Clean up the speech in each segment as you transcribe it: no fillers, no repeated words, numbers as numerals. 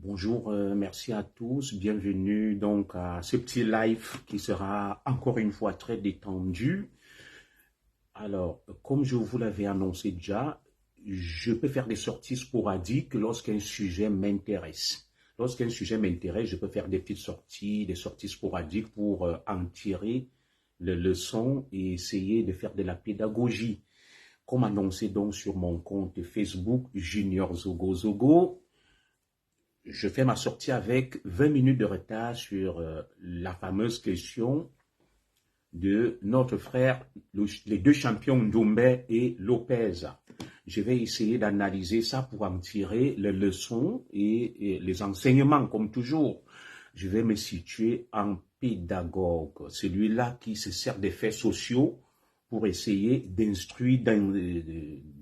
Bonjour, merci à tous. Bienvenue donc à ce petit live qui sera encore une fois très détendu. Alors, comme je vous l'avais annoncé déjà, je peux faire des sorties sporadiques lorsqu'un sujet m'intéresse. Lorsqu'un sujet m'intéresse, je peux faire des petites sorties, des sorties sporadiques pour en tirer les leçons et essayer de faire de la pédagogie. Comme annoncé donc sur mon compte Facebook Junior Zogo Zogo, je fais ma sortie avec 20 minutes de retard sur la fameuse question de notre frère, les deux champions Doumbé et Lopez. Je vais essayer d'analyser ça pour en tirer les leçons et les enseignements, comme toujours. Je vais me situer en pédagogue, celui-là qui se sert des faits sociaux pour essayer d'instruire,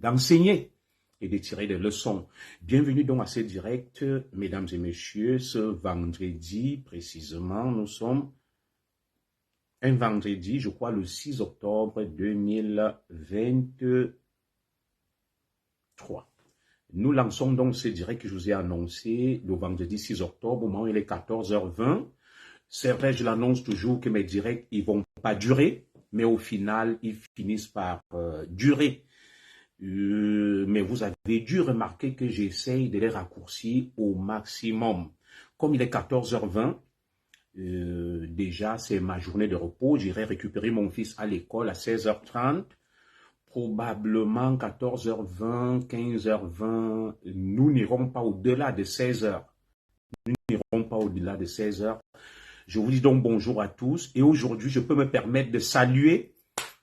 d'enseigner et de tirer des leçons. Bienvenue donc à ce direct, mesdames et messieurs. Ce vendredi, précisément, nous sommes un vendredi, je crois, le 6 octobre 2023. Nous lançons donc ce direct que je vous ai annoncé le vendredi 6 octobre, au moment où il est 14h20. C'est vrai, je l'annonce toujours que mes directs, ils ne vont pas durer, mais au final, ils finissent par durer. Mais vous avez dû remarquer que j'essaye de les raccourcir au maximum. Comme il est 14h20, déjà c'est ma journée de repos, j'irai récupérer mon fils à l'école à 16h30, probablement 14h20, 15h20, nous n'irons pas au-delà de 16h. Nous n'irons pas au-delà de 16h. Je vous dis donc bonjour à tous et aujourd'hui je peux me permettre de saluer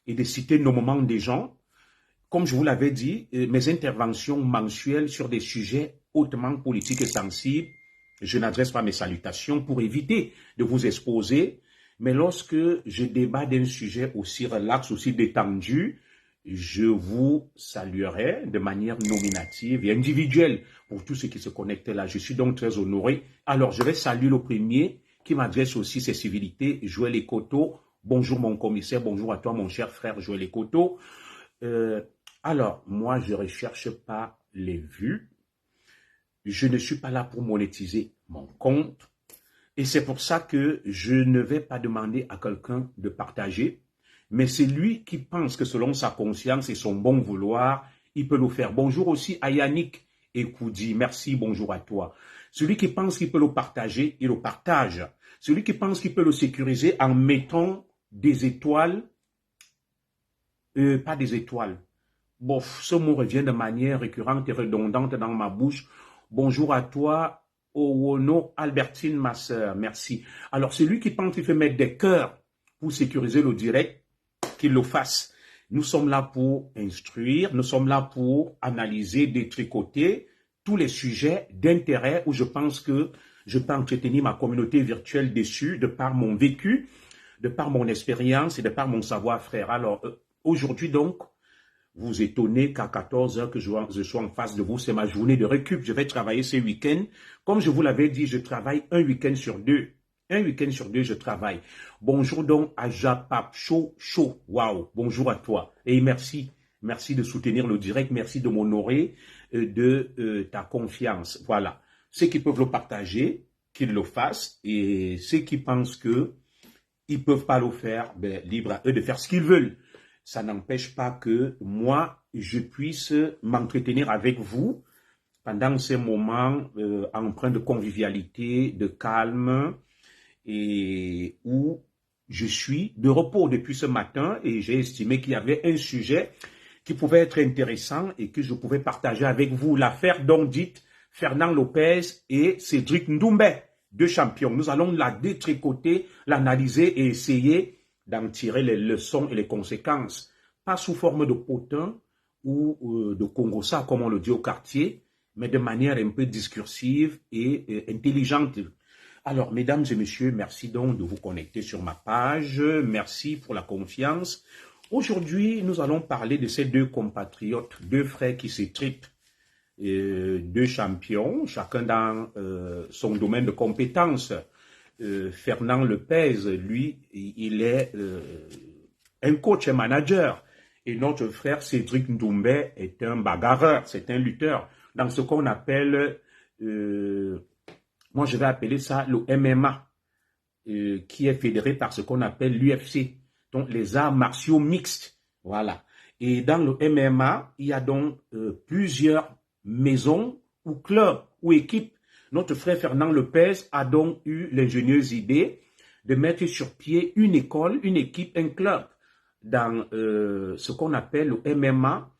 et de citer nommément des gens. Comme je vous l'avais dit, mes interventions mensuelles sur des sujets hautement politiques et sensibles, je n'adresse pas mes salutations pour éviter de vous exposer, mais lorsque je débat d'un sujet aussi relax, aussi détendu, je vous saluerai de manière nominative et individuelle pour tous ceux qui se connectent là. Je suis donc très honoré. Alors, je vais saluer le premier qui m'adresse aussi ses civilités, Joël Ekoto. Bonjour mon commissaire, bonjour à toi mon cher frère Joël Ekoto. Alors, moi, je ne recherche pas les vues. Je ne suis pas là pour monétiser mon compte. Et c'est pour ça que je ne vais pas demander à quelqu'un de partager. Mais c'est lui qui pense que selon sa conscience et son bon vouloir, il peut le faire. Bonjour aussi à Yannick Ekoudi. Merci, bonjour à toi. Celui qui pense qu'il peut le partager, il le partage. Celui qui pense qu'il peut le sécuriser en mettant des étoiles, pas des étoiles. Bon, ce mot revient de manière récurrente et redondante dans ma bouche. Bonjour à toi, Owono Albertine, ma sœur. Merci. Alors, celui qui pense qu'il fait mettre des cœurs pour sécuriser le direct, qu'il le fasse. Nous sommes là pour instruire, nous sommes là pour analyser, détricoter tous les sujets d'intérêt où je pense que je peux entretenir ma communauté virtuelle dessus de par mon vécu, de par mon expérience et de par mon savoir-faire. Alors, aujourd'hui donc, vous étonnez qu'à 14h que je sois en face de vous, c'est ma journée de récup. Je vais travailler ce week-end. Comme je vous l'avais dit, je travaille un week-end sur deux. Un week-end sur deux, je travaille. Bonjour donc à Japap Chaud. Waouh, bonjour à toi. Et merci. Merci de soutenir le direct. Merci de m'honorer de ta confiance. Voilà. Ceux qui peuvent le partager, qu'ils le fassent. Et ceux qui pensent qu'ils ne peuvent pas le faire, ben, libre à eux de faire ce qu'ils veulent. Ça n'empêche pas que moi, je puisse m'entretenir avec vous pendant ces moments empreints de convivialité, de calme, et où je suis de repos depuis ce matin et j'ai estimé qu'il y avait un sujet qui pouvait être intéressant et que je pouvais partager avec vous. L'affaire donc dite Fernand Lopez et Cédric Doumbé, deux champions. Nous allons la détricoter, l'analyser et essayer d'en tirer les leçons et les conséquences, pas sous forme de potin ou de congossa, comme on le dit au quartier, mais de manière un peu discursive et intelligente. Alors, mesdames et messieurs, merci donc de vous connecter sur ma page. Merci pour la confiance. Aujourd'hui, nous allons parler de ces deux compatriotes, deux frères qui s'étripent, deux champions, chacun dans son domaine de compétences. Fernand Lopez, lui, il est un coach et manager. Et notre frère Cédric Doumbé est un bagarreur, c'est un lutteur dans ce qu'on appelle Moi, je vais appeler ça le MMA, qui est fédéré par ce qu'on appelle l'UFC, donc les arts martiaux mixtes. Voilà. Et dans le MMA, il y a donc plusieurs maisons ou clubs ou équipes. Notre frère Fernand Lopez a donc eu l'ingénieuse idée de mettre sur pied une école, une équipe, un club dans ce qu'on appelle le MMA,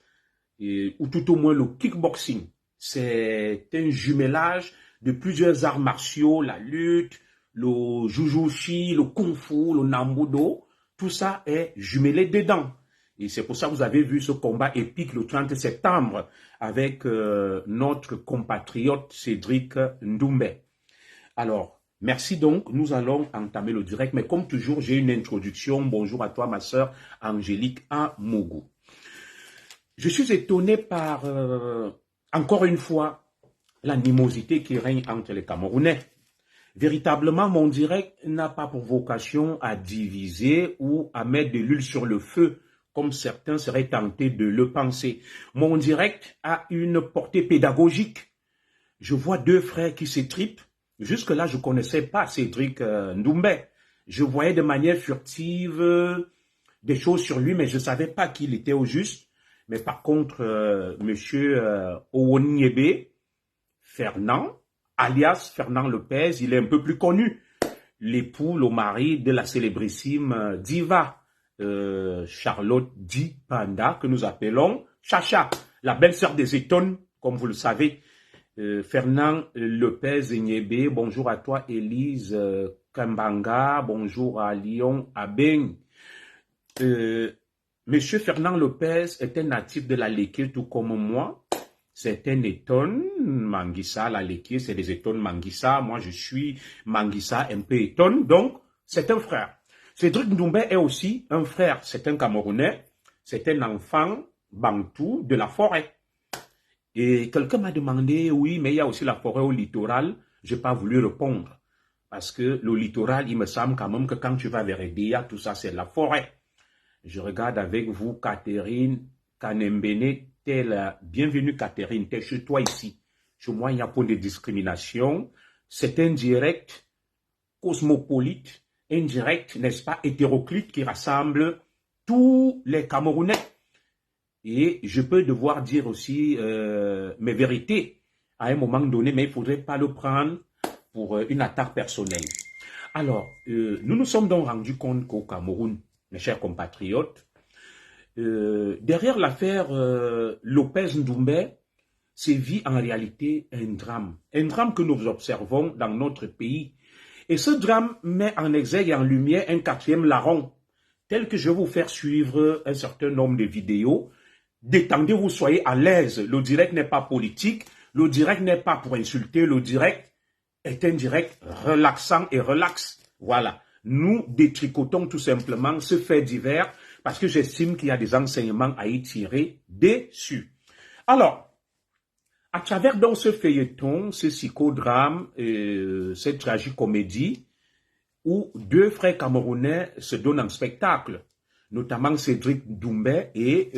ou tout au moins le kickboxing. C'est un jumelage de plusieurs arts martiaux, la lutte, le jujutsu, le kung-fu, le nambudo, tout ça est jumelé dedans. Et c'est pour ça que vous avez vu ce combat épique le 30 septembre avec notre compatriote Cédric Ndoumbe. Alors, merci donc, nous allons entamer le direct, mais comme toujours, j'ai une introduction. Bonjour à toi, ma sœur Angélique Amougou. Je suis étonné par, encore une fois, l'animosité qui règne entre les Camerounais. Véritablement, mon direct n'a pas pour vocation à diviser ou à mettre de l'huile sur le feu, comme certains seraient tentés de le penser. Mon direct a une portée pédagogique. Je vois deux frères qui s'étripent. Jusque-là, je ne connaissais pas Cédric Ndoumbe. Je voyais de manière furtive des choses sur lui, mais je ne savais pas qu'il était au juste. Mais par contre, monsieur Owoniebe, Fernand, alias Fernand Lopez, il est un peu plus connu. L'époux, le mari de la célébrissime diva Charlotte Di Panda, que nous appelons Chacha, la belle-sœur des Étonnes, comme vous le savez. Fernand Lopez Niébé, bonjour à toi. Élise Kambanga, bonjour à Lyon Abeng. Monsieur Fernand Lopez est un natif de la Léké, tout comme moi. C'est un Étonne, Manguissa, la Léké, c'est des Étonnes Manguissa. Moi, je suis Manguissa, un peu Étonne. Donc, c'est un frère. Cédric Ndoumbe est aussi un frère. C'est un Camerounais. C'est un enfant bantou de la forêt. Et quelqu'un m'a demandé, oui, mais il y a aussi la forêt au littoral. Je n'ai pas voulu répondre. Parce que le littoral, il me semble quand même que quand tu vas vers Edea, tout ça, c'est la forêt. Je regarde avec vous, Catherine Kanembene. Bienvenue, Catherine. T'es chez toi ici. Chez moi, il n'y a pas de discrimination. C'est un direct cosmopolite, un direct, n'est-ce pas, hétéroclite qui rassemble tous les Camerounais. Et je peux devoir dire aussi mes vérités à un moment donné, mais il ne faudrait pas le prendre pour une attaque personnelle. Alors, nous nous sommes donc rendus compte qu'au Cameroun, mes chers compatriotes, derrière l'affaire Lopez Ndoumbe, sévit en réalité un drame que nous observons dans notre pays. Et ce drame met en exergue et en lumière un quatrième larron, tel que je vais vous faire suivre un certain nombre de vidéos. Détendez-vous, soyez à l'aise. Le direct n'est pas politique, le direct n'est pas pour insulter, le direct est un direct relaxant et relax. Voilà, nous détricotons tout simplement ce fait divers parce que j'estime qu'il y a des enseignements à y tirer dessus. Alors, à travers donc ce feuilleton, ce psychodrame, cette tragicomédie, où deux frères camerounais se donnent en spectacle, notamment Cédric Ndoumbe et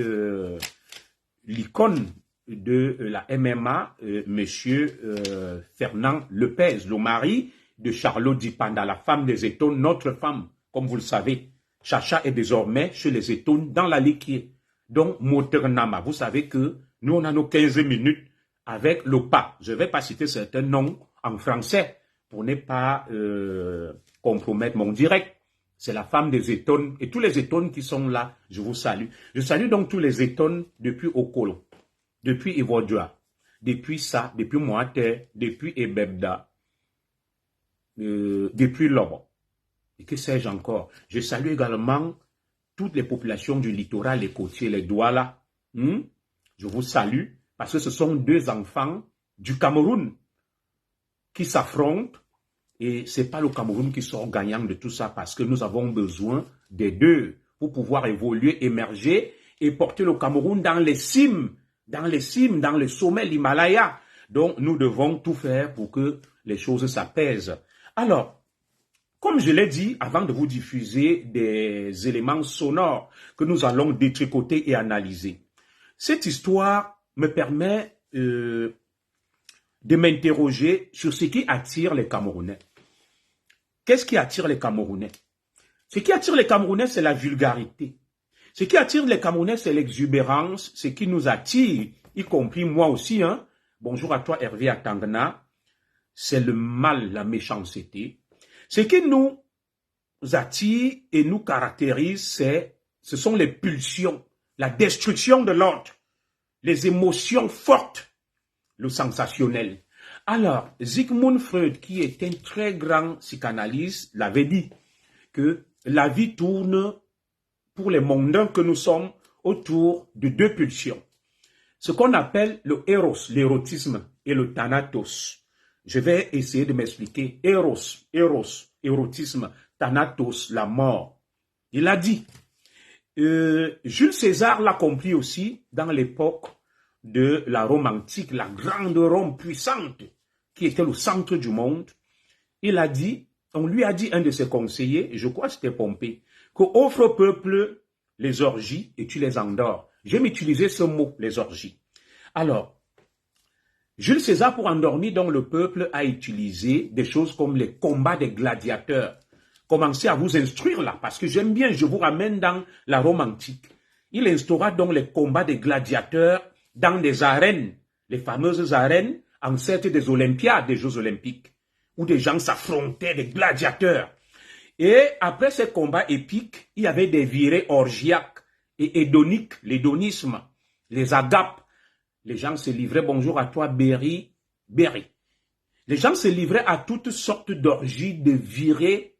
l'icône de la MMA, monsieur Fernand Lopez, le mari de Charlotte Di Panda, la femme des Étonnes, notre femme, comme vous le savez. Chacha est désormais chez les Étonnes dans la Léké. Donc, Moternama, vous savez que nous, on a nos 15 minutes avec le pas. Je ne vais pas citer certains noms en français pour ne pas compromettre mon direct. C'est la femme des Étonnes et tous les Étonnes qui sont là, je vous salue. Je salue donc tous les Étonnes depuis Okolo, depuis Ivodua, depuis Ça, depuis Moate, depuis Ebebda, depuis Lobo. Et que sais-je encore? Je salue également toutes les populations du littoral, les côtiers, les Douala. Je vous salue parce que ce sont deux enfants du Cameroun qui s'affrontent. Et ce n'est pas le Cameroun qui sort gagnant de tout ça parce que nous avons besoin des deux pour pouvoir évoluer, émerger et porter le Cameroun dans les cimes, dans le sommet de l'Himalaya. Donc, nous devons tout faire pour que les choses s'apaisent. Alors, comme je l'ai dit, avant de vous diffuser des éléments sonores que nous allons détricoter et analyser, cette histoire me permet de m'interroger sur ce qui attire les Camerounais. Qu'est-ce qui attire les Camerounais? Ce qui attire les Camerounais, c'est la vulgarité. Ce qui attire les Camerounais, c'est l'exubérance. Ce qui nous attire, y compris moi aussi, hein. Bonjour à toi Hervé Atangana, c'est le mal, la méchanceté. Ce qui nous attire et nous caractérise, ce sont les pulsions, la destruction de l'ordre, les émotions fortes, le sensationnel. Alors, Sigmund Freud, qui est un très grand psychanalyste, l'avait dit que la vie tourne pour les mondains que nous sommes autour de deux pulsions. Ce qu'on appelle le éros, l'érotisme, et le thanatos. Je vais essayer de m'expliquer. Érotisme, thanatos, la mort. Il a dit, Jules César l'a compris aussi dans l'époque de la Rome antique, la grande Rome puissante, qui était le centre du monde. Il a dit, on lui a dit, un de ses conseillers, je crois que c'était Pompée, qu'offre au peuple les orgies et tu les endors. J'aime utiliser ce mot, les orgies. Alors, Jules César, pour endormir donc le peuple, a utilisé des choses comme les combats des gladiateurs. Commencez à vous instruire là, parce que j'aime bien, je vous ramène dans la Rome antique. Il instaura donc les combats des gladiateurs dans des arènes, les fameuses arènes ancêtres des Olympiades, des Jeux Olympiques, où des gens s'affrontaient, des gladiateurs. Et après ces combats épiques, il y avait des virées orgiaques et hédoniques, l'hédonisme, les agapes. Les gens se livraient, bonjour à toi Berry. Les gens se livraient à toutes sortes d'orgies, de virées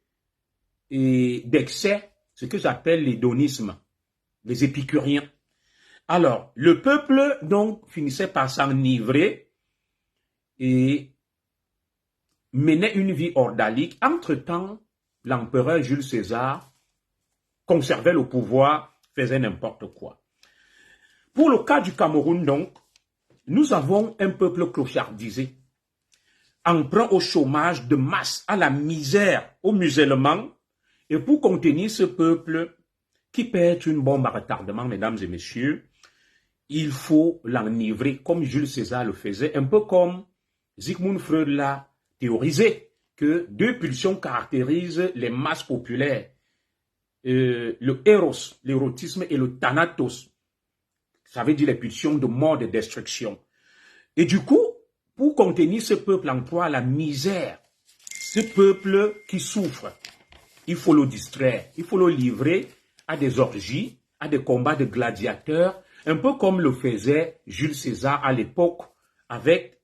et d'excès, ce que j'appelle l'hédonisme, les épicuriens. Alors, le peuple donc finissait par s'enivrer et menait une vie ordalique. Entre-temps, l'empereur Jules César conservait le pouvoir, faisait n'importe quoi. Pour le cas du Cameroun, donc, nous avons un peuple clochardisé, emprunt au chômage de masse, à la misère, au musellement. Et pour contenir ce peuple qui peut être une bombe à retardement, mesdames et messieurs, il faut l'enivrer comme Jules César le faisait, un peu comme Sigmund Freud l'a théorisé, que deux pulsions caractérisent les masses populaires. Le éros, l'érotisme, et le thanatos. Ça veut dire les pulsions de mort, de destruction. Et du coup, pour contenir ce peuple en proie à la misère, ce peuple qui souffre, il faut le distraire, il faut le livrer à des orgies, à des combats de gladiateurs, un peu comme le faisait Jules César à l'époque avec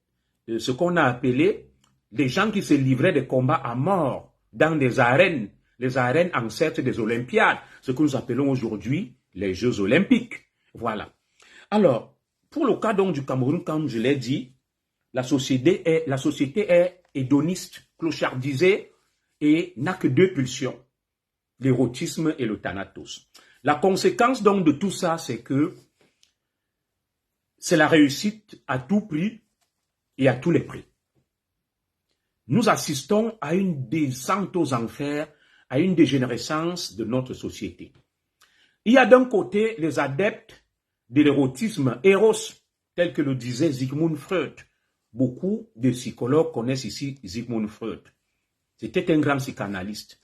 ce qu'on a appelé les gens qui se livraient des combats à mort dans des arènes, les arènes ancêtres des Olympiades, ce que nous appelons aujourd'hui les Jeux Olympiques. Voilà. Alors, pour le cas donc du Cameroun, comme je l'ai dit, la société est hédoniste, clochardisée et n'a que deux pulsions, l'érotisme et le thanatos. La conséquence donc de tout ça, c'est que c'est la réussite à tout prix et à tous les prix. Nous assistons à une descente aux enfers, à une dégénérescence de notre société. Il y a d'un côté les adeptes de l'érotisme, Eros, tel que le disait Sigmund Freud. Beaucoup de psychologues connaissent ici Sigmund Freud. C'était un grand psychanalyste.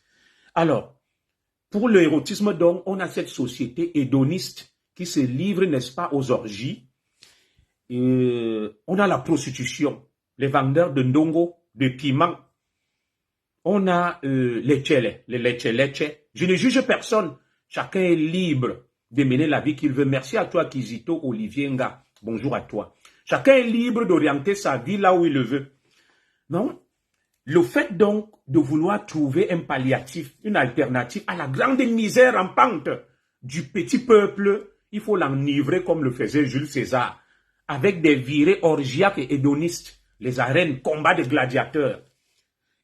Alors, pour l'érotisme, donc, on a cette société hédoniste qui se livre, n'est-ce pas, aux orgies. On a la prostitution, les vendeurs de ndongo, de piment. On a les tchèles, les leche. Je ne juge personne. Chacun est libre de mener la vie qu'il veut. Merci à toi, Kizito Olivier Nga. Bonjour à toi. Chacun est libre d'orienter sa vie là où il le veut. Non? Le fait donc de vouloir trouver un palliatif, une alternative à la grande misère rampante du petit peuple, il faut l'enivrer comme le faisait Jules César, avec des virées orgiaques et hédonistes, les arènes, combats de gladiateurs.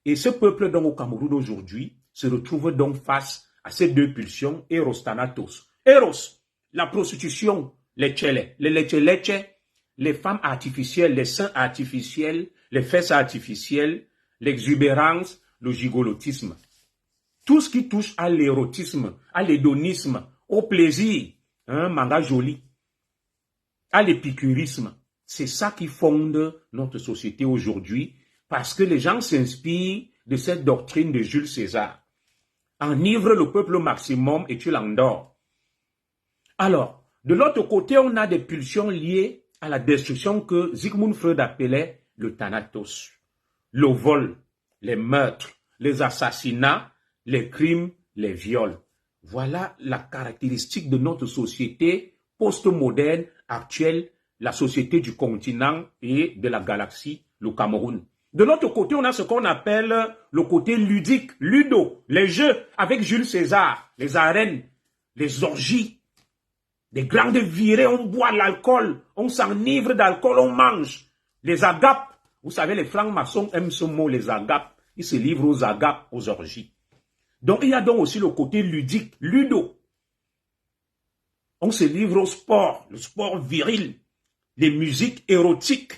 Et ce peuple donc au Cameroun aujourd'hui se retrouve donc face à ces deux pulsions, Eros, Thanatos. Eros, la prostitution, les tchèles, les leche, les femmes artificielles, les seins artificiels, les fesses artificielles, l'exubérance, le gigolotisme. Tout ce qui touche à l'érotisme, à l'hédonisme, au plaisir, un manga joli, à l'épicurisme, C'est ça qui fonde notre société aujourd'hui, parce que les gens s'inspirent de cette doctrine de Jules César. Enivre le peuple au maximum et tu l'endors. Alors, de l'autre côté, on a des pulsions liées à la destruction que Sigmund Freud appelait le thanatos. Le vol, les meurtres, les assassinats, les crimes, les viols. Voilà la caractéristique de notre société post-moderne actuelle, la société du continent et de la galaxie, le Cameroun. De l'autre côté, on a ce qu'on appelle le côté ludique, ludo, les jeux avec Jules César, les arènes, les orgies, des grandes virées, on boit l'alcool, on s'enivre d'alcool, on mange. Les agapes, vous savez, les francs-maçons aiment ce mot, les agapes. Ils se livrent aux agapes, aux orgies. Donc, il y a donc aussi le côté ludique, ludo. On se livre au sport, le sport viril, les musiques érotiques.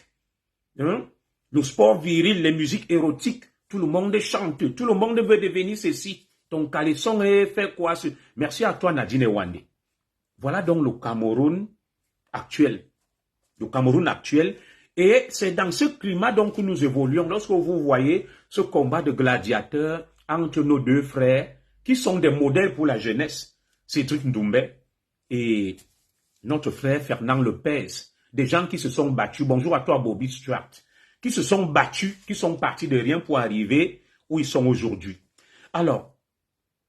Hein? Le sport viril, les musiques érotiques. Tout le monde chante, tout le monde veut devenir ceci. Ton caleçon est fait quoi? Merci à toi, Nadine Wande. Voilà donc le Cameroun actuel. Le Cameroun actuel. Et c'est dans ce climat donc que nous évoluons. Lorsque vous voyez ce combat de gladiateurs entre nos deux frères, qui sont des modèles pour la jeunesse, Cédric Doumbé et notre frère Fernand Lepez, des gens qui se sont battus, bonjour à toi Bobby Stuart, qui se sont battus, qui sont partis de rien pour arriver où ils sont aujourd'hui. Alors,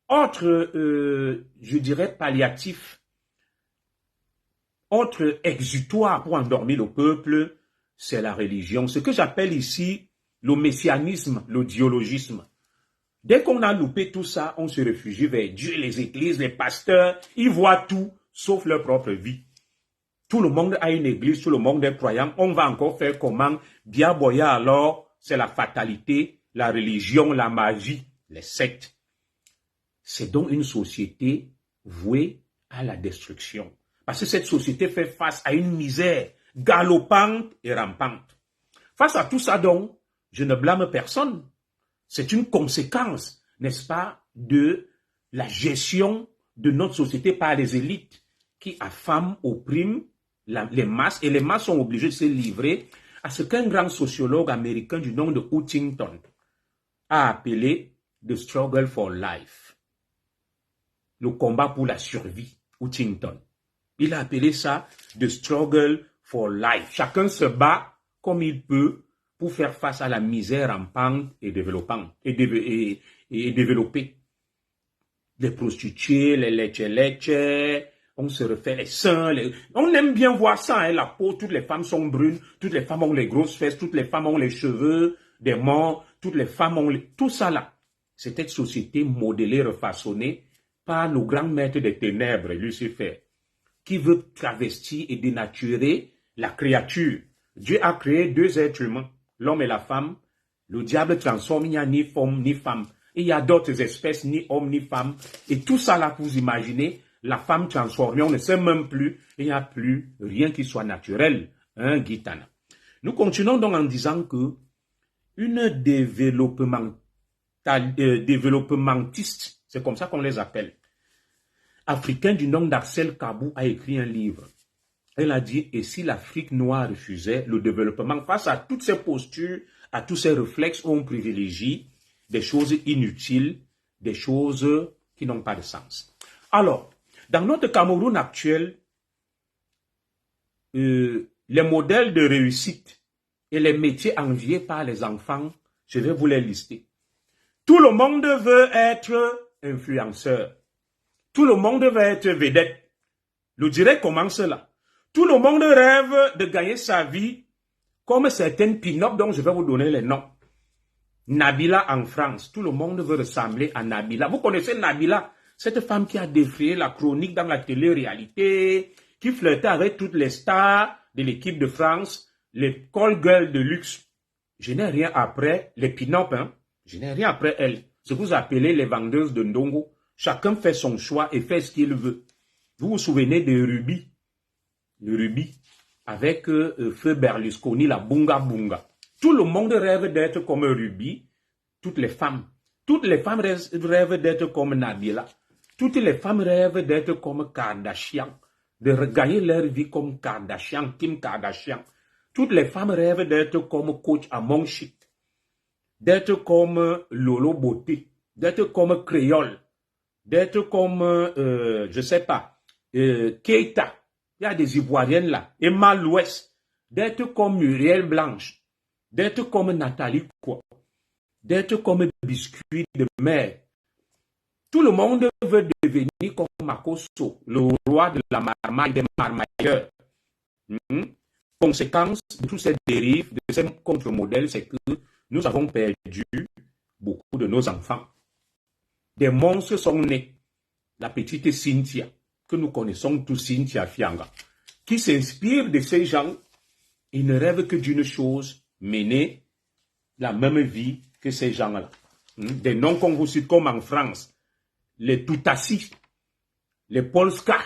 autre, je dirais, palliatif, autre exutoire pour endormir le peuple, c'est la religion. Ce que j'appelle ici le messianisme, le dialogisme. Dès qu'on a loupé tout ça, on se réfugie vers Dieu, les églises, les pasteurs, ils voient tout, sauf leur propre vie. Tout le monde a une église, tout le monde est croyant. On va encore faire comment? Bien boya alors, c'est la fatalité, la religion, la magie, les sectes. C'est donc une société vouée à la destruction. Parce que cette société fait face à une misère galopante et rampante. Face à tout ça donc, je ne blâme personne. C'est une conséquence, n'est-ce pas, de la gestion de notre société par les élites qui affament, oppriment les masses, et les masses sont obligées de se livrer à ce qu'un grand sociologue américain du nom de Huntington a appelé « the struggle for life », le combat pour la survie, Huntington. Il a appelé ça « the struggle for life ». Chacun se bat comme il peut pour faire face à la misère rampante et développante et développée. Les prostituées, les leche, on se refait les seins. On aime bien voir ça, hein, la peau, toutes les femmes sont brunes, toutes les femmes ont les grosses fesses, toutes les femmes ont les cheveux des morts, toutes les femmes ont tout ça là. C'est cette société modélée, refaçonnée par nos grands maîtres des ténèbres, Lucifer, qui veut travestir et dénaturer la créature. Dieu a créé deux êtres humains, l'homme et la femme. Le diable transforme, il n'y a ni homme ni femme. Et il y a d'autres espèces, ni homme ni femme. Et tout ça là, vous imaginez, la femme transformée, on ne sait même plus, il n'y a plus rien qui soit naturel. Hein, Gitana. Nous continuons donc en disant que une développementiste, c'est comme ça qu'on les appelle, africain du nom d'Axel Kabou a écrit un livre. Elle a dit, et si l'Afrique noire refusait le développement face à toutes ces postures, à tous ces réflexes, on privilégie des choses inutiles, des choses qui n'ont pas de sens. Alors, dans notre Cameroun actuel, les modèles de réussite et les métiers enviés par les enfants, je vais vous les lister. Tout le monde veut être influenceur. Tout le monde veut être vedette. Le direct commence là. Tout le monde rêve de gagner sa vie comme certaines pin-up dont je vais vous donner les noms. Nabila en France. Tout le monde veut ressembler à Nabila. Vous connaissez Nabila? Cette femme qui a défrayé la chronique dans la télé-réalité, qui flirtait avec toutes les stars de l'équipe de France, les call girls de luxe. Je n'ai rien après les pin-up, hein. Je n'ai rien après elles. Ce que vous appelez les vendeuses de Ndongo. Chacun fait son choix et fait ce qu'il veut. Vous vous souvenez de Ruby? Le Ruby, avec Feu Berlusconi, la Bunga Bunga. Tout le monde rêve d'être comme Ruby. Toutes les femmes rêvent d'être comme Nabila. Toutes les femmes rêvent d'être comme Kardashian, de regagner leur vie comme Kardashian, Kim Kardashian. Toutes les femmes rêvent d'être comme coach à Monchit, d'être comme Lolo Beauté, d'être comme Créole, d'être comme, je sais pas, Keita. Il y a des Ivoiriennes là. Emma Louest. D'être comme Muriel Blanche. D'être comme Nathalie Quoi. D'être comme Biscuit de mer. Tout le monde veut devenir comme Makosso, le roi de la marmaille des marmailleurs. Conséquence de toutes ces dérives, de ces contre-modèles, c'est que nous avons perdu beaucoup de nos enfants. Des monstres sont nés. La petite Cynthia, que nous connaissons tous, Cynthia Fianga, qui s'inspire de ces gens et ne rêve que d'une chose, mener la même vie que ces gens-là. Des noms qu'on vous cite comme en France, les Toutassi, les Polska,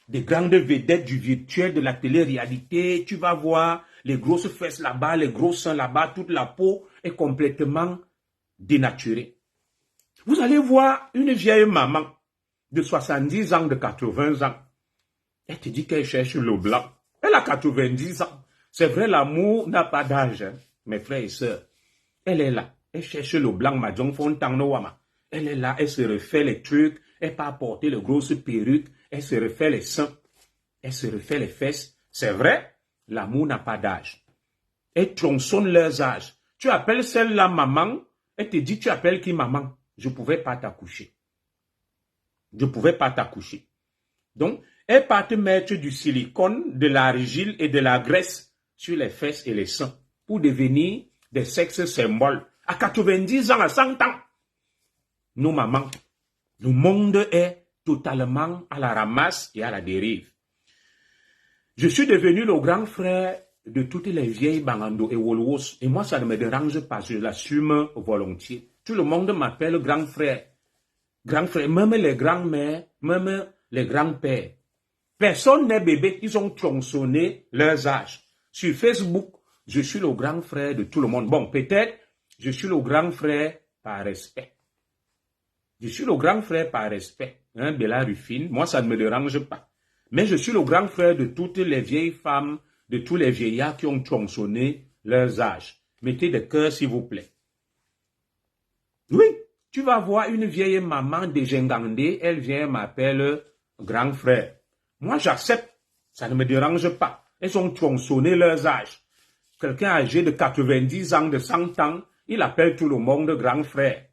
des grandes vedettes du virtuel, de la télé-réalité. Tu vas voir les grosses fesses là-bas, les gros seins là-bas, toute la peau est complètement dénaturée. Vous allez voir une vieille maman de 70 ans, de 80 ans. Elle te dit qu'elle cherche le blanc. Elle a 90 ans. C'est vrai, l'amour n'a pas d'âge, hein, mes frères et sœurs. Elle est là. Elle cherche le blanc, Madjong Fontangnoama. Elle est là, elle se refait les trucs. Elle pas porter les grosses perruques. Elle se refait les seins. Elle se refait les fesses. C'est vrai, l'amour n'a pas d'âge. Elle tronçonne leurs âges. Tu appelles celle-là maman. Elle te dit, tu appelles qui maman? Je ne pouvais pas t'accoucher. Je ne pouvais pas t'accoucher. Donc, elle part te mettre du silicone, de l'argile et de la graisse sur les fesses et les seins pour devenir des sexes symboles. À 90 ans, à 100 ans, nos mamans, le monde est totalement à la ramasse et à la dérive. Je suis devenu le grand frère de toutes les vieilles Bangando et Wolwos. Et moi, ça ne me dérange pas, je l'assume volontiers. Tout le monde m'appelle grand frère. Grand frère, même les grands-mères, même les grands-pères. Personne n'est bébé, ils ont tronçonné leurs âges. Sur Facebook, je suis le grand frère de tout le monde. Bon, peut-être, je suis le grand frère par respect. Je suis le grand frère par respect. Hein, Bella Ruffine, moi, ça ne me dérange pas. Mais je suis le grand frère de toutes les vieilles femmes, de tous les vieillards qui ont tronçonné leurs âges. Mettez des cœurs, s'il vous plaît. Oui, tu vas voir une vieille maman dégingandée, elle vient m'appeler grand frère. Moi, j'accepte. Ça ne me dérange pas. Elles ont tronçonné leurs âges. Quelqu'un âgé de 90 ans, de 100 ans, il appelle tout le monde grand frère.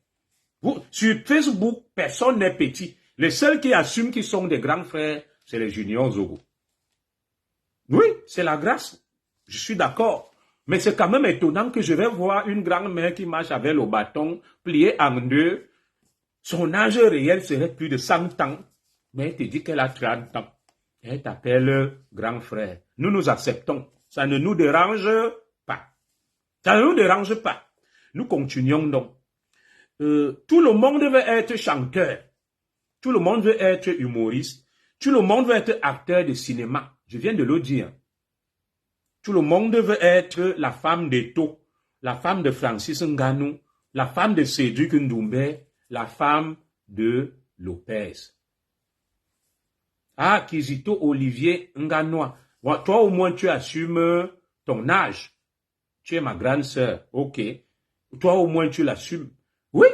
Sur Facebook, personne n'est petit. Les seuls qui assument qu'ils sont des grands frères, c'est les juniors Zogo. Oui, c'est la grâce. Je suis d'accord. Mais c'est quand même étonnant que je vais voir une grand-mère qui marche avec le bâton plié en deux. Son âge réel serait plus de 100 ans. Mais elle te dit qu'elle a 30 ans. Elle t'appelle grand frère. Nous nous acceptons. Ça ne nous dérange pas. Ça ne nous dérange pas. Nous continuons donc. Tout le monde veut être chanteur. Tout le monde veut être humoriste. Tout le monde veut être acteur de cinéma. Je viens de le dire. Tout le monde veut être la femme d'Eto, la femme de Francis Ngannou, la femme de Cédric Ndoumbe, la femme de Lopez. Ah, Kizito Olivier Nganois. Bon, toi au moins tu assumes ton âge. Tu es ma grande sœur. Ok. Toi au moins tu l'assumes. Oui.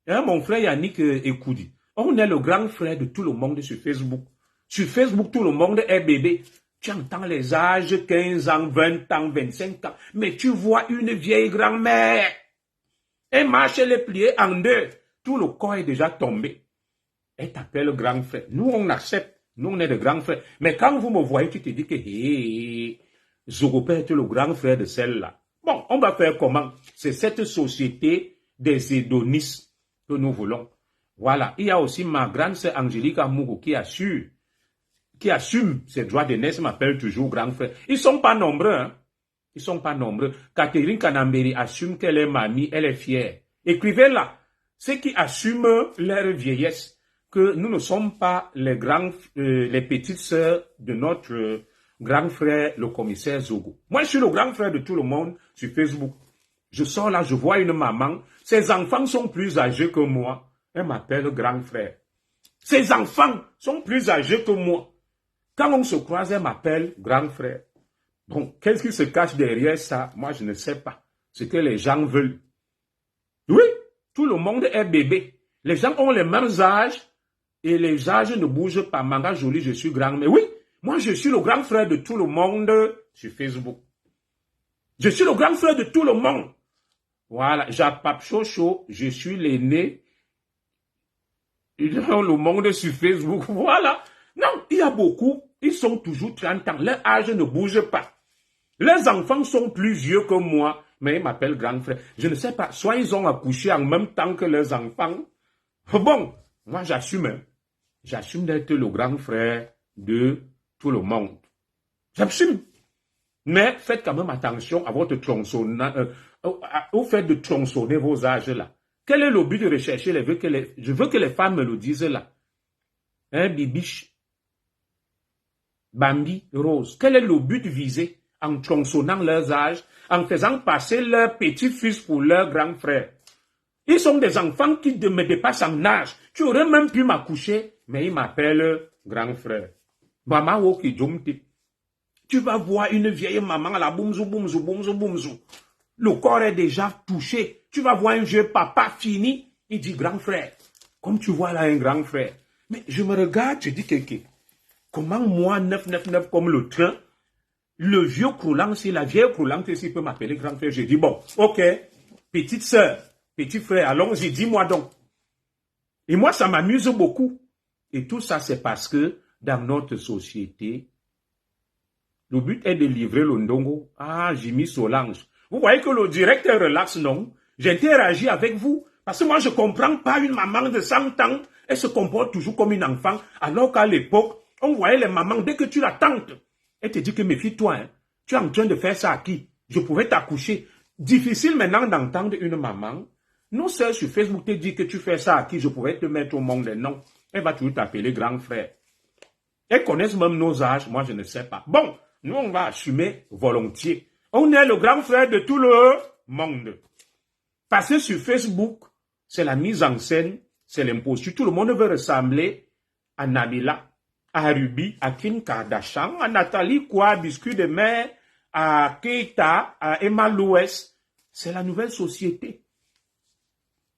Hein, mon frère Yannick Ekoudi. On est le grand frère de tout le monde sur Facebook. Sur Facebook, tout le monde est bébé. Tu entends les âges, 15 ans, 20 ans, 25 ans. Mais tu vois une vieille grand-mère. Elle marche, elle est pliée en deux. Tout le corps est déjà tombé. Elle t'appelle grand frère. Nous, on accepte. Nous, on est de grands frères. Mais quand vous me voyez, tu te dis que Zogo peut être le grand frère de celle-là. Bon, on va faire comment? C'est cette société des hédonistes que nous voulons. Voilà. Il y a aussi ma grande sœur Angélique Amougou qui assume ses droits de naissance, m'appelle toujours grand frère. Ils sont pas nombreux, hein. Ils sont pas nombreux. Catherine Kanamberi assume qu'elle est mamie, elle est fière. Écrivez-la. Ceux qui assument leur vieillesse, que nous ne sommes pas les les petites sœurs de notre grand frère, le commissaire Zogo. Moi, je suis le grand frère de tout le monde sur Facebook. Je sors là, je vois une maman. Ses enfants sont plus âgés que moi. Elle m'appelle grand frère. Ses enfants sont plus âgés que moi. Quand on se croise, elle m'appelle grand frère. Bon, qu'est-ce qui se cache derrière ça? Moi, je ne sais pas. Ce que les gens veulent. Oui, tout le monde est bébé. Les gens ont les mêmes âges et les âges ne bougent pas. Manga Jolie, je suis grand. Mais oui, moi, je suis le grand frère de tout le monde sur Facebook. Je suis le grand frère de tout le monde. Voilà, Jacques Pape Chocho, je suis l'aîné dans le monde sur Facebook. Voilà. Non, il y a beaucoup, ils sont toujours 30 ans. Leur âge ne bouge pas. Les enfants sont plus vieux que moi, mais ils m'appellent grand frère. Je ne sais pas, soit ils ont accouché en même temps que leurs enfants. Bon, moi j'assume. J'assume d'être le grand frère de tout le monde. J'assume. Mais faites quand même attention à votre tronçonnage, au fait de tronçonner vos âges là. Quel est le but de rechercher je veux que les femmes me le disent là. Hein, Bibiche, Bambi, Rose. Quel est le but visé en tronçonnant leurs âges, en faisant passer leurs petits-fils pour leurs grands frères? Ils sont des enfants qui me dépassent en âge. Tu aurais même pu m'accoucher, mais ils m'appellent grand frère. Maman Woki Jumti. Tu vas voir une vieille maman à la boumzou, boumzou, boumzou, boumzou. Le corps est déjà touché. Tu vas voir un vieux papa fini. Il dit grand frère. Comme tu vois là un grand frère. Mais je me regarde, je dis comment moi, 999 comme le train, le vieux croulant, si la vieille croulante ici peut m'appeler grand frère, je dis bon, ok, petite sœur, petit frère, allons-y, dis-moi donc. Et moi, ça m'amuse beaucoup. Et tout ça, c'est parce que dans notre société, le but est de livrer le ndongo. Ah, Jimmy Solange. Vous voyez que le direct est relax, non? J'interagis avec vous. Parce que moi, je ne comprends pas une maman de 100 ans. Elle se comporte toujours comme une enfant. Alors qu'à l'époque, on voyait les mamans, dès que tu la tentes, elle te dit que méfie-toi. Hein. Tu es en train de faire ça à qui? Je pouvais t'accoucher. Difficile maintenant d'entendre une maman. Non, seuls sur Facebook te dit que tu fais ça à qui? Je pouvais te mettre au monde. Non. Elle va toujours t'appeler grand frère. Elles connaissent même nos âges. Moi, je ne sais pas. Bon. Nous, on va assumer volontiers. On est le grand frère de tout le monde. Parce que sur Facebook, c'est la mise en scène, c'est l'imposture. Tout le monde veut ressembler à Nabila, à Ruby, à Kim Kardashian, à Nathalie Kwa, Biscuit de mer, à Keita, à Emma Louès. C'est la nouvelle société.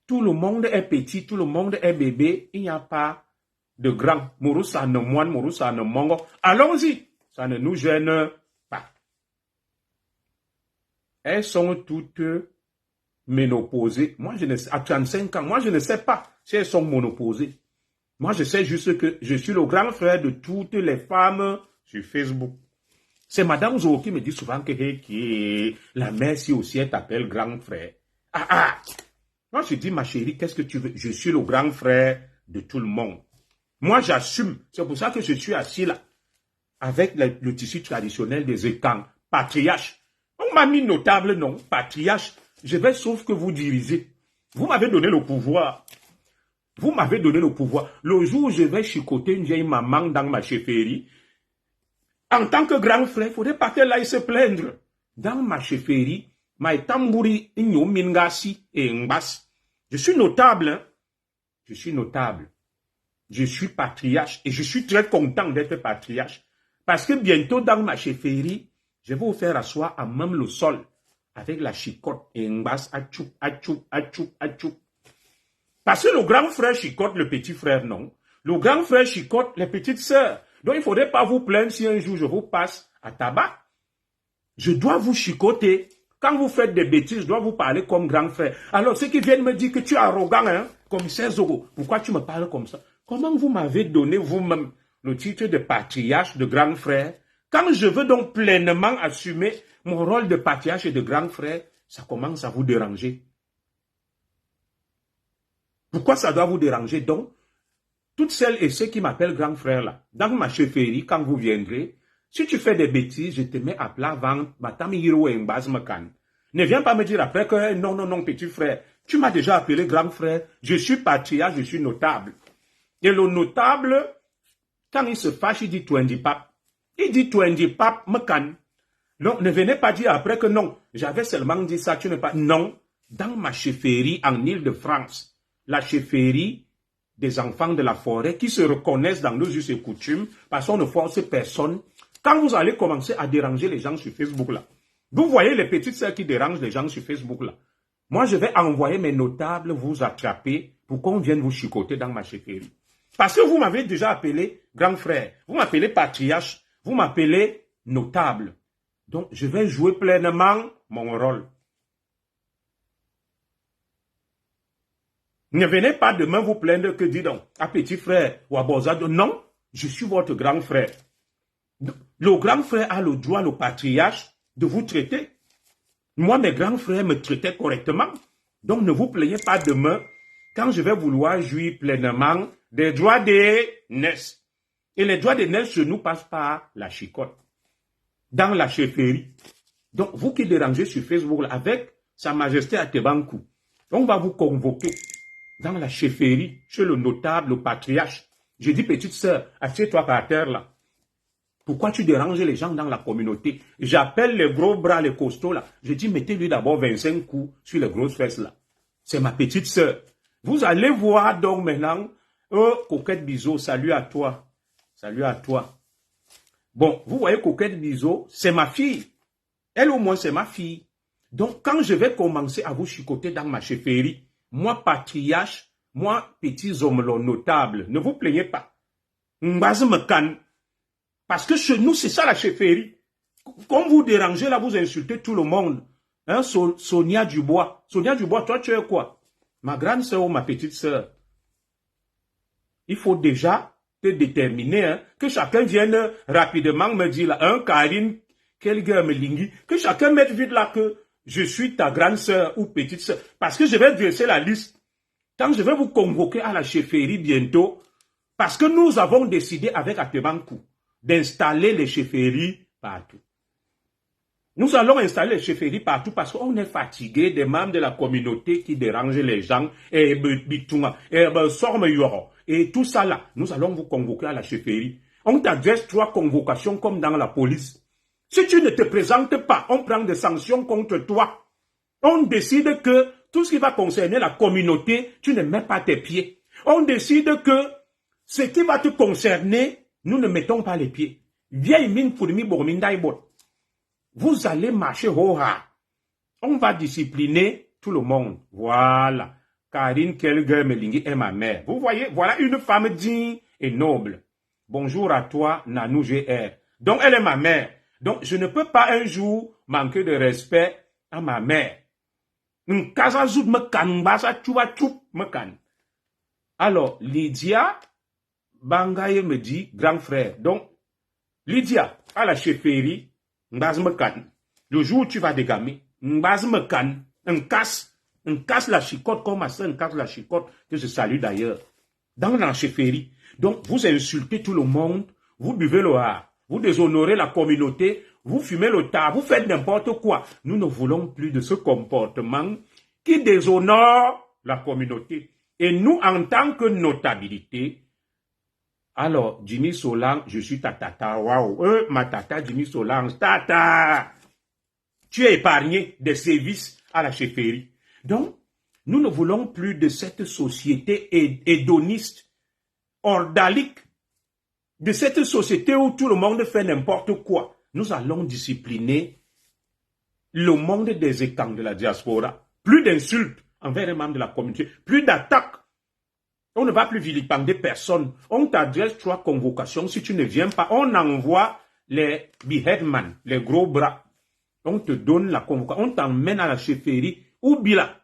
Tout le monde est petit, tout le monde est bébé. Il n'y a pas de grand. Mouroussa ne moine, Mouroussa ne mongo. Allons-y. Ça ne nous gêne pas. Elles sont toutes ménopausées. Moi, je ne sais, à 35 ans, moi, je ne sais pas si elles sont monopausées. Moi, je sais juste que je suis le grand frère de toutes les femmes sur Facebook. C'est Madame Zo qui me dit souvent que la mère, si aussi, elle t'appelle grand frère. Moi, je dis, ma chérie, qu'est-ce que tu veux? Je suis le grand frère de tout le monde. Moi, j'assume. C'est pour ça que je suis assis là. Avec le tissu traditionnel des étangs, patriarche. On m'a mis notable, non, patriarche. Je vais sauf que vous dirigez. Vous m'avez donné le pouvoir. Vous m'avez donné le pouvoir. Le jour où je vais chicoter une vieille maman dans ma chefferie, en tant que grand frère, il ne faudrait pas qu'elle aille se plaindre. Dans ma chefferie, Maïtambouri, Inyo Mingasi et Ngbas. Je suis notable, hein. Je suis notable. Je suis patriarche et je suis très content d'être patriarche. Parce que bientôt, dans ma chefferie, je vais vous faire asseoir à même le sol avec la chicotte et une basse achou, achou, achou, achou. Parce que le grand frère chicotte le petit frère, non. Le grand frère chicotte les petites sœurs. Donc, il ne faudrait pas vous plaindre si un jour je vous passe à tabac. Je dois vous chicoter. Quand vous faites des bêtises, je dois vous parler comme grand frère. Alors, ceux qui viennent me dire que tu es arrogant, hein, commissaire Zogo, pourquoi tu me parles comme ça? Comment vous m'avez donné vous-même le titre de patriarche, de grand frère? Quand je veux donc pleinement assumer mon rôle de patriarche et de grand frère, ça commence à vous déranger. Pourquoi ça doit vous déranger? Donc, toutes celles et ceux qui m'appellent grand frère là, dans ma chefferie, quand vous viendrez, si tu fais des bêtises, je te mets à plat ventre, ne viens pas me dire après que non, non, non, petit frère, tu m'as déjà appelé grand frère, je suis patriarche, je suis notable. Et le notable, quand il se fâche, il dit Twendi Pape. Il dit Twendi Pape, me canne. Non, ne venez pas dire après que non, j'avais seulement dit ça, tu n'es pas. Non, dans ma chefferie en Île-de-France, la chefferie des enfants de la forêt qui se reconnaissent dans nos us et coutumes, parce qu'on ne force personne. Quand vous allez commencer à déranger les gens sur Facebook là, vous voyez les petites sœurs qui dérangent les gens sur Facebook là. Moi, je vais envoyer mes notables vous attraper pour qu'on vienne vous chicoter dans ma chefferie. Parce que vous m'avez déjà appelé grand frère, vous m'appelez patriarche, vous m'appelez notable. Donc, je vais jouer pleinement mon rôle. Ne venez pas demain vous plaindre que dis donc, à petit frère ou à Bozado. Non, je suis votre grand frère. Le grand frère a le droit, le patriarche, de vous traiter. Moi, mes grands frères me traitaient correctement. Donc, ne vous plaignez pas demain quand je vais vouloir jouir pleinement des droits des NES. Et les droits des NES chez nous passent par la chicotte, dans la chefferie. Donc, vous qui dérangez sur Facebook là, avec Sa Majesté Atebankou, on va vous convoquer dans la chefferie, chez le notable, le patriarche. Je dis, petite sœur, assieds-toi par terre là. Pourquoi tu déranges les gens dans la communauté? J'appelle les gros bras, les costauds là. Je dis, mettez-lui d'abord 25 coups sur les grosses fesses là. C'est ma petite sœur. Vous allez voir donc maintenant, Coquette Biseau, salut à toi. Salut à toi. Bon, vous voyez Coquette Biseau, c'est ma fille. Elle au moins, c'est ma fille. Donc, quand je vais commencer à vous chicoter dans ma chefferie, moi, patriarche, moi, petits hommes notables, ne vous plaignez pas. Parce que chez nous, c'est ça la chefferie. Quand vous dérangez, là, vous insultez tout le monde. Hein, Sonia Dubois. Sonia Dubois, toi, tu es quoi? Ma grande soeur ou ma petite soeur? Il faut déjà te déterminer, hein, que chacun vienne rapidement me dire, là, un Karine, quelqu'un me lingui, que chacun mette vite là que je suis ta grande soeur ou petite soeur. Parce que je vais dresser la liste. Quand je vais vous convoquer à la chefferie bientôt, parce que nous avons décidé avec Atebankou d'installer les chefferies partout. Nous allons installer les chefferies partout parce qu'on est fatigué des membres de la communauté qui dérangent les gens et tout ça là. Nous allons vous convoquer à la chefferie. On t'adresse 3 convocations comme dans la police. Si tu ne te présentes pas, on prend des sanctions contre toi. On décide que tout ce qui va concerner la communauté, tu ne mets pas tes pieds. On décide que ce qui va te concerner, nous ne mettons pas les pieds. Vieille mine pour mi bormindaibot. Vous allez marcher haut-ha. On va discipliner tout le monde. Voilà. Karine Kelger Melingi est ma mère. Vous voyez, voilà une femme digne et noble. Bonjour à toi, Nanou GR. Donc, elle est ma mère. Donc, je ne peux pas un jour manquer de respect à ma mère. Alors, Lydia Bangaye me dit, grand frère. Donc, Lydia, à la chefferie, le jour où tu vas dégamer, on casse la chicotte comme ma soeur, on casse la chicotte, que je salue d'ailleurs, dans la chefferie. Donc, vous insultez tout le monde, vous buvez le hard, vous déshonorez la communauté, vous fumez le tas, vous faites n'importe quoi. Nous ne voulons plus de ce comportement qui déshonore la communauté. Et nous, en tant que notabilité, alors, Jimmy Solange, je suis ta tata, waouh, ma tata Jimmy Solange, tata, tu es épargné des services à la chefferie. Donc, nous ne voulons plus de cette société hédoniste, ordalique, de cette société où tout le monde fait n'importe quoi. Nous allons discipliner le monde des étangs de la diaspora. Plus d'insultes envers les membres de la communauté, plus d'attaques. On ne va plus vilipender personne. On t'adresse 3 convocations. Si tu ne viens pas, on envoie les beheadman, les gros bras. On te donne la convocation. On t'emmène à la chefferie. Ou bila.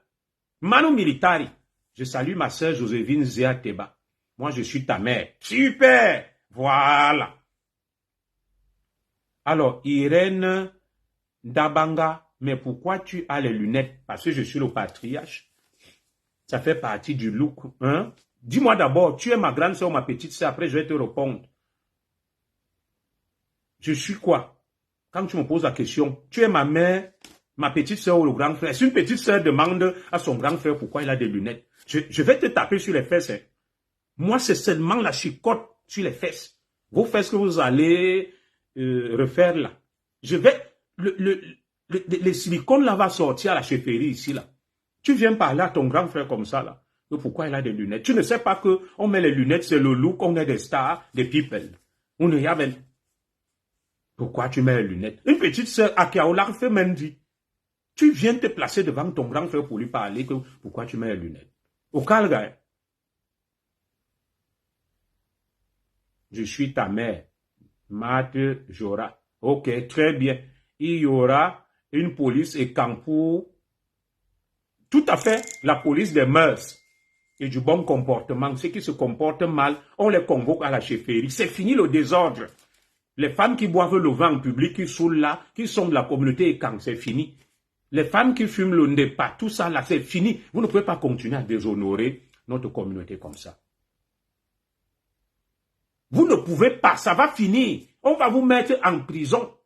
Manu Militari. Je salue ma sœur Joséphine Zéa Teba. Moi, je suis ta mère. Super. Voilà. Alors, Irène Dabanga, mais pourquoi tu as les lunettes? Parce que je suis le patriarche. Ça fait partie du look, hein? Dis-moi d'abord, tu es ma grande soeur ou ma petite soeur, après je vais te répondre. Je suis quoi? Quand tu me poses la question, tu es ma mère, ma petite soeur ou le grand frère. Si une petite soeur demande à son grand frère pourquoi il a des lunettes, je vais te taper sur les fesses. Hein. Moi, c'est seulement la chicotte sur les fesses. Vos fesses que vous allez refaire là. Je vais... Le silicone là va sortir à la chefferie ici là. Tu viens parler à ton grand frère comme ça là. Pourquoi il a des lunettes? Tu ne sais pas qu'on met les lunettes, c'est le look, on est des stars, des people. On ne y avait... Pourquoi tu mets les lunettes? Une petite sœur à Kaolar fait même dit, tu viens te placer devant ton grand frère pour lui parler que pourquoi tu mets les lunettes? Au Calgary, je suis ta mère, Marthe Jora. Ok, très bien. Il y aura une police et Campour, tout à fait la police des mœurs et du bon comportement. Ceux qui se comportent mal, on les convoque à la chefferie. C'est fini le désordre. Les femmes qui boivent le vin en public, qui sont là, qui sont de la communauté et quand c'est fini. Les femmes qui fument le ndepa, tout ça là, c'est fini. Vous ne pouvez pas continuer à déshonorer notre communauté comme ça. Vous ne pouvez pas, ça va finir. On va vous mettre en prison.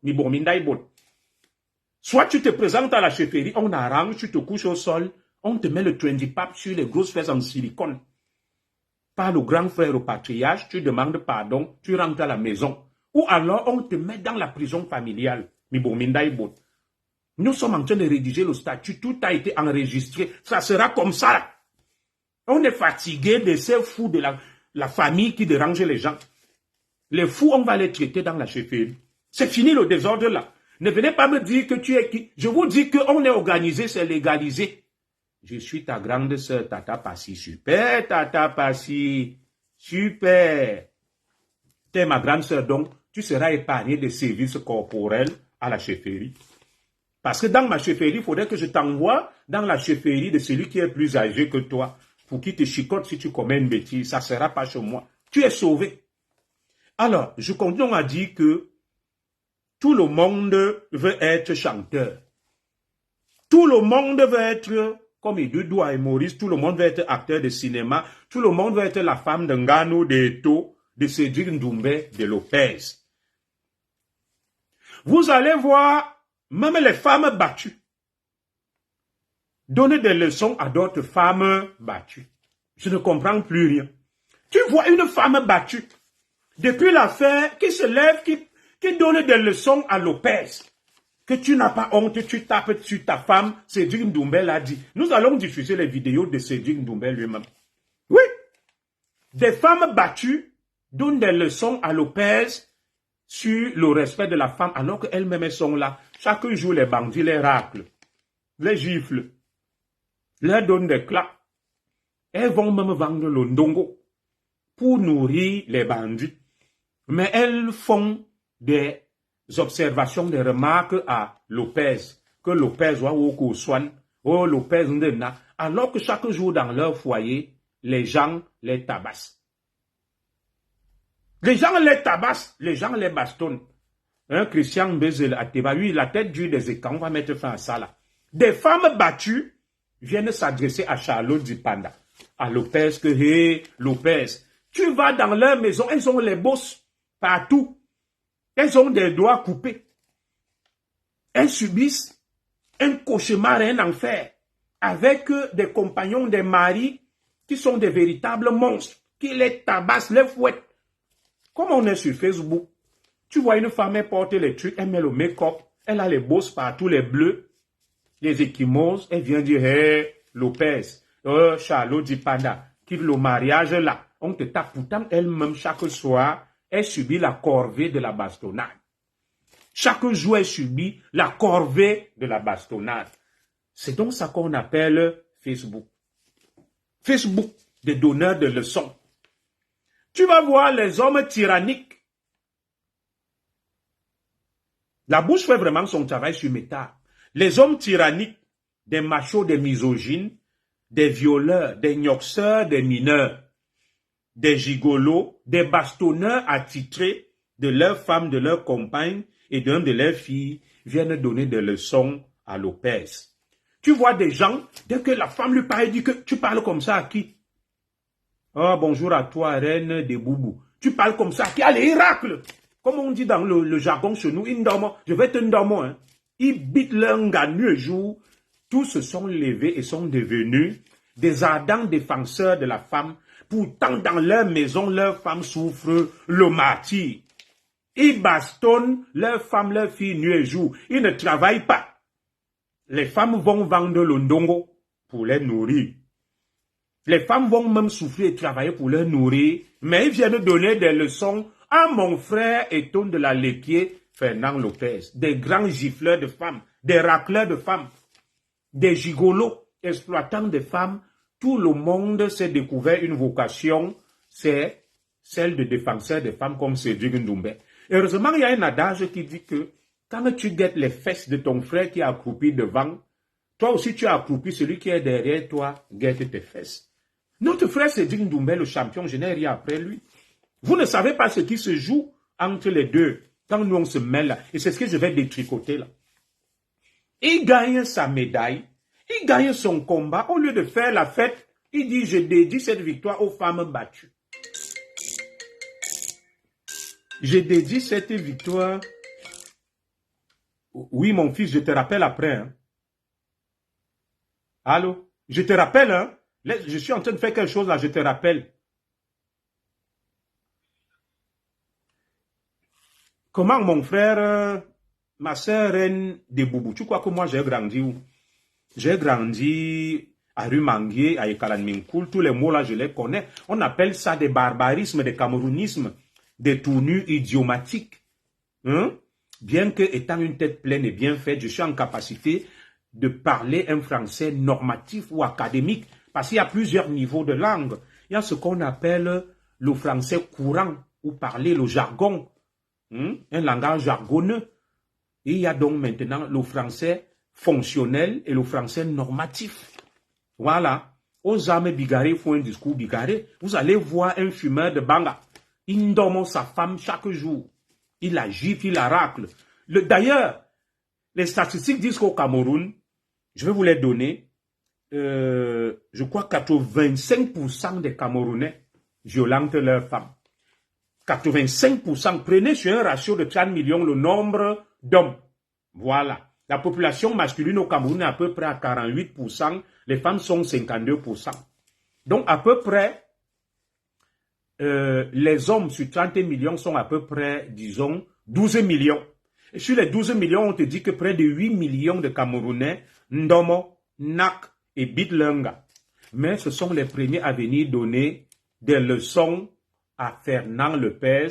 Soit tu te présentes à la chefferie, on arrange, tu te couches au sol, on te met le trendy pap sur les grosses fesses en silicone. Par le grand frère au patriarche, tu demandes pardon, tu rentres à la maison. Ou alors on te met dans la prison familiale. Nous sommes en train de rédiger le statut, tout a été enregistré. Ça sera comme ça. On est fatigué de ces fous de la famille qui dérangent les gens. Les fous, on va les traiter dans la chefferie. C'est fini le désordre là. Ne venez pas me dire que tu es qui. Je vous dis qu'on est organisé, c'est légalisé. Je suis ta grande sœur, Tata Passi. Super, Tata Passi. Super. Tu es ma grande sœur, donc tu seras épargné des services corporels à la chefferie. Parce que dans ma chefferie, il faudrait que je t'envoie dans la chefferie de celui qui est plus âgé que toi pour qu'il te chicote si tu commets une bêtise. Ça ne sera pas chez moi. Tu es sauvé. Alors, je continue à dire que tout le monde veut être chanteur. Tout le monde veut être, comme Edouard et Maurice, tout le monde veut être acteur de cinéma. Tout le monde veut être la femme de Ngano, de Eto, de Cédric Ndoumbe, de Lopez. Vous allez voir, même les femmes battues, donner des leçons à d'autres femmes battues. Je ne comprends plus rien. Tu vois une femme battue, depuis l'affaire, qui se lève, qui donne des leçons à Lopez. Que tu n'as pas honte, tu tapes sur ta femme, Cédric Ndoumbe l'a dit. Nous allons diffuser les vidéos de Cédric Ndoumbe lui-même. Oui, des femmes battues donnent des leçons à Lopez sur le respect de la femme, alors qu'elles-mêmes sont là. Chaque jour, les bandits les raclent, les giflent, leur donnent des claques. Elles vont même vendre le ndongo pour nourrir les bandits. Mais elles font des observations, des remarques à Lopez, que Lopez voit au Swan, oh Lopez Ndena, alors que chaque jour dans leur foyer, les gens les tabassent. Les gens les tabassent, les gens les bastonnent. Christian Bezel Ateba, lui, la tête dure des écans, on va mettre fin à ça là. Des femmes battues viennent s'adresser à Charlotte Dipanda, à Lopez, que hé, Lopez, tu vas dans leur maison, elles ont les bosses partout. Elles ont des doigts coupés. Elles subissent un cauchemar, un enfer, avec des compagnons, des maris, qui sont des véritables monstres, qui les tabassent, les fouettent. Comme on est sur Facebook, tu vois une femme, elle porte les trucs, elle met le make-up, elle a les bosses partout, les bleus, les échymoses, elle vient dire, hé, Lopez, Charlotte Dipanda, quitte le mariage là, on te tape. Pourtant, elle-même, chaque soir, elle subit la corvée de la bastonnade. Chaque jour, elle subit la corvée de la bastonnade. C'est donc ça qu'on appelle Facebook. Facebook, des donneurs de leçons. Tu vas voir les hommes tyranniques. La bouche fait vraiment son travail sur métal. Les hommes tyranniques, des machos, des misogynes, des violeurs, des gnoxeurs, des mineurs, des gigolos, des bastonneurs attitrés de leurs femmes, de leurs compagnes et d'un de leurs filles viennent donner des leçons à Lopez. Tu vois des gens, dès que la femme lui parle, elle dit que tu parles comme ça à qui? Oh, bonjour à toi, reine des boubous. Tu parles comme ça à qui? Allez, il racle. Comme on dit dans le jargon chez nous, je vais te dormir. Hein. Ils bitent leur nu jour. Tous se sont levés et sont devenus des ardents défenseurs de la femme. Pourtant, dans leur maison, leurs femmes souffrent le martyre. Ils bastonnent leurs femmes, leurs filles nuit et jour. Ils ne travaillent pas. Les femmes vont vendre le ndongo pour les nourrir. Les femmes vont même souffrir et travailler pour les nourrir. Mais ils viennent donner des leçons à mon frère Eton de la Léquier, Fernand Lopez, des grands gifleurs de femmes, des racleurs de femmes, des gigolos exploitant des femmes. Tout le monde s'est découvert une vocation, c'est celle de défenseur des femmes comme Cédric Ndoumbe. Heureusement, il y a un adage qui dit que quand tu guettes les fesses de ton frère qui est accroupi devant, toi aussi tu es accroupi, celui qui est derrière toi guette tes fesses. Notre frère Cédric Ndoumbe, le champion, je n'ai rien après lui. Vous ne savez pas ce qui se joue entre les deux quand nous on se mêle là. Et c'est ce que je vais détricoter là. Il gagne sa médaille, il gagne son combat. Au lieu de faire la fête, il dit je dédie cette victoire aux femmes battues. Je dédie cette victoire. Oui, mon fils, je te rappelle après. Hein. Allô? Je te rappelle, hein? Je suis en train de faire quelque chose là, je te rappelle. Comment mon frère, ma soeur reine de Boubou, tu crois que moi j'ai grandi où? J'ai grandi à Rumanguier, à Ekalanminkoul, tous les mots là je les connais. On appelle ça des barbarismes, des camerounismes, des tournures idiomatiques. Hein? Bien que étant une tête pleine et bien faite, je suis en capacité de parler un français normatif ou académique, parce qu'il y a plusieurs niveaux de langue. Il y a ce qu'on appelle le français courant, ou parler le jargon, un langage jargonneux. Et il y a donc maintenant le français fonctionnel et le français normatif. Voilà. Aux âmes bigarrées font un discours bigarré. Vous allez voir un fumeur de banga. Il dorme sa femme chaque jour. Il la gifle, il la racle. D'ailleurs, les statistiques disent qu'au Cameroun, je vais vous les donner, je crois 85% des Camerounais violentent leurs femmes. 85%. Prenez sur un ratio de 30 millions le nombre d'hommes. Voilà. La population masculine au Cameroun est à peu près à 48%. Les femmes sont 52%. Donc, à peu près, les hommes sur 30 millions sont à peu près, disons, 12 millions. Et sur les 12 millions, on te dit que près de 8 millions de Camerounais, Ndomo, Nak et Bitlunga. Mais ce sont les premiers à venir donner des leçons à Fernand Lopez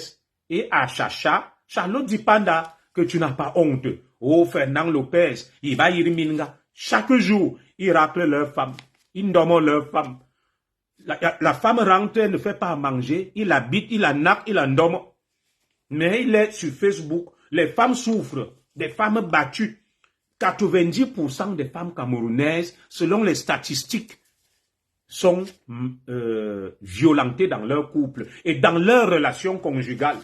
et à Charlotte Dipanda, que tu n'as pas honte. Oh, Fernand Lopez, il va y minga. Chaque jour, il racle leur femme. Il ndomo leur femme. La femme rentre, elle ne fait pas à manger. Il habite, il la nappe, il la ndomo. Mais il est sur Facebook. Les femmes souffrent. Des femmes battues. 90% des femmes camerounaises, selon les statistiques, sont violentées dans leur couple et dans leur relation conjugale.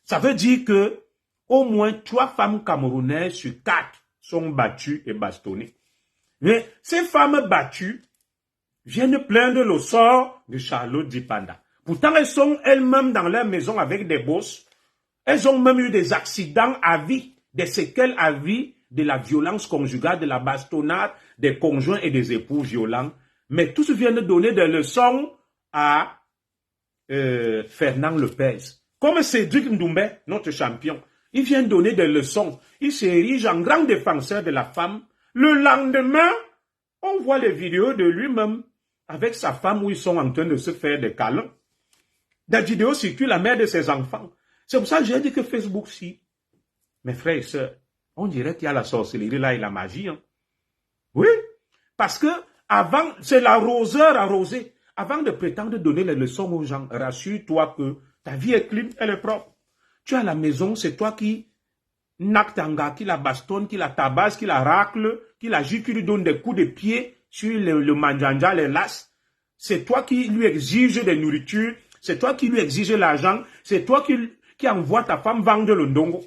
Ça veut dire que au moins 3 femmes camerounaises sur 4 sont battues et bastonnées. Mais ces femmes battues viennent plaindre le sort de Charlotte Dipanda. Pourtant, elles sont elles-mêmes dans leur maison avec des bosses. Elles ont même eu des accidents à vie, des séquelles à vie de la violence conjugale, de la bastonnade des conjoints et des époux violents. Mais tous viennent donner des leçons à Fernand Lopez. Comme Cédric Ndoumbe, notre champion, il vient donner des leçons. Il s'érige en grand défenseur de la femme. Le lendemain, on voit les vidéos de lui-même avec sa femme où ils sont en train de se faire des câlins. Des vidéos circulent la mère de ses enfants. C'est pour ça que j'ai dit que Facebook, si. Mes frères et sœurs, on dirait qu'il y a la sorcellerie là et la magie. Hein. Oui, parce que avant, c'est l'arroseur arrosé. Avant de prétendre donner les leçons aux gens, rassure-toi que ta vie est clean, elle est propre. Tu es à la maison, c'est toi qui n'actanga, qui la bastonne, qui la tabasse, qui la racle, qui la gifle, qui lui donne des coups de pied sur le manjanja, les lasses. C'est toi qui lui exige des nourritures, c'est toi qui lui exige l'argent, c'est toi qui envoie ta femme vendre le ndongo.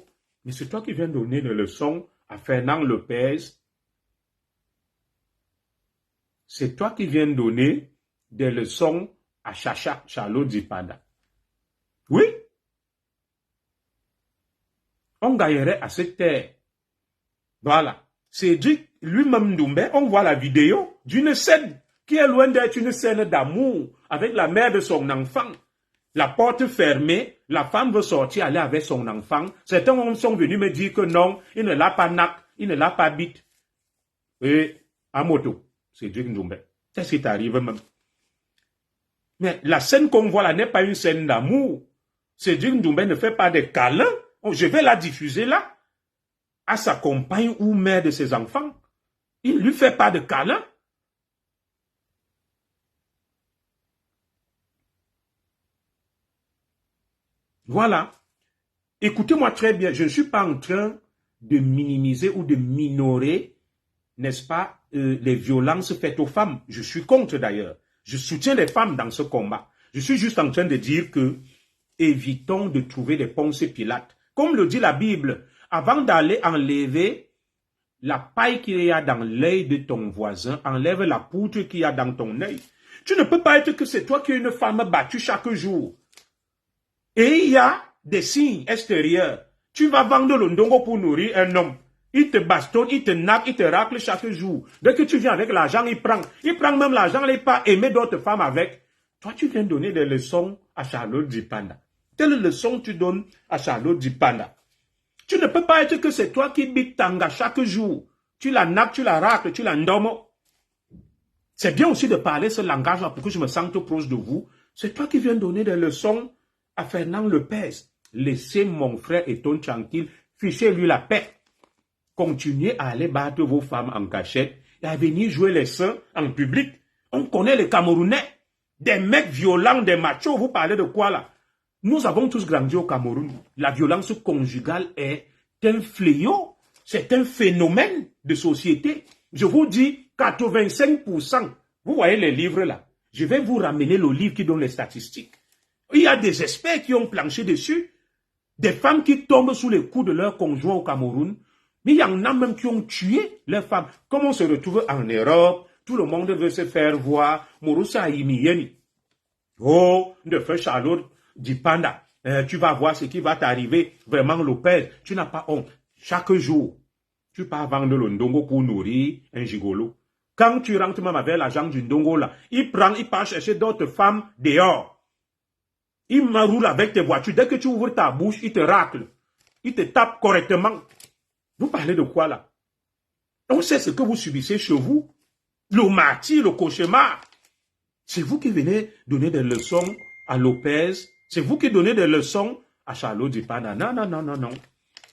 Mais c'est toi qui viens donner des leçons à Fernand Lopez. C'est toi qui viens donner des leçons à Charlotte Dipanda. Oui. On gagnerait à cette terre. Voilà. Cédric, lui-même Ndoumbe, on voit la vidéo d'une scène qui est loin d'être une scène d'amour avec la mère de son enfant. La porte fermée, la femme veut sortir, aller avec son enfant. Certains hommes sont venus me dire que non, il ne l'a pas nac, il ne l'a pas bite. Et à moto, Cédric Ndoumbe. Qu'est-ce qui t'arrive même? Mais la scène qu'on voit là n'est pas une scène d'amour. Cédric Ndoumbe ne fait pas de câlins. Je vais la diffuser là. à sa compagne ou mère de ses enfants. Il ne lui fait pas de câlin. Voilà. Écoutez-moi très bien, je ne suis pas en train de minimiser ou de minorer, n'est-ce pas, les violences faites aux femmes. Je suis contre d'ailleurs. Je soutiens les femmes dans ce combat. Je suis juste en train de dire que évitons de trouver des Ponce Pilate. Comme le dit la Bible, avant d'aller enlever la paille qu'il y a dans l'œil de ton voisin, enlève la poutre qu'il y a dans ton œil. Tu ne peux pas être que c'est toi qui es une femme battue chaque jour. Et il y a des signes extérieurs. Tu vas vendre le ndongo pour nourrir un homme. Il te bastonne, il te nappe, il te racle chaque jour. Dès que tu viens avec l'argent, il prend. Il prend même l'argent, il n'est pas aimé d'autres femmes avec. Toi, tu viens donner des leçons à Charlotte Dipanda. Quelle leçon tu donnes à Charlotte Dipanda? Tu ne peux pas être que c'est toi qui bites Tanga chaque jour. Tu la nappes, tu la racles, tu la ndomo. C'est bien aussi de parler ce langage-là pour que je me sente proche de vous. C'est toi qui viens donner des leçons à Fernand Lopez. Laissez mon frère Eton tranquille. Fichez-lui la paix. Continuez à aller battre vos femmes en cachette et à venir jouer les saints en public. On connaît les Camerounais. Des mecs violents, des machos. Vous parlez de quoi là? Nous avons tous grandi au Cameroun. La violence conjugale est un fléau. C'est un phénomène de société. Je vous dis 85%. Vous voyez les livres là. Je vais vous ramener le livre qui donne les statistiques. Il y a des experts qui ont planché dessus. Des femmes qui tombent sous les coups de leur conjoint au Cameroun. Mais il y en a même qui ont tué leurs femmes. Comme on se retrouve en Europe, tout le monde veut se faire voir. Moroussa Imiyeni. Oh, de feu Charlotte Dipanda. Tu vas voir ce qui va t'arriver. Vraiment, Lopez, tu n'as pas honte. Chaque jour, tu pars vendre le ndongo pour nourrir un gigolo. Quand tu rentres même avec l'argent du ndongo là, il part chercher d'autres femmes dehors. Il m'enroule avec tes voitures. Dès que tu ouvres ta bouche, il te racle. Il te tape correctement. Vous parlez de quoi là? On sait ce que vous subissez chez vous. Le martyr, le cauchemar. C'est vous qui venez donner des leçons à Lopez. C'est vous qui donnez des leçons à Charlotte Dipanda. Non, non, non, non, non.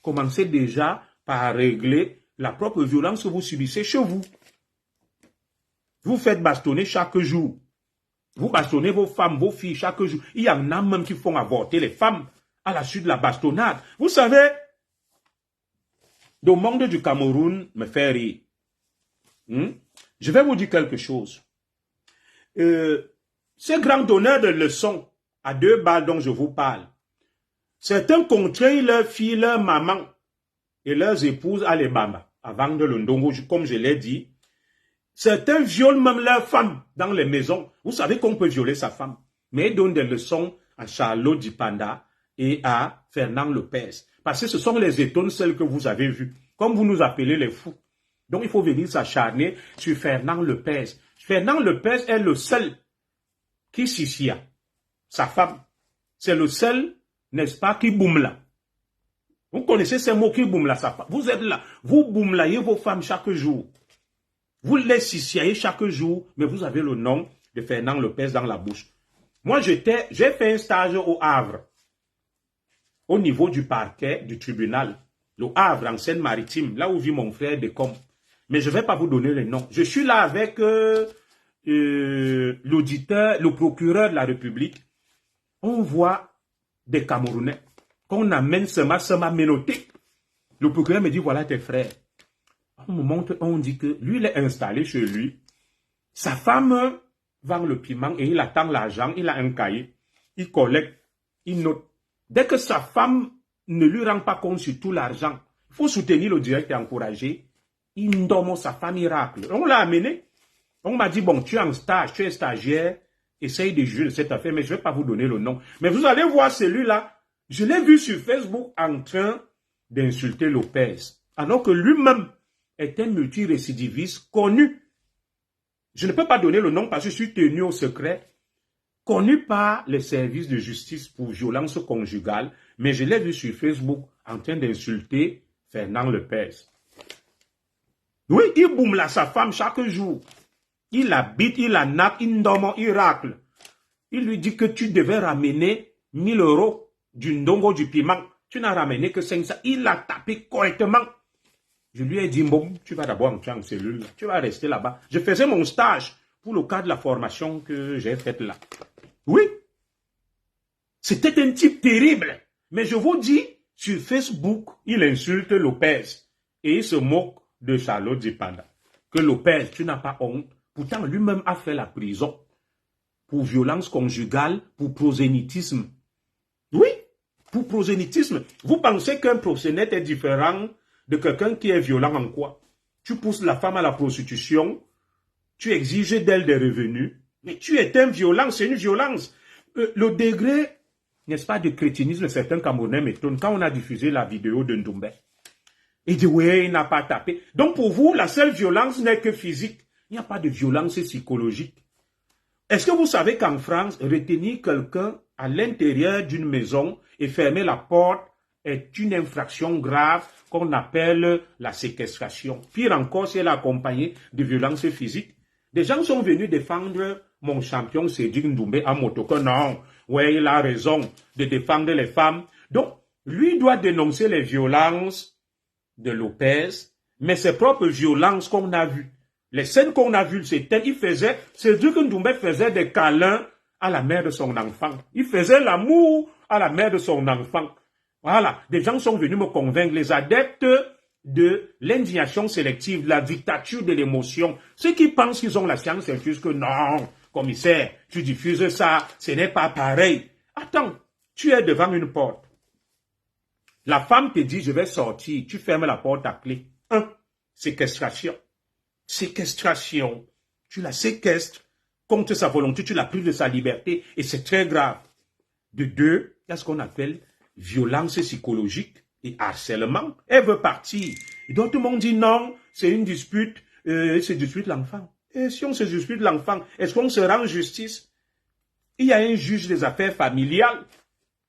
Commencez déjà par régler la propre violence que vous subissez chez vous. Vous faites bastonner chaque jour. Vous bastonnez vos femmes, vos filles chaque jour. Il y en a même qui font avorter les femmes à la suite de la bastonnade. Vous savez, le monde du Cameroun me fait rire. Je vais vous dire quelque chose. Ces grands donneurs de leçons à 2 balles dont je vous parle, certains contraignent leurs filles, leurs mamans et leurs épouses à les bamba, à vendre le ndongo, comme je l'ai dit. Certains violent même leurs femmes dans les maisons. Vous savez qu'on peut violer sa femme. Mais ils donnent des leçons à Charlotte Dipanda et à Fernand Lopez. Parce que ce sont les étonnes celles que vous avez vues. Comme vous nous appelez les fous. Donc il faut venir s'acharner sur Fernand Lopez. Fernand Lopez est le seul qui s'issia. Sa femme. C'est le seul, n'est-ce pas, qui boumla. Vous connaissez ces mots qui boumla sa femme. Vous êtes là. Vous boumlayez vos femmes chaque jour. Vous les sissiez chaque jour, mais vous avez le nom de Fernand Lopez dans la bouche. Moi, j'ai fait un stage au Havre, au niveau du parquet du tribunal. Le Havre, en Seine-Maritime, là où vit mon frère Decom. Mais je ne vais pas vous donner les noms. Je suis là avec l'auditeur, le procureur de la République. On voit des Camerounais qu'on amène seulement menottés. Le procureur me dit, voilà tes frères. On me montre, on dit que lui, il est installé chez lui. Sa femme vend le piment et il attend l'argent. Il a un cahier. Il collecte, il note. Dès que sa femme ne lui rend pas compte sur tout l'argent, il faut soutenir le direct et encourager. Il dorme sa femme, il racle. On l'a amené. On m'a dit, bon, tu es en stage, tu es stagiaire, essaye de juger de cette affaire, mais je ne vais pas vous donner le nom. Mais vous allez voir celui-là. Je l'ai vu sur Facebook en train d'insulter Lopez. Alors que lui-même est un multirécidiviste connu. Je ne peux pas donner le nom parce que je suis tenu au secret. Connu par les services de justice pour violence conjugale, mais je l'ai vu sur Facebook en train d'insulter Fernand Lopez. Oui, il boumla sa femme chaque jour. Il la bite, il la nappe, il ndorme, il racle. Il lui dit que tu devais ramener 1000 € du ndongo du piment. Tu n'as ramené que 500. Il l'a tapé correctement. Je lui ai dit, bon, tu vas d'abord entrer en cellule, tu vas rester là-bas. Je faisais mon stage pour le cas de la formation que j'ai faite là. Oui. C'était un type terrible. Mais je vous dis, sur Facebook, il insulte Lopez. Et il se moque de Charlotte Zipanda. Que Lopez, tu n'as pas honte. Pourtant, lui-même a fait la prison. Pour violence conjugale, pour prosélytisme. Oui, pour prosélytisme. Vous pensez qu'un proxénète est différent de quelqu'un qui est violent en quoi? Tu pousses la femme à la prostitution, tu exiges d'elle des revenus, mais tu es un violent, c'est une violence. Le degré, n'est-ce pas, de crétinisme, certains Camerounais m'étonnent. Quand on a diffusé la vidéo de Ndoumbe, il dit, oui, il n'a pas tapé. Donc pour vous, la seule violence n'est que physique. Il n'y a pas de violence psychologique. Est-ce que vous savez qu'en France, retenir quelqu'un à l'intérieur d'une maison et fermer la porte est une infraction grave qu'on appelle la séquestration. Pire encore, si elle est accompagnée de violences physiques. Des gens sont venus défendre mon champion Cédric Ndoumbe à Motoko. Non, ouais, il a raison de défendre les femmes. Donc, lui doit dénoncer les violences de Lopez, mais ses propres violences qu'on a vues. Les scènes qu'on a vues, c'était, Cédric Ndoumbe faisait des câlins à la mère de son enfant. Il faisait l'amour à la mère de son enfant. Voilà, des gens sont venus me convaincre, les adeptes de l'indignation sélective, de la dictature de l'émotion. Ceux qui pensent qu'ils ont la science infuse que non, commissaire, tu diffuses ça, ce n'est pas pareil. Attends, tu es devant une porte. La femme te dit, je vais sortir, tu fermes la porte à clé. 1. Séquestration. Séquestration. Tu la séquestres contre sa volonté, tu la prives de sa liberté et c'est très grave. De 2, il y a ce qu'on appelle violence psychologique et harcèlement. Elle veut partir. Et donc tout le monde dit non, c'est une dispute, c'est dispute l'enfant. Et si on se dispute l'enfant, est-ce qu'on se rend justice? Il y a un juge des affaires familiales,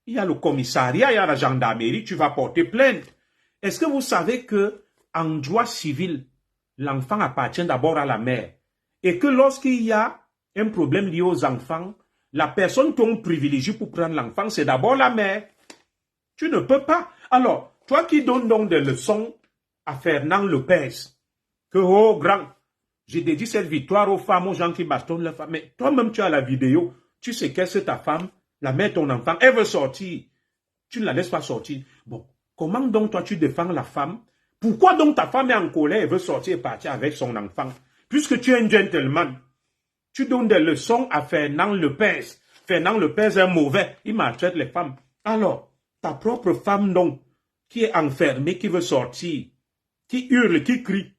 il y a le commissariat, il y a la gendarmerie, tu vas porter plainte. Est-ce que vous savez que en droit civil, l'enfant appartient d'abord à la mère et que lorsqu'il y a un problème lié aux enfants, la personne qu'on privilégie pour prendre l'enfant, c'est d'abord la mère. Tu ne peux pas. Alors, toi qui donnes donc des leçons à Fernand Lopez, que, oh grand, j'ai dédié cette victoire aux femmes, aux gens qui bastonnent leurs femmes, mais toi-même tu as la vidéo, tu séquestres ta femme, la mère de ton enfant, elle veut sortir, tu ne la laisses pas sortir. Bon, comment donc toi tu défends la femme? Pourquoi donc ta femme est en colère et veut sortir et partir avec son enfant? Puisque tu es un gentleman, tu donnes des leçons à Fernand Lopez. Fernand Lopez est mauvais, il maltraite les femmes. Alors, ta propre femme donc, qui est enfermée, qui veut sortir, qui hurle, qui crie,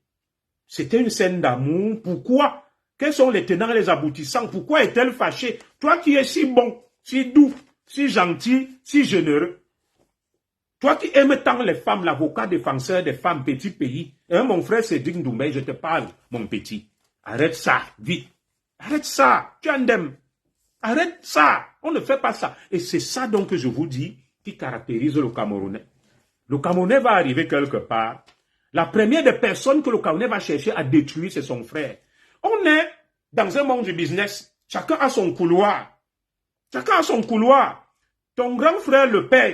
c'était une scène d'amour. Pourquoi? Quels sont les tenants et les aboutissants? Pourquoi est-elle fâchée? Toi qui es si bon, si doux, si gentil, si généreux. Toi qui aimes tant les femmes, l'avocat défenseur des femmes, petit pays. Hein, mon frère Cédric Ndoumbe, je te parle, mon petit. Arrête ça, vite. Arrête ça, tu indemne. Arrête ça, on ne fait pas ça. Et c'est ça donc que je vous dis qui caractérise le Camerounais. Le Camerounais va arriver quelque part. La première des personnes que le Camerounais va chercher à détruire, c'est son frère. On est dans un monde du business. Chacun a son couloir. Chacun a son couloir. Ton grand frère Lopez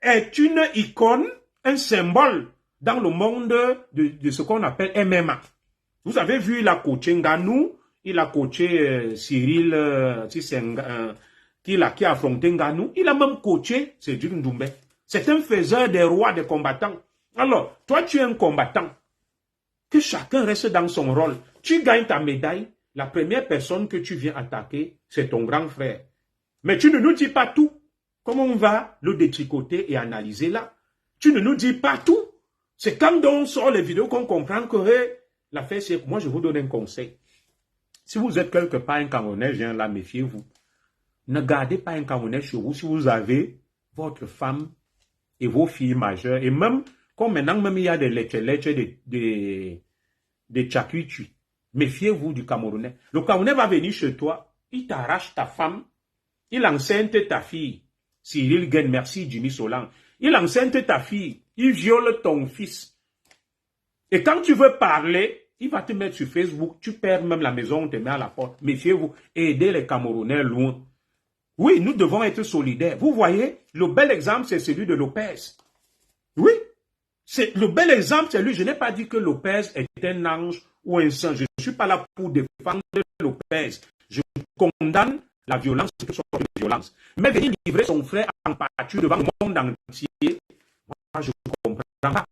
est une icône, un symbole dans le monde de ce qu'on appelle MMA. Vous avez vu, il a coaché Nganou, il a coaché Cyril qui a affronté Nganou, il a même coaché Cédric Ndoumbe. C'est un faiseur des rois, des combattants. Alors, toi tu es un combattant. Que chacun reste dans son rôle. Tu gagnes ta médaille, la première personne que tu viens attaquer, c'est ton grand frère. Mais tu ne nous dis pas tout. Comment on va le détricoter et analyser là? Tu ne nous dis pas tout. C'est quand on sort les vidéos qu'on comprend que l'affaire c'est... Moi, je vous donne un conseil. Si vous êtes quelque part un Camerounais, viens là, méfiez-vous. Ne gardez pas un Camerounais chez vous si vous avez votre femme et vos filles majeures. Et même, comme maintenant, même il y a des des tchakuitu. Méfiez-vous du Camerounais. Le Camerounais va venir chez toi, il t'arrache ta femme, il enceinte ta fille. Cyril Gaine, merci Jimmy Solan. Il enceinte ta fille, il viole ton fils. Et quand tu veux parler, il va te mettre sur Facebook, tu perds même la maison, on te met à la porte. Méfiez-vous, aidez les Camerounais loin. Oui, nous devons être solidaires. Vous voyez, le bel exemple, c'est celui de Lopez. Oui, Le bel exemple, c'est lui. Je n'ai pas dit que Lopez est un ange ou un saint. Je ne suis pas là pour défendre Lopez. Je condamne la violence, que ce soit de violence. Mais venir livrer son frère en pâture devant le monde entier, moi, je ne comprends pas.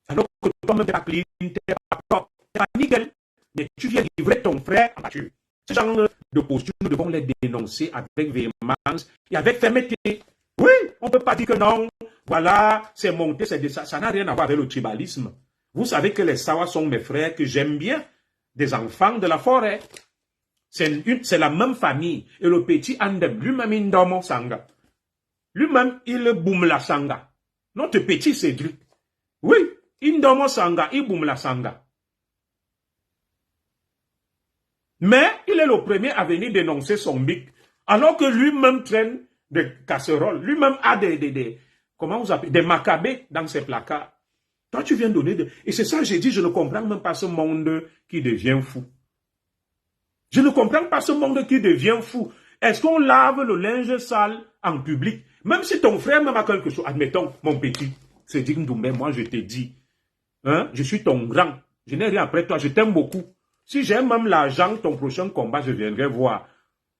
Alors que toi-même, tu n'es pas clean, tu n'es pas nickel, mais tu viens livrer ton frère en pâture. Ce genre de posture, nous devons les dénoncer avec véhémence et avec fermeté. Oui, on ne peut pas dire que non, voilà, c'est monté, c'est ça. Ça n'a rien à voir avec le tribalisme. Vous savez que les Sawa sont mes frères que j'aime bien, des enfants de la forêt. C'est la même famille. Et le petit Andem, lui-même, il dorme sanga. Lui-même, il boum la sanga. Notre petit Cédric. Oui, il dorme sanga, il boum la sanga. Mais il est le premier à venir dénoncer son bic. Alors que lui-même traîne des casseroles. Lui-même a comment vous appelez, des macabées dans ses placards. Toi, tu viens donner de... Et c'est ça que j'ai dit, je ne comprends même pas ce monde qui devient fou. Je ne comprends pas ce monde qui devient fou. Est-ce qu'on lave le linge sale en public? Même si ton frère même a quelque chose, admettons, mon petit, c'est dit Ndoumbe, moi je t'ai dit, hein, je suis ton grand, je n'ai rien après toi, je t'aime beaucoup. Si j'ai même l'argent, ton prochain combat, je viendrai voir.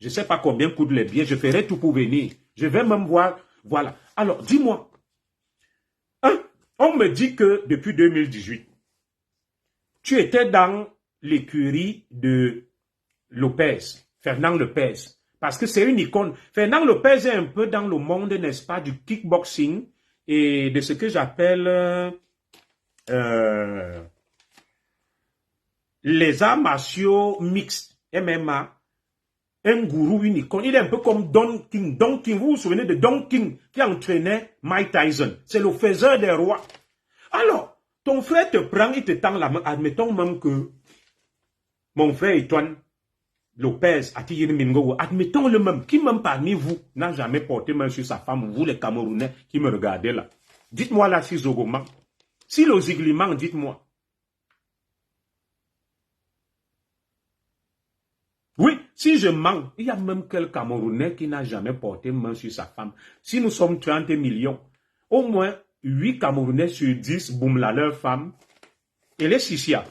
Je ne sais pas combien coûtent les billets, je ferai tout pour venir. Je vais même voir, voilà. Alors, dis-moi, hein, on me dit que depuis 2018, tu étais dans l'écurie de Lopez, Fernand Lopez, parce que c'est une icône. Fernand Lopez est un peu dans le monde, n'est-ce pas, du kickboxing et de ce que j'appelle les arts martiaux mixtes, MMA, un gourou, une icône. Il est un peu comme Don King. Don King, vous vous souvenez de Don King qui entraînait Mike Tyson. C'est le faiseur des rois. Alors, ton frère te prend, il te tend la main. Admettons même que mon frère Étoine Lopez, admettons-le même, qui même parmi vous n'a jamais porté main sur sa femme, vous les Camerounais qui me regardez là. Dites-moi là si Zogoman, si le ziglement, dites-moi. Oui, si je mens, il y a même quel Camerounais qui n'a jamais porté main sur sa femme. Si nous sommes 30 millions, au moins 8 Camerounais sur 10 boum la leur femme et les Sisia.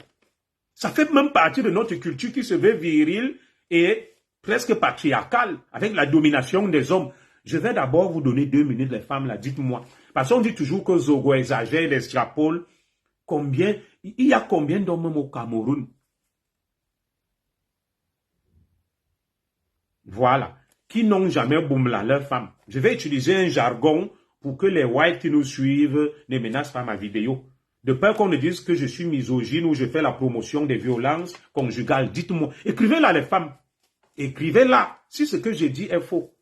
Ça fait même partie de notre culture qui se veut virile et presque patriarcale avec la domination des hommes. Je vais d'abord vous donner 2 minutes, les femmes, là, dites-moi. Parce qu'on dit toujours que Zogo exagère, il extrapole. Combien, il y a combien d'hommes au Cameroun? Voilà. Qui n'ont jamais boumla leur femme. Je vais utiliser un jargon pour que les whites qui nous suivent ne menacent pas ma vidéo. De peur qu'on ne dise que je suis misogyne ou je fais la promotion des violences conjugales. Dites-moi. Écrivez-la les femmes. Écrivez-la si ce que j'ai dit est faux.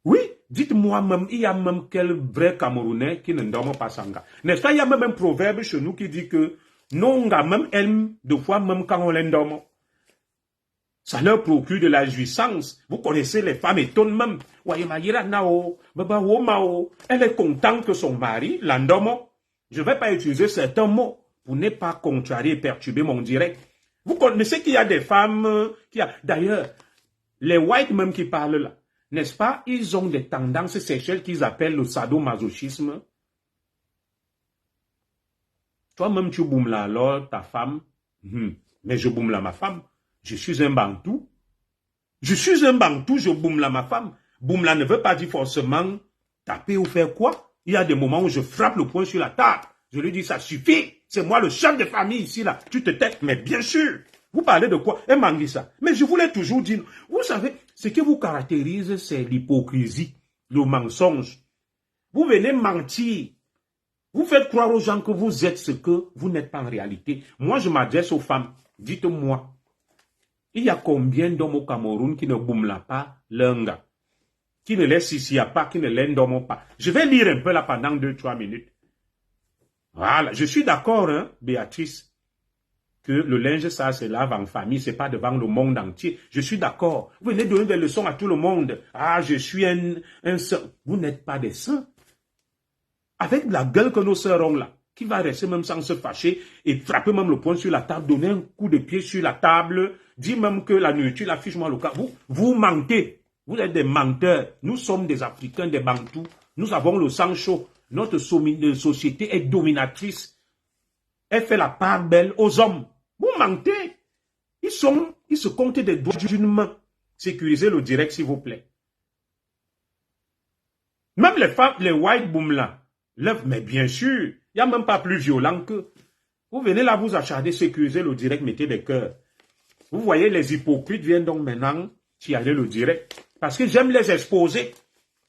Oui, dites-moi même, il y a même quel vrai Camerounais qui ne dorme pas sanga. N'est-ce pas, il y a même un proverbe chez nous qui dit que non, même aime deux fois même quand on l'endorme. Ça leur procure de la jouissance. Vous connaissez les femmes étonnent même. Elle est contente que son mari l'endorme. Je ne vais pas utiliser certains mots pour ne pas contrarier et perturber mon direct. Vous connaissez qu'il y a des femmes qui a... D'ailleurs, les whites même qui parlent là, n'est-ce pas, ils ont des tendances sexuelles qu'ils appellent le sadomasochisme. Toi-même, tu boum là alors, ta femme. Mais je boum là ma femme. Je suis un bantou. Je suis un bantou, je boum là ma femme. Boum là ne veut pas dire forcément taper ou faire quoi. Il y a des moments où je frappe le poing sur la table. Je lui dis, ça suffit. C'est moi le chef de famille ici, là. Tu te tais. Mais bien sûr. Vous parlez de quoi? Et m'en dit ça. Mais je vous l'ai toujours dit. Vous savez, ce qui vous caractérise, c'est l'hypocrisie, le mensonge. Vous venez mentir. Vous faites croire aux gens que vous êtes ce que vous n'êtes pas en réalité. Moi, je m'adresse aux femmes. Dites-moi, il y a combien d'hommes au Cameroun qui ne boumla pas leur gars? Qui ne laisse ici à pas, qui ne l'endorment pas. Je vais lire un peu là pendant 2-3 minutes. Voilà, je suis d'accord, hein, Béatrice, que le linge, ça se lave en famille, c'est pas devant le monde entier. Je suis d'accord. Vous venez donner des leçons à tout le monde. Ah, je suis un saint. Vous n'êtes pas des saints. Avec la gueule que nos sœurs ont là, qui va rester même sans se fâcher et frapper même le poing sur la table, donner un coup de pied sur la table, dire même que la nourriture, la fiche, moi, le cas. Vous mentez. Vous êtes des menteurs. Nous sommes des Africains, des Bantous. Nous avons le sang chaud. Notre société est dominatrice. Elle fait la part belle aux hommes. Vous mentez. Ils se comptent des doigts d'une main. Sécurisez le direct, s'il vous plaît. Même les femmes, les white boom là, mais bien sûr, il n'y a même pas plus violent que. Vous venez là, vous acharder, sécuriser le direct, mettez des cœurs. Vous voyez, les hypocrites viennent donc maintenant tirer le direct. Parce que j'aime les exposer.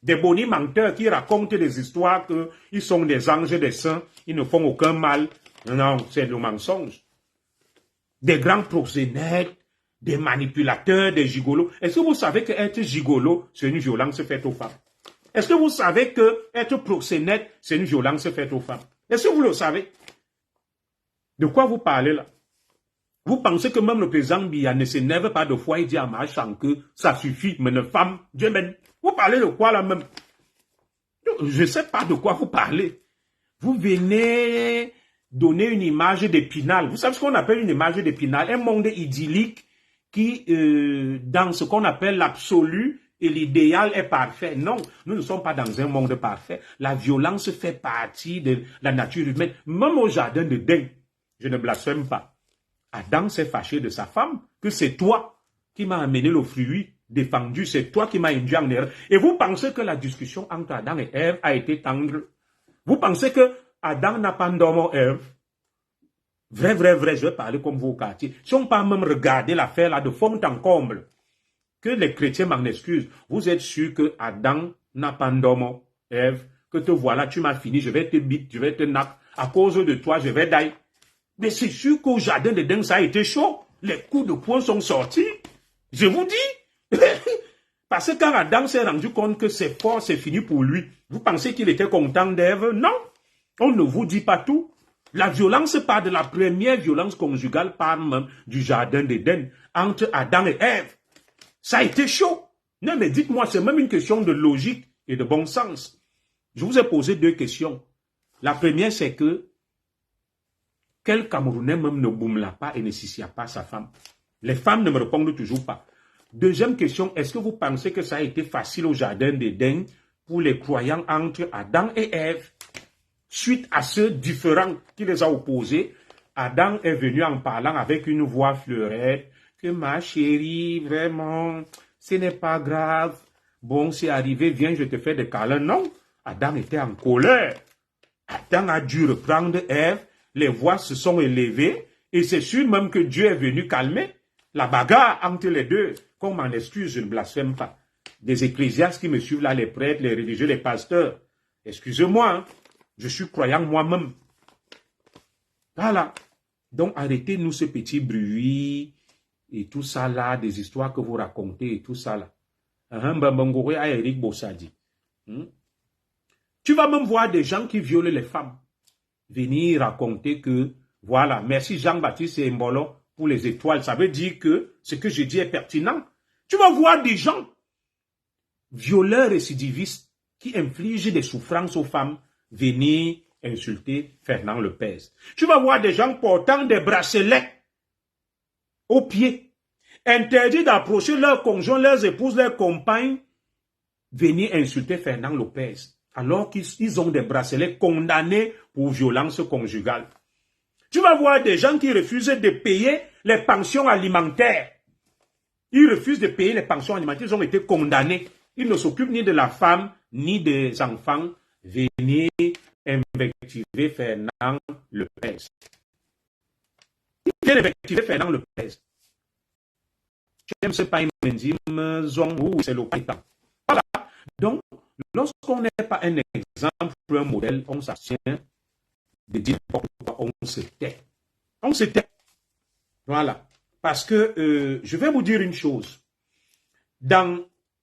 Des bonnies menteurs qui racontent des histoires qu'ils sont des anges, des saints, ils ne font aucun mal. Non, c'est le mensonge. Des grands proxénètes, des manipulateurs, des gigolos. Est-ce que vous savez qu'être gigolo, c'est une violence faite aux femmes? Est-ce que vous savez qu'être proxénète, c'est une violence faite aux femmes? Est-ce que vous le savez? De quoi vous parlez là? Vous pensez que même le président Biya ne s'énerve pas de fois et dit à Machan que ça suffit, mais une femme, Dieu m'aime. Vous parlez de quoi là même? Je ne sais pas de quoi vous parlez. Vous venez donner une image d'Épinal. Vous savez ce qu'on appelle une image d'Épinal? Un monde idyllique qui, dans ce qu'on appelle l'absolu et l'idéal est parfait. Non, nous ne sommes pas dans un monde parfait. La violence fait partie de la nature humaine. Même au jardin de Déden, je ne blasphème pas. Adam s'est fâché de sa femme, que c'est toi qui m'as amené le fruit défendu, c'est toi qui m'as induit en erreur. Et vous pensez que la discussion entre Adam et Ève a été tendre? Vous pensez que Adam n'a pas dormi Ève? Vrai, je vais parler comme vous au quartier. Si on peut même regarder l'affaire là de fond en comble, que les chrétiens m'en excusent, vous êtes sûr que Adam n'a pas dormi Ève, que te voilà, tu m'as fini, je vais te bite, je vais te nappe, à cause de toi, je vais die. Mais c'est sûr qu'au jardin d'Éden, ça a été chaud. Les coups de poing sont sortis. Je vous dis. Parce que quand Adam s'est rendu compte que c'est fort, c'est fini pour lui, vous pensez qu'il était content d'Ève? Non. On ne vous dit pas tout. La violence part de la première violence conjugale, part même du jardin d'Éden, entre Adam et Ève. Ça a été chaud. Non, mais dites-moi, c'est même une question de logique et de bon sens. Je vous ai posé deux questions. La première, c'est que quel Camerounais même ne boumla pas et ne sissia pas sa femme? Les femmes ne me répondent toujours pas. Deuxième question, est-ce que vous pensez que ça a été facile au jardin d'Éden pour les croyants entre Adam et Ève? Suite à ce différend qui les a opposés, Adam est venu en parlant avec une voix fleurette, que ma chérie, vraiment, ce n'est pas grave. Bon, c'est arrivé, viens, je te fais des câlins. Non, Adam était en colère. Adam a dû reprendre Ève. Les voix se sont élevées et c'est sûr même que Dieu est venu calmer la bagarre entre les deux. Qu'on m'en excuse, je ne blasphème pas. Des ecclésiastes qui me suivent là, les prêtres, les religieux, les pasteurs. Excusez-moi, hein, je suis croyant moi-même. Voilà. Donc arrêtez-nous ce petit bruit et tout ça là, des histoires que vous racontez et tout ça là. À Eric Bossadi. Tu vas même voir des gens qui violent les femmes venir raconter que, voilà, merci Jean-Baptiste et Mbolo pour les étoiles. Ça veut dire que ce que je dis est pertinent. Tu vas voir des gens, violeurs récidivistes, qui infligent des souffrances aux femmes, venir insulter Fernand Lopez. Tu vas voir des gens portant des bracelets aux pieds, interdits d'approcher leurs conjoints, leurs épouses, leurs compagnes, venir insulter Fernand Lopez. Alors qu'ils ont des bracelets condamnés pour violence conjugale. Tu vas voir des gens qui refusent de payer les pensions alimentaires. Ils refusent de payer les pensions alimentaires, ils ont été condamnés. Ils ne s'occupent ni de la femme, ni des enfants. Venez invectiver Fernand Lopez. Ils viennent invectiver Fernand Lopez. J'aime ce pain, c'est le paysan. Voilà. Donc, lorsqu'on n'est pas un exemple, un modèle, on s'abstient de dire n'importe quoi, on se tait. On se tait. Voilà. Parce que je vais vous dire une chose. Dans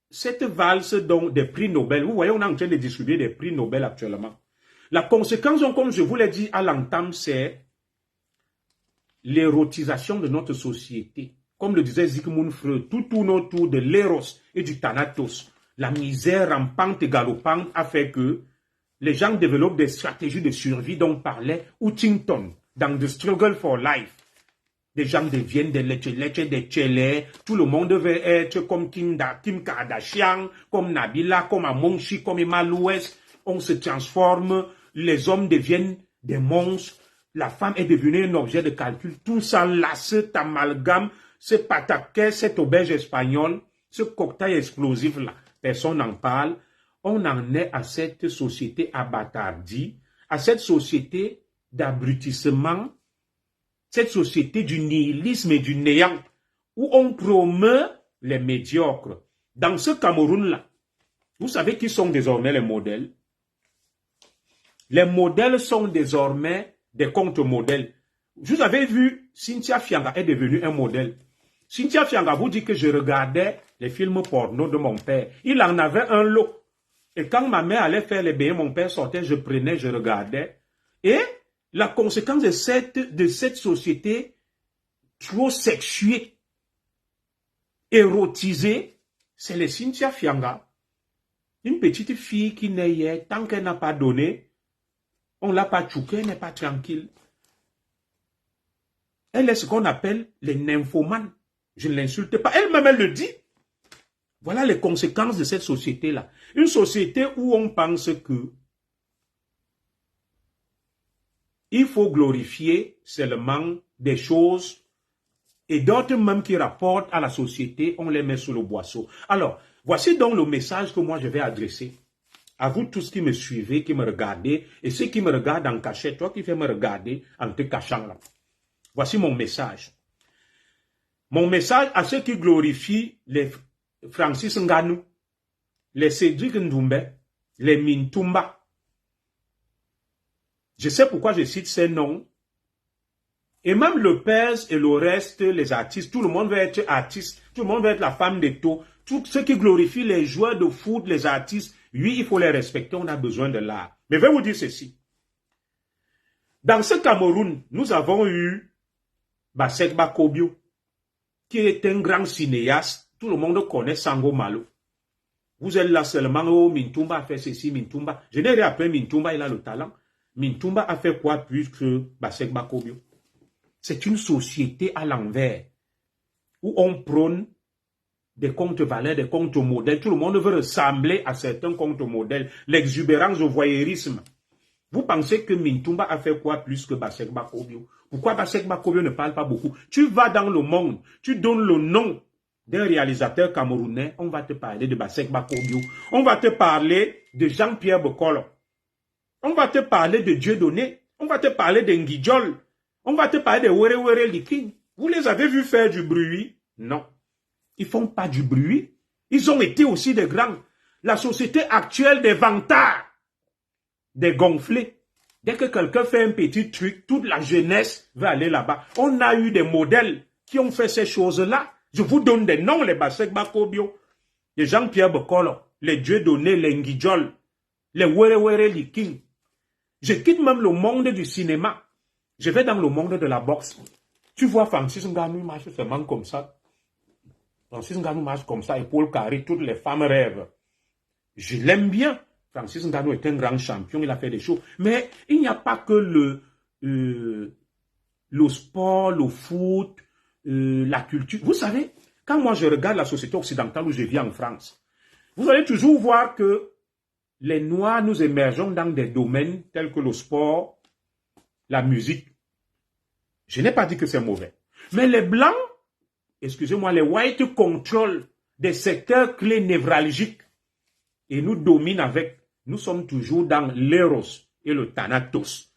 cette valse des prix Nobel, vous voyez, on est en train de distribuer des prix Nobel actuellement. La conséquence, comme je vous l'ai dit à l'entame, c'est l'érotisation de notre société. Comme le disait Sigmund Freud, tout tourne autour de l'éros et du thanatos. La misère rampante et galopante a fait que les gens développent des stratégies de survie dont parlait Huntington dans The Struggle for Life. Des gens deviennent des leche, des tchélés. Tout le monde veut être comme Kim Kardashian, comme Nabila, comme Amonchi, comme Emma Louès. on se transforme, les hommes deviennent des monstres, la femme est devenue un objet de calcul, tout ça là, cet amalgame, ce pataquès, cette auberge espagnole, ce cocktail explosif là, personne n'en parle. On en est à cette société abâtardie, à cette société d'abrutissement, cette société du nihilisme et du néant, où on promeut les médiocres. Dans ce Cameroun-là, vous savez qui sont désormais les modèles? Les modèles sont désormais des contre-modèles. Vous avez vu, Cynthia Fianga est devenue un modèle. Cynthia Fianga vous dit que je regardais les films porno de mon père. Il en avait un lot. Et quand ma mère allait faire les beignets, mon père sortait, je prenais, je regardais. Et la conséquence de cette société trop sexuée, érotisée, c'est les Cynthia Fianga. Une petite fille qui naît hier, tant qu'elle n'a pas donné, on ne l'a pas tchouquée, elle n'est pas tranquille. Elle est ce qu'on appelle les nymphomanes. Je ne l'insulte pas. Elle-même, elle le dit. Voilà les conséquences de cette société-là. Une société où on pense que il faut glorifier seulement des choses et d'autres même qui rapportent à la société, on les met sous le boisseau. Alors, voici donc le message que moi je vais adresser à vous tous qui me suivez, qui me regardez, et ceux qui me regardent en cachette, toi qui fais me regarder en te cachant là. Voici mon message. Mon message à ceux qui glorifient les Francis Ngannou, les Cédric Ndoumbe, les Mintumba. Je sais pourquoi je cite ces noms. Et même le Pèse et le reste, les artistes, tout le monde veut être artiste, tout le monde veut être la femme d'étau. Tous ceux qui glorifient les joueurs de foot, les artistes, oui, il faut les respecter, on a besoin de l'art. Mais je vais vous dire ceci. Dans ce Cameroun, nous avons eu Basek Bakobio, qui est un grand cinéaste. Tout le monde connaît Sango Malo. Vous êtes là seulement, oh, Mintumba a fait ceci, Mintumba. Je n'ai rien appelé Mintumba, il a le talent. Mintumba a fait quoi plus que Basek Bakobio? C'est une société à l'envers, où on prône des contre-valeurs, des contre-modèles. Tout le monde veut ressembler à certains contre-modèles. L'exubérance, le voyeurisme. Vous pensez que Mintumba a fait quoi plus que Basek Bakobio? Pourquoi Basek Bakobio ne parle pas beaucoup? Tu vas dans le monde, tu donnes le nom d'un réalisateur camerounais, on va te parler de Basek Bakobio. On va te parler de Jean-Pierre Bokolo. On va te parler de Dieudonné. On va te parler de Ngidjol. On va te parler de Were Were Liking. Vous les avez vus faire du bruit? Non. Ils font pas du bruit. Ils ont été aussi des grands. La société actuelle des vantards, des gonflés. Dès que quelqu'un fait un petit truc, toute la jeunesse va aller là-bas. On a eu des modèles qui ont fait ces choses-là. Je vous donne des noms, les Basek Bakobio, les Jean-Pierre Bokolo, les Dieudonné, les Ngidjol, les Were Were Liking. Je quitte même le monde du cinéma. Je vais dans le monde de la boxe. Tu vois Francis Ngannou marche seulement comme ça. Francis Ngannou marche comme ça, épaule carrée, toutes les femmes rêvent. Je l'aime bien. Francis Ngannou est un grand champion, il a fait des choses. Mais il n'y a pas que le sport, le foot, la culture. Vous savez, quand moi je regarde la société occidentale où je vis en France, vous allez toujours voir que les Noirs, nous émergeons dans des domaines tels que le sport, la musique. Je n'ai pas dit que c'est mauvais. Mais les Blancs, excusez-moi, les Whites contrôlent des secteurs clés névralgiques et nous dominent avec. Nous sommes toujours dans l'éros et le thanatos.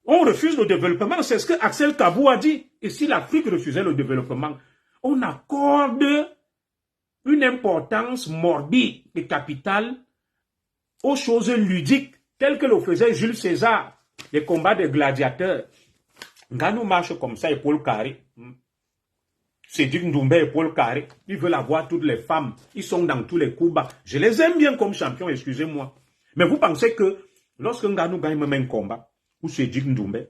On refuse le développement, c'est ce que Axel Kabou a dit. Et si l'Afrique refusait le développement, on accorde une importance morbide et capitale aux choses ludiques, telles que le faisait Jules César, les combats des gladiateurs. Ngannou marche comme ça, épaule carrée. Cédric Ndoumbe, épaule carrée. Ils veulent avoir toutes les femmes. Ils sont dans tous les coups bas. Je les aime bien comme champions, excusez-moi. Mais vous pensez que lorsque Ngannou gagne même un combat, ou Cédric Ndoumbe,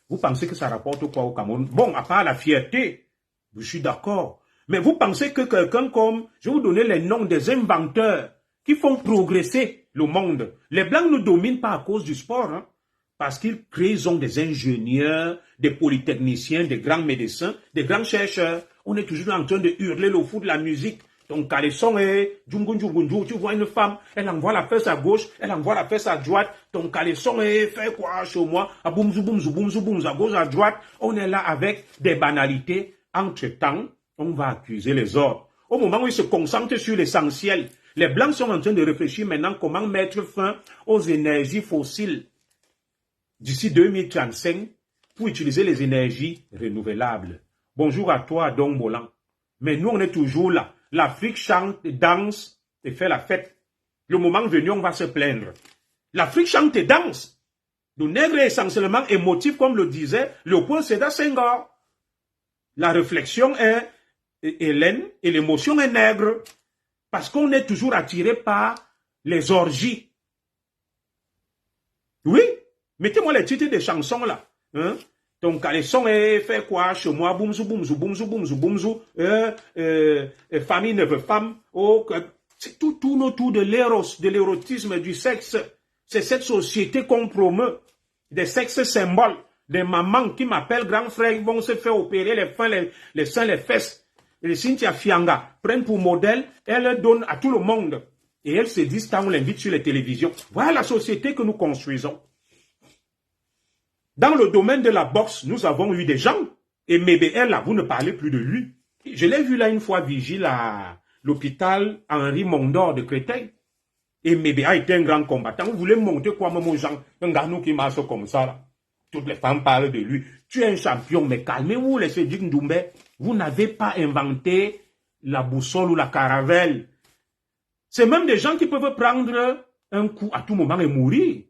vous pensez que ça rapporte quoi au Cameroun? Bon, à part la fierté, je suis d'accord. Mais vous pensez que quelqu'un comme, je vais vous donner les noms des inventeurs qui font progresser le monde. Les Blancs ne dominent pas à cause du sport, hein. Parce qu'ils créent, ils ont des ingénieurs, des polytechniciens, des grands médecins, des grands chercheurs. On est toujours en train de hurler le foot, la musique. ton caleçon est djungun, tu vois une femme, elle envoie la fesse à gauche, elle envoie la fesse à droite, ton caleçon est fait quoi chez moi, à boumzou, à gauche, à droite, on est là avec des banalités. Entre-temps, on va accuser les autres. Au moment où ils se concentrent sur l'essentiel, les Blancs sont en train de réfléchir maintenant comment mettre fin aux énergies fossiles d'ici 2035 pour utiliser les énergies renouvelables. Bonjour à toi, Don Bolan. Mais nous, on est toujours là. L'Afrique chante, danse et fait la fête. Le moment venu, on va se plaindre. L'Afrique chante et danse. Le nègre est essentiellement émotif, comme le disait Léopold Sédar Senghor. La réflexion est hélène et l'émotion est nègre. Parce qu'on est toujours attiré par les orgies. Oui, mettez-moi les titres des chansons là. Hein? Ton caleçon est fait quoi chez moi? Boumzou. Famille neuf femmes. Oh, c'est tout tourne autour de l'éros, de l'érotisme, du sexe. C'est cette société qu'on promeut. Des sexes symboles. Des mamans qui m'appellent grand frère, ils vont se faire opérer les seins, les fesses. Et Cynthia Fianga prennent pour modèle, elle donne à tout le monde. Et elles se disent quand on l'invite sur les télévisions. Voilà la société que nous construisons. Dans le domaine de la boxe, nous avons eu des gens. Et MBL, là, vous ne parlez plus de lui. Je l'ai vu là une fois vigile à l'hôpital Henri Mondor de Créteil. Et MBA était un grand combattant. Vous voulez monter quoi, mon gens? Un gars qui marche comme ça, là. Toutes les femmes parlent de lui. Tu es un champion, mais calmez-vous, les Sédik Ndoumbé. Vous n'avez pas inventé la boussole ou la caravelle. C'est même des gens qui peuvent prendre un coup à tout moment et mourir.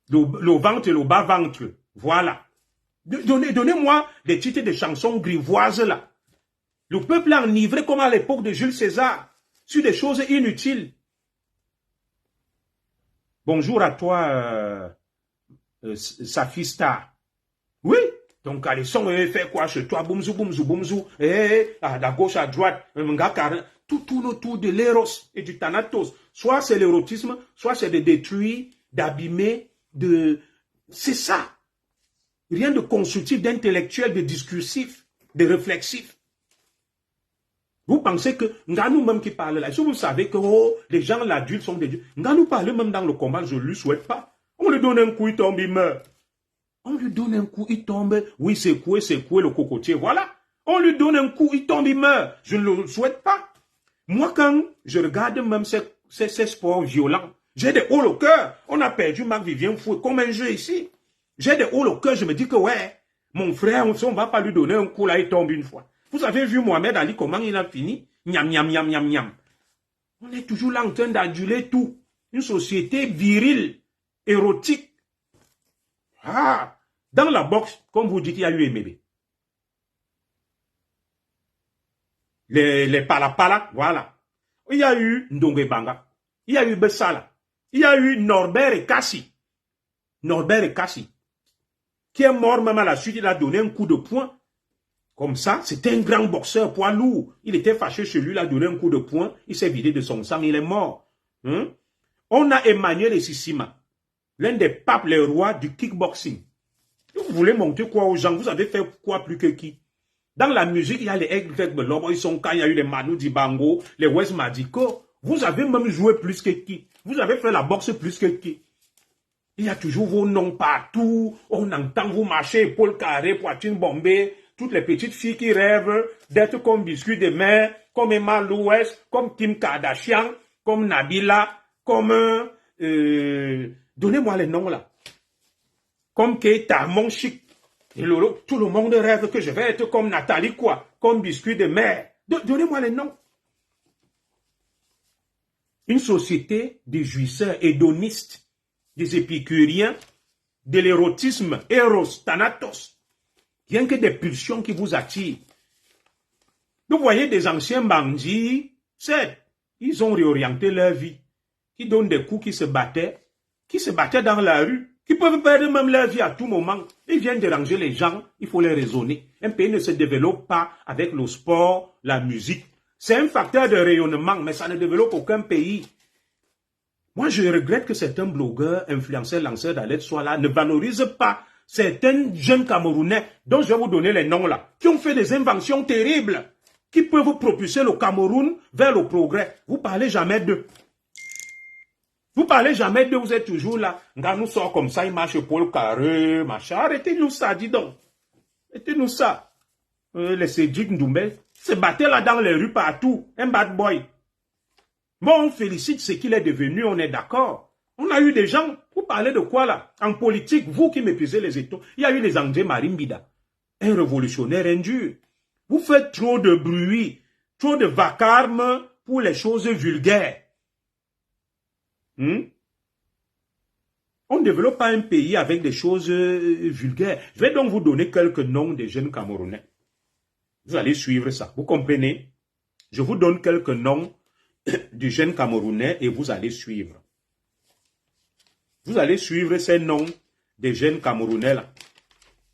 Le ventre et le bas-ventre. Voilà. Donnez-moi des titres de chansons grivoises là. Le peuple est enivré comme à l'époque de Jules César sur des choses inutiles. Bonjour à toi, Safista. Oui, ton caleçon fait quoi chez toi? Boumzou. À gauche, à droite, tout tourne autour de l'éros et du thanatos. Soit c'est l'érotisme, soit c'est de détruire, d'abîmer, c'est ça. Rien de constructif, d'intellectuel, de discursif, de réflexif. Vous pensez que Nganou même qui parle là, si vous savez que les gens l'adultes sont des dieux, Nganou parle même dans le combat, je ne lui souhaite pas. On lui donne un coup, il tombe, il meurt. On lui donne un coup, il tombe. Oui, c'est coué, le cocotier, voilà. On lui donne un coup, il tombe, il meurt. Je ne le souhaite pas. Moi, quand je regarde même ces sports violents, j'ai des hauts au cœur. On a perdu Marc-Vivien Fouet comme un jeu ici. J'ai des hauts au cœur. Je me dis que ouais, mon frère, on ne va pas lui donner un coup là, il tombe une fois. Vous avez vu Mohamed Ali, comment il a fini? Niam. On est toujours là en train d'aduler tout. Une société virile, érotique. Ah, dans la boxe, comme vous dites, il y a eu MB. Les palapala, voilà. Il y a eu Ndongue Banga. Il y a eu Bessala. Il y a eu Norbert et Kassi, qui est mort même à la suite, il a donné un coup de poing. Comme ça, c'était un grand boxeur poids lourd. Il était fâché chez lui, il a donné un coup de poing, il s'est vidé de son sang, il est mort. On a Emmanuel Sissima, l'un des papes, les rois du kickboxing. Vous voulez monter quoi aux gens? Vous avez fait quoi plus que qui? Dans la musique, il y a les Egg Belobo, ils sont quand il y a eu les Manu Dibango, les West Madiko. Vous avez même joué plus que qui? Vous avez fait la boxe plus que qui? Il y a toujours vos noms partout. On entend vous marcher, Paul Carré, poitrine bombée. Toutes les petites filles qui rêvent d'être comme Biscuit de mer, comme Emma Louis, comme Kim Kardashian, comme Nabila, comme... donnez-moi les noms là. Comme Keita, mon chic. Et tout le monde rêve que je vais être comme Nathalie quoi, comme Biscuit de mer. Donnez-moi les noms. Une société de jouisseurs hédonistes, des épicuriens, de l'érotisme, Eros, Thanatos. Rien que des pulsions qui vous attirent. Vous voyez des anciens bandits, ils ont réorienté leur vie, qui donnent des coups, qui se battaient dans la rue, qui peuvent perdre même leur vie à tout moment. Ils viennent déranger les gens, il faut les raisonner. Un pays ne se développe pas avec le sport, la musique. C'est un facteur de rayonnement, mais ça ne développe aucun pays. Moi, je regrette que certains blogueurs, influenceurs, lanceurs d'alerte soient là, ne valorisent pas certains jeunes Camerounais, dont je vais vous donner les noms là, qui ont fait des inventions terribles, qui peuvent propulser le Cameroun vers le progrès. Vous parlez jamais d'eux. Vous parlez jamais d'eux, vous êtes toujours là. Quand nous sort comme ça, il marche pour le carré, machin. Arrêtez-nous ça, dis donc. Arrêtez-nous ça. Les Cédric Ndoumbé se battaient là dans les rues partout. Un bad boy. Bon, on félicite ce qu'il est devenu, on est d'accord. On a eu des gens, vous parlez de quoi là? En politique, vous qui méprisez les États, il y a eu les André Marimbida, un révolutionnaire indur. Vous faites trop de bruit, trop de vacarme pour les choses vulgaires. On ne développe pas un pays avec des choses vulgaires. Je vais donc vous donner quelques noms des jeunes Camerounais. Vous allez suivre ça, vous comprenez? Je vous donne quelques noms du jeune Camerounais et vous allez suivre. Vous allez suivre ces noms des jeunes Camerounais là.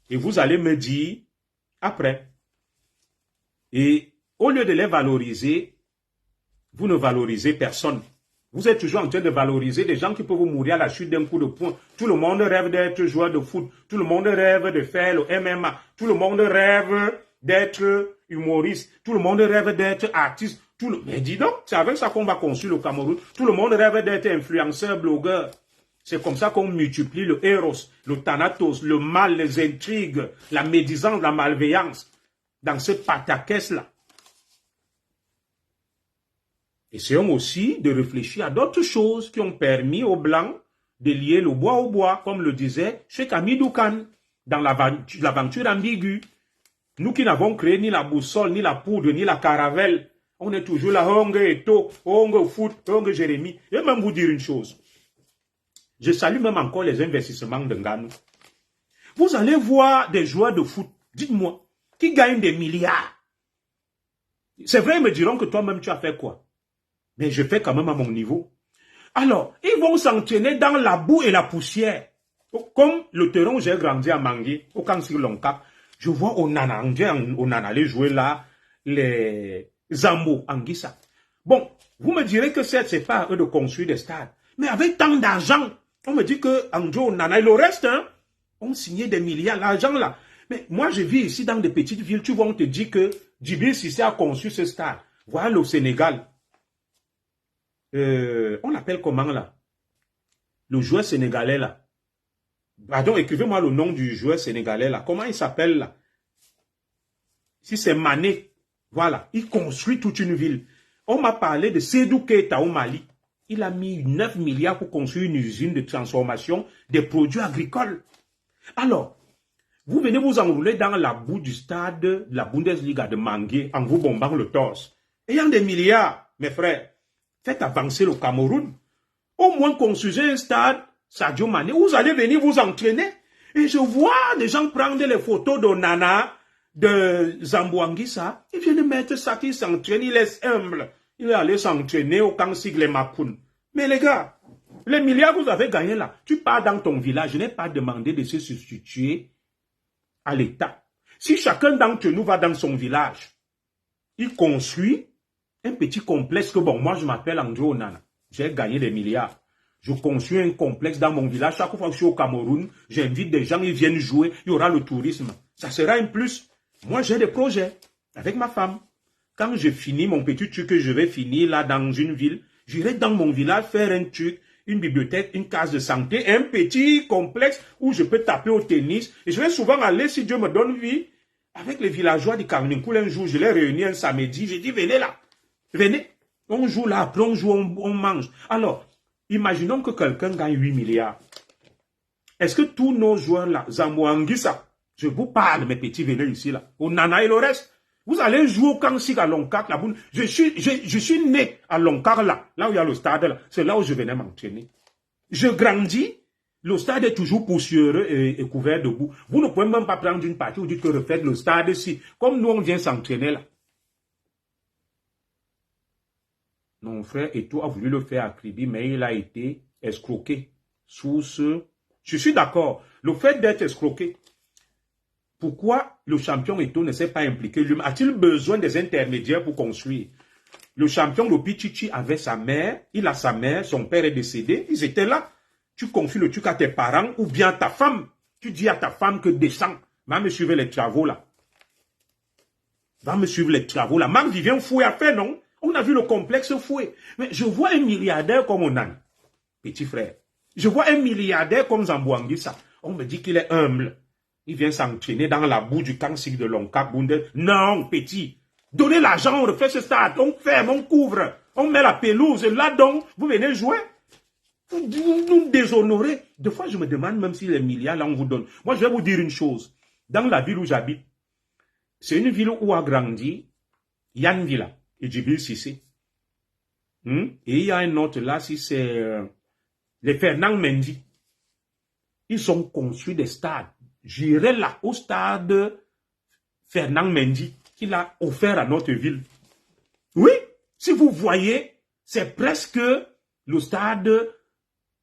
Et vous allez me dire après. Et au lieu de les valoriser, vous ne valorisez personne. Vous êtes toujours en train de valoriser des gens qui peuvent mourir à la chute d'un coup de poing. Tout le monde rêve d'être joueur de foot. Tout le monde rêve de faire le MMA. Tout le monde rêve d'être humoriste. Tout le monde rêve d'être artiste. Mais dis donc, c'est avec ça qu'on va construire le Cameroun. Tout le monde rêve d'être influenceur, blogueur. C'est comme ça qu'on multiplie le Eros, le Thanatos, le mal, les intrigues, la médisance, la malveillance dans ce pataquès-là. Essayons aussi de réfléchir à d'autres choses qui ont permis aux Blancs de lier le bois au bois, comme le disait Cheikh Hamidou Kane dans l'aventure ambiguë. Nous qui n'avons créé ni la boussole, ni la poudre, ni la caravelle, on est toujours là, Hong Eto, Hong Foot, Hong Jérémy. Je vais même vous dire une chose. Je salue même encore les investissements de Nganou. Vous allez voir des joueurs de foot, dites-moi, qui gagnent des milliards. C'est vrai, ils me diront que toi-même tu as fait quoi? Mais je fais quand même à mon niveau. Alors, ils vont s'entraîner dans la boue et la poussière. Comme le terrain où j'ai grandi à Mangui, au camp sur Lonka, je vois Onana aller jouer là, les Zambo, Anguissa. Bon, vous me direz que c'est pas à eux de construire des stades. Mais avec tant d'argent, on me dit que Anjo, Onana et le reste, hein, ont signé des milliards, l'argent là. Mais moi, je vis ici dans des petites villes, tu vois, on te dit que Djibril Cissé a conçu ce stade. Voilà le Sénégal. On appelle comment là? Le joueur sénégalais là. Pardon, écrivez-moi le nom du joueur sénégalais là. Comment il s'appelle là? Si c'est Mané, voilà, il construit toute une ville. On m'a parlé de Sédou Keita au Mali. Il a mis 9 milliards pour construire une usine de transformation des produits agricoles. Alors, vous venez vous enrouler dans la boue du stade de la Bundesliga de Mangui en vous bombant le torse. Ayant des milliards, mes frères, faites avancer le Cameroun. Au moins construisez un stade, Sadio Mané, vous allez venir vous entraîner. Et je vois des gens prendre les photos de Nana, de Zambo Anguissa. Ils viennent mettre ça qui s'entraîne, il est humble. Il est allé s'entraîner au camp Sigle Makoun. Mais les gars, les milliards que vous avez gagnés là, tu pars dans ton village, je n'ai pas demandé de se substituer à l'État. Si chacun d'entre nous va dans son village, il construit un petit complexe que, bon, moi je m'appelle André Onana, j'ai gagné des milliards. Je construis un complexe dans mon village. Chaque fois que je suis au Cameroun, j'invite des gens, ils viennent jouer, il y aura le tourisme. Ça sera un plus. Moi j'ai des projets avec ma femme. Quand je finis mon petit truc que je vais finir là dans une ville, j'irai dans mon village faire un truc, une bibliothèque, une case de santé, un petit complexe où je peux taper au tennis. Et je vais souvent aller, si Dieu me donne vie, avec les villageois du Carnincoul. Un jour, je les réunis un samedi, j'ai dit, venez là, venez. On joue là, après on joue, on mange. Alors, imaginons que quelqu'un gagne 8 milliards. Est-ce que tous nos joueurs là, Zambo Anguissa, je vous parle, mes petits, venez ici là, au Nana et le reste, vous allez jouer au Kansik à Loncar, la boune. Je suis né à Loncar là où il y a le stade là. C'est là où je venais m'entraîner. Je grandis, le stade est toujours poussiéreux et couvert de boue. Vous ne pouvez même pas prendre une partie, vous dites que refaites le stade ici. Comme nous on vient s'entraîner là. Mon frère Eto a voulu le faire à Kribi, mais il a été escroqué. Sous ce... Je suis d'accord. Le fait d'être escroqué, pourquoi le champion Eto ne s'est pas impliqué lui-même? A-t-il besoin des intermédiaires pour construire? Le champion Lopichichi avait sa mère, il a sa mère, son père est décédé, ils étaient là. Tu confies le truc à tes parents ou bien à ta femme. Tu dis à ta femme que descends, va me suivre les travaux là. va me suivre les travaux. La marque Vivien Foué a fait, non? On a vu le complexe Foué. Mais je vois un milliardaire comme Onan, petit frère. Je vois un milliardaire comme Zambouanguissa. On me dit qu'il est humble. Il vient s'entraîner dans la boue du Kansik de Lonka. Non, petit. Donnez l'argent, on refait ce stade. On ferme, on couvre. On met la pelouse. Là donc, vous venez jouer. Vous nous déshonorez. Des fois, je me demande même si les milliards, là, on vous donne. Moi, je vais vous dire une chose. Dans la ville où j'habite, c'est une ville où a grandi Yann Villa et Djibril Cissé. Et il y a un autre là, si c'est les Fernand Mendy. Ils ont construit des stades. J'irai là au stade Fernand Mendy qu'il a offert à notre ville. Oui, si vous voyez, c'est presque le stade,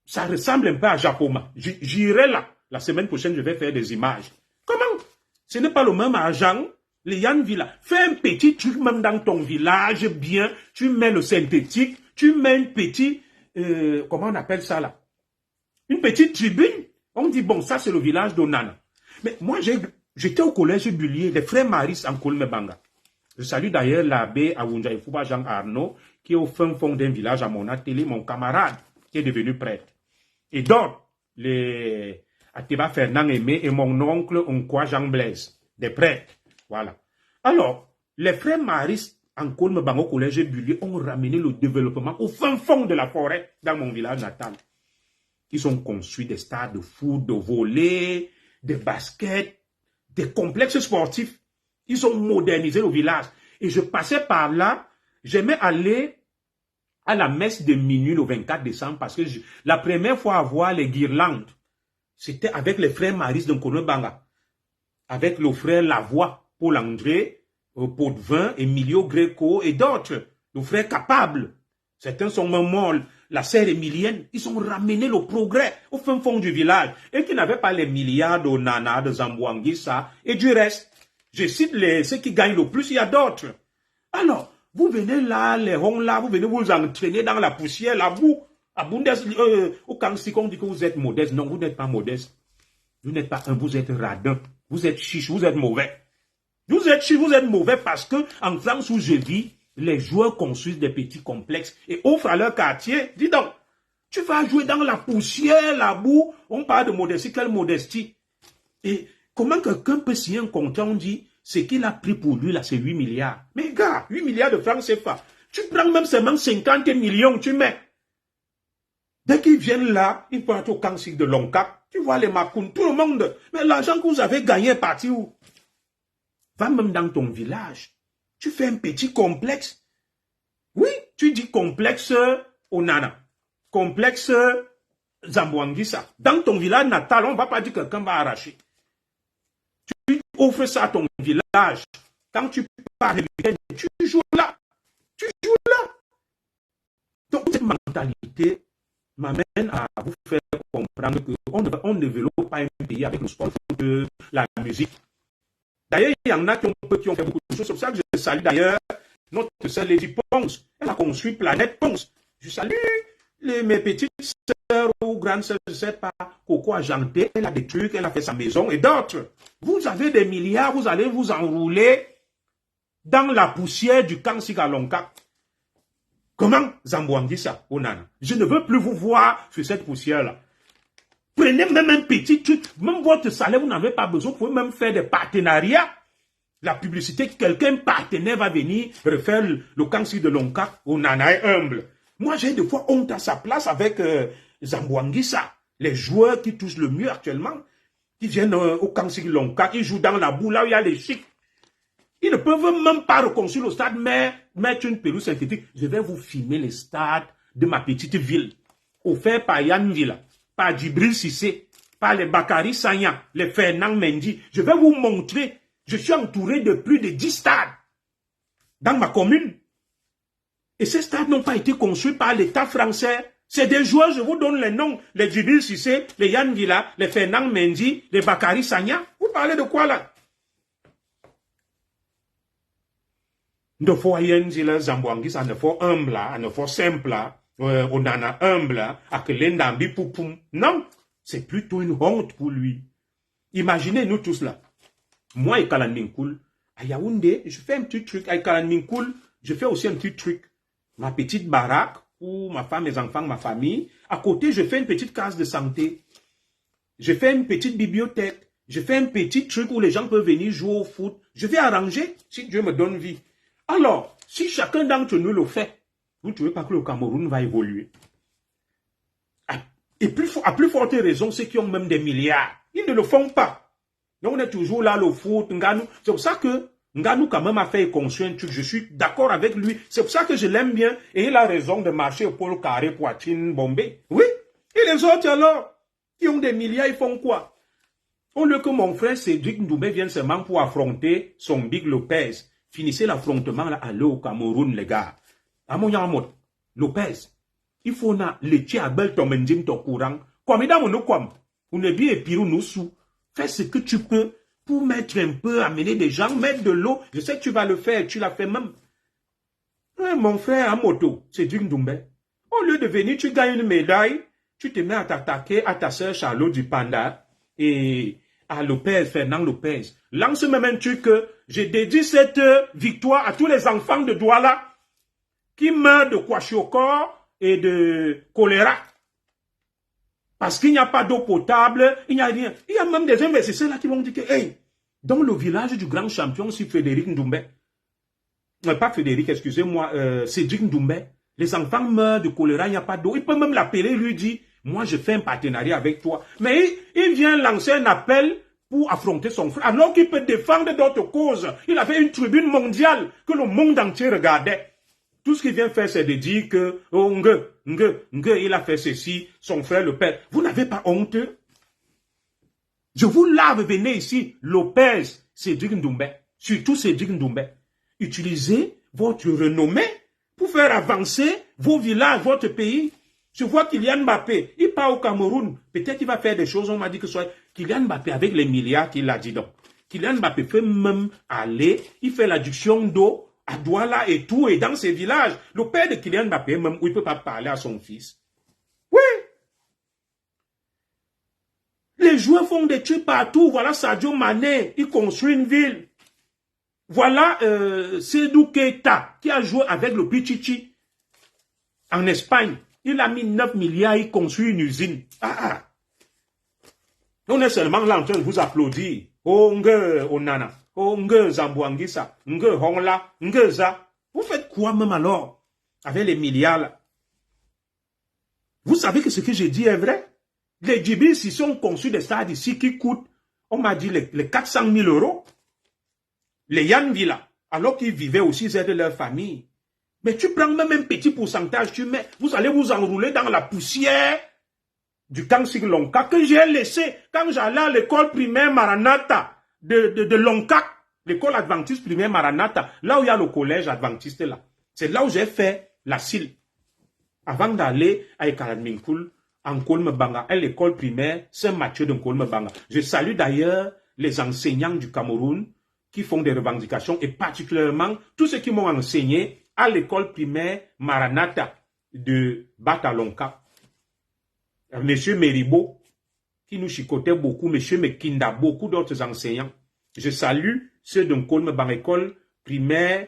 ça ressemble un peu à Japoma. J'irai là. La semaine prochaine, je vais faire des images. Comment? Ce n'est pas le même argent. Les Yann Villa. Fais un petit truc même dans ton village, bien. Tu mets le synthétique. Tu mets une petite, comment on appelle ça là? Une petite tribune. On dit, bon, ça c'est le village d'Onana. Mais moi, j'étais au collège Bullier, les frères Maris en Kolmebanga. Je salue d'ailleurs l'abbé Awunja Ifouba Jean Arnaud, qui est au fin fond d'un village à mon atelier, mon camarade, qui est devenu prêtre. Et donc, les Atiba Fernand Aimé et mon oncle Onkwa Jean Blaise, des prêtres. Voilà. Alors, les frères Maris en Kolmebanga au collège Bullier ont ramené le développement au fin fond de la forêt dans mon village natal. Ils ont construit des stades de foot, de volley, des baskets, des complexes sportifs. Ils ont modernisé le village. Et je passais par là, j'aimais aller à la messe de minuit le 24 décembre parce que la première fois à voir les guirlandes, c'était avec les frères Maris de Kolmebanga, avec le frère Lavoie, Paul André, Potvin, Emilio Greco et d'autres, le frère Capable. Certains sont même morts. La sœur Emilienne, ils ont ramené le progrès au fin fond du village et qui n'avaient pas les milliards de Nana, de Zambouanguissa et du reste. Je cite ceux qui gagnent le plus, il y a d'autres. Alors, vous venez là, les ronds là, vous venez vous entraîner dans la poussière, la boue. À au Kansik, on dit que vous êtes modeste. Non, vous n'êtes pas modeste. Vous n'êtes pas un, vous êtes radin. Vous êtes chiche, vous êtes mauvais. Vous êtes chiche, vous êtes mauvais parce que en France où je vis, les joueurs construisent des petits complexes et offrent à leur quartier. Dis donc, tu vas jouer dans la poussière, la boue. On parle de modestie, quelle modestie? Et comment quelqu'un peut signer un contrat, on dit, ce qu'il a pris pour lui, là, c'est 8 milliards. Mais gars, 8 milliards de francs CFA. Tu prends même seulement 50 millions, tu mets. Dès qu'ils viennent là, ils partent au Kansik de Lonka. Tu vois les Makouns, tout le monde. Mais l'argent que vous avez gagné est parti où? Va même dans ton village. Tu fais un petit complexe. Oui, tu dis complexe Onana. Complexe Zambouanguissa. Dans ton village natal, on ne va pas dire que quelqu'un va arracher. Tu offres ça à ton village. Quand tu pars le week-end, tu joues là. Tu joues là. Donc, cette mentalité m'amène à vous faire comprendre qu'on ne développe pas un pays avec le sport, la musique. D'ailleurs, il y en a qui ont fait beaucoup de choses. C'est pour ça que je salue d'ailleurs notre sœur Lady Ponce. Elle a construit Planète Ponce. Je salue mes petites sœurs ou grandes sœurs, je ne sais pas, Coco a janté, elle a des trucs, elle a fait sa maison et d'autres. Vous avez des milliards, vous allez vous enrouler dans la poussière du Kansik à Lonka. Comment Zambouanguissa, Onana? Je ne veux plus vous voir sur cette poussière-là. Prenez même un petit truc, même votre salaire, vous n'avez pas besoin, vous pouvez même faire des partenariats. La publicité, quelqu'un partenaire va venir refaire le Kansik de Lonka, Onana est humble. Moi, j'ai des fois honte à sa place avec Zambouanguissa. Les joueurs qui touchent le mieux actuellement, qui viennent au Kansik de Lonka, qui jouent dans la boue, là où il y a les chics. Ils ne peuvent même pas reconstruire le stade, mais mettre une pelouse synthétique. Je vais vous filmer les stades de ma petite ville, offert par Yann Villa, par Djibril Cissé, par les Bakary Sagna, les Fernand Mendy. Je vais vous montrer, je suis entouré de plus de 10 stades dans ma commune. Et ces stades n'ont pas été construits par l'État français. C'est des joueurs, je vous donne les noms, les Djibril Cissé, les Yann Villa, les Fernand Mendy, les Bakary Sagna. Vous parlez de quoi là? Ne faut rien dire Zambouanguissa, ne faut humble, ne faut simple, on en a humble, à que l'endambi poupoum. Non, c'est plutôt une honte pour lui. Imaginez-nous tous là. Moi et Kalandinkoul, À Yaoundé, je fais un petit truc. À Kalanminkoul, je fais aussi un petit truc. Ma petite baraque pour ma femme, mes enfants, ma famille. À côté, je fais une petite case de santé. Je fais une petite bibliothèque. Je fais un petit truc où les gens peuvent venir jouer au foot. Je vais arranger si Dieu me donne vie. Alors, si chacun d'entre nous le fait, vous ne trouvez pas que le Cameroun va évoluer? Et à plus forte raison, ceux qui ont même des milliards, ils ne le font pas. Donc on est toujours là, le foot, Nganou. C'est pour ça que Nganou quand même a fait construire un truc. Je suis d'accord avec lui. C'est pour ça que je l'aime bien. Et il a raison de marcher au pôle carré, poitrine, bombée. Oui. Et les autres alors, qui ont des milliards, ils font quoi? Au lieu que mon frère Cédric Ndoumbe vienne seulement pour affronter son Big Lopez. Finissez l'affrontement là, allez au Cameroun, les gars. À mon Yamot, Lopez. Il faut na le à bel tomendim to courant. Comme il a mon comme. On est bien et pirou nous sous. Fais ce que tu peux pour mettre un peu, amener des gens, mettre de l'eau. Je sais que tu vas le faire, tu l'as fait même. Ouais, mon frère à moto, c'est du Ndoumbe. Au lieu de venir, tu gagnes une médaille, tu te mets à t'attaquer à ta sœur Charlotte du Panda et à Lopez, Fernand Lopez. Lance même un truc que j'ai dédié cette victoire à tous les enfants de Douala qui meurent de kwashiorkor et de choléra. Parce qu'il n'y a pas d'eau potable, il n'y a rien. Il y a même des investisseurs là qui vont dire que, hey, dans le village du grand champion, si Frédéric Ndoumbe, pas Frédéric, excusez-moi, Cédric Ndoumbe, les enfants meurent de choléra, il n'y a pas d'eau. Il peut même l'appeler, lui dire, moi je fais un partenariat avec toi. Mais il vient lancer un appel pour affronter son frère, alors qu'il peut défendre d'autres causes. Il avait une tribune mondiale que le monde entier regardait. Tout ce qu'il vient faire, c'est de dire que, oh, il a fait ceci, son frère le père. Vous n'avez pas honte? Je vous lave, venez ici, Lopez, Cédric Ndoumbe, surtout Cédric Ndoumbe. Utilisez votre renommée pour faire avancer vos villages, votre pays. Je vois Kylian Mbappé, il part au Cameroun, peut-être qu'il va faire des choses, on m'a dit que ce soit Kylian Mbappé avec les milliards qu'il a dit donc. Kylian Mbappé peut même aller, il fait l'adduction d'eau à Douala et tout, et dans ces villages. Le père de Kylian Mbappé, même où il ne peut pas parler à son fils. Oui. Les joueurs font des trucs partout. Voilà Sadio Mané, il construit une ville. Voilà Seydou Keita, qui a joué avec le Pichichi en Espagne. Il a mis 9 milliards, il construit une usine. On est seulement là en train de vous applaudir. Oh, onana. Oh, Zambouangisa, Hongla, Za. Vous faites quoi même alors avec les milliards là? Vous savez que ce que j'ai dit est vrai? Les Djibis ici sont conçus des stades ici qui coûtent, on m'a dit, les 400 000 euros. Les Yann Villa, alors qu'ils vivaient aussi, ils aident leur famille. Mais tu prends même un petit pourcentage, tu mets, vous allez vous enrouler dans la poussière du camp Lonka que j'ai laissé quand j'allais à l'école primaire Maranatha de Lonka, l'école adventiste primaire Maranatha, là où il y a le collège adventiste là. C'est là où j'ai fait la CIL. Avant d'aller à Ekaladminkoul, en Kolmebanga, à l'école primaire Saint-Mathieu de Kolmebanga. Je salue d'ailleurs les enseignants du Cameroun qui font des revendications et particulièrement tous ceux qui m'ont enseigné à l'école primaire Maranatha de Batalonka. Monsieur Meribo, qui nous chicotait beaucoup, monsieur Mekinda, beaucoup d'autres enseignants. Je salue ceux de Nkolmebanga, école primaire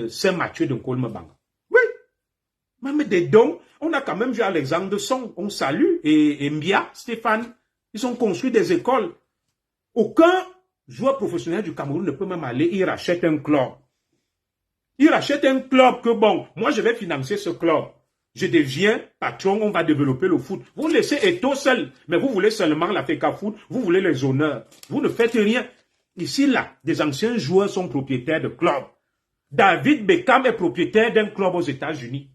Saint-Mathieu de Nkolmebanga. Oui, même des dons, on a quand même vu Alexandre de Song, on salue, et Mbia, Stéphane, ils ont construit des écoles. Aucun joueur professionnel du Cameroun ne peut même aller, il rachète un club. Il rachète un club que bon, moi je vais financer ce club. Je deviens patron, on va développer le foot. Vous laissez Eto seul, mais vous voulez seulement la FECA Foot, vous voulez les honneurs. Vous ne faites rien. Ici, là, des anciens joueurs sont propriétaires de clubs. David Beckham est propriétaire d'un club aux États-Unis.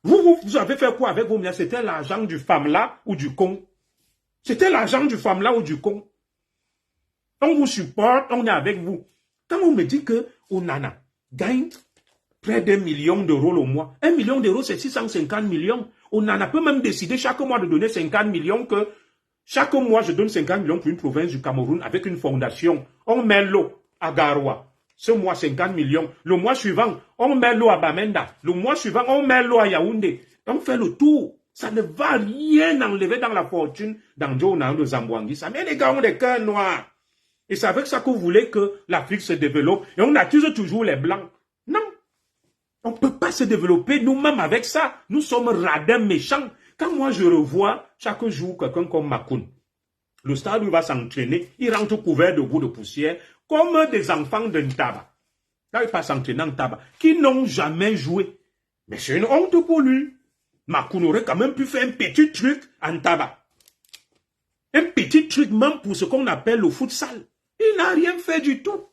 Vous avez fait quoi avec vos milliards? C'était l'argent du femme-là ou du con. C'était l'argent du femme-là ou du con. On vous supporte, on est avec vous. Quand on me dit que Onana gagne près d'1 million d'euros le mois. 1 million d'euros, c'est 650 millions. On en a peut même décidé chaque mois de donner 50 millions que chaque mois, je donne 50 millions pour une province du Cameroun avec une fondation. On met l'eau à Garoua. Ce mois, 50 millions. Le mois suivant, on met l'eau à Bamenda. Le mois suivant, on met l'eau à Yaoundé. On fait le tour. Ça ne va rien enlever dans la fortune d'Andjo de Zambouangui. Ça met les gars ont des cœurs noirs. Et c'est avec ça que vous voulez que l'Afrique se développe. Et on accuse toujours les Blancs. Non. On ne peut pas se développer nous-mêmes avec ça. Nous sommes radins, méchants. Quand moi je revois chaque jour quelqu'un comme Makoun, le stade où il va s'entraîner, il rentre couvert de boue de poussière, comme des enfants d'un tabac. Là, il passe s'entraîner en tabac, qui n'ont jamais joué. Mais c'est une honte pour lui. Makoun aurait quand même pu faire un petit truc en tabac. Un petit truc même pour ce qu'on appelle le futsal. Il n'a rien fait du tout.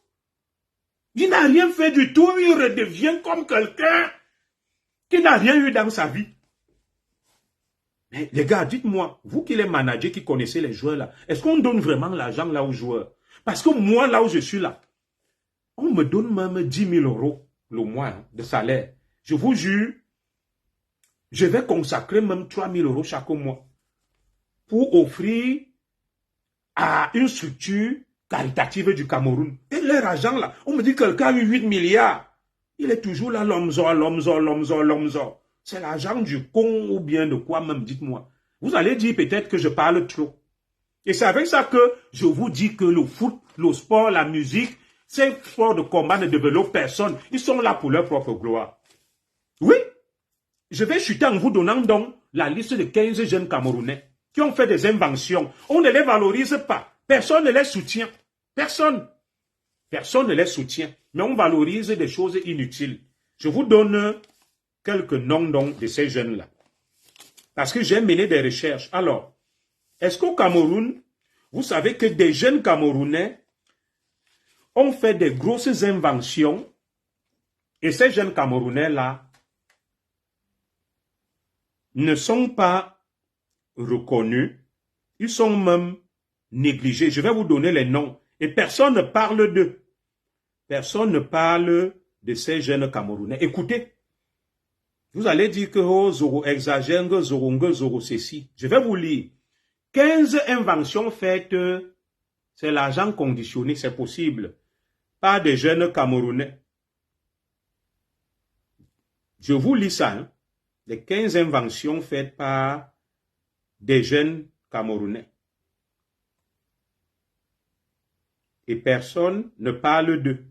Il n'a rien fait du tout. Il redevient comme quelqu'un qui n'a rien eu dans sa vie. Mais les gars, dites-moi, vous qui les managers, qui connaissez les joueurs là, est-ce qu'on donne vraiment l'argent là aux joueurs? Parce que moi, là où je suis là, on me donne même 10 000 € le mois de salaire. Je vous jure, je vais consacrer même 3 000 € chaque mois pour offrir à une structure caritative du Cameroun. Et leur argent là, on me dit que quelqu'un a eu 8 milliards. Il est toujours là, l'omzo. C'est l'argent du con ou bien de quoi même, dites-moi. Vous allez dire peut-être que je parle trop. Et c'est avec ça que je vous dis que le foot, le sport, la musique, ces sports de combat ne développent personne. Ils sont là pour leur propre gloire. Oui, je vais chuter en vous donnant donc la liste de 15 jeunes Camerounais qui ont fait des inventions. On ne les valorise pas. Personne ne les soutient. Personne. Personne ne les soutient. Mais on valorise des choses inutiles. Je vous donne quelques noms donc de ces jeunes-là. Parce que j'ai mené des recherches. Alors, est-ce qu'au Cameroun, vous savez que des jeunes Camerounais ont fait des grosses inventions et ces jeunes Camerounais-là ne sont pas reconnus, ils sont même négligés. Je vais vous donner les noms et personne ne parle d'eux. Personne ne parle de ces jeunes Camerounais. Écoutez, vous allez dire que oh, Zoro exagère, Zoro ceci. Je vais vous lire. 15 inventions faites, c'est l'argent conditionné, c'est possible, par des jeunes Camerounais. Je vous lis ça, hein? Les 15 inventions faites par des jeunes Camerounais. Et personne ne parle d'eux.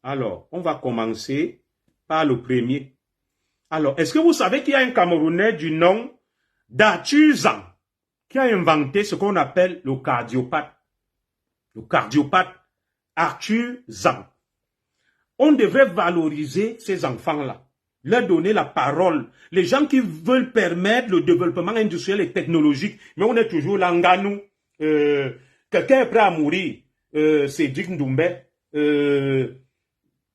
Alors, on va commencer par le premier. Alors, est-ce que vous savez qu'il y a un Camerounais du nom d'Arthur qui a inventé ce qu'on appelle le cardiopathe? Le cardiopathe Arthur Zang. On devrait valoriser ces enfants-là, leur donner la parole. Les gens qui veulent permettre le développement industriel et technologique, mais on est toujours là, Nganou. Quelqu'un est prêt à mourir. Cédric Ndoumbe.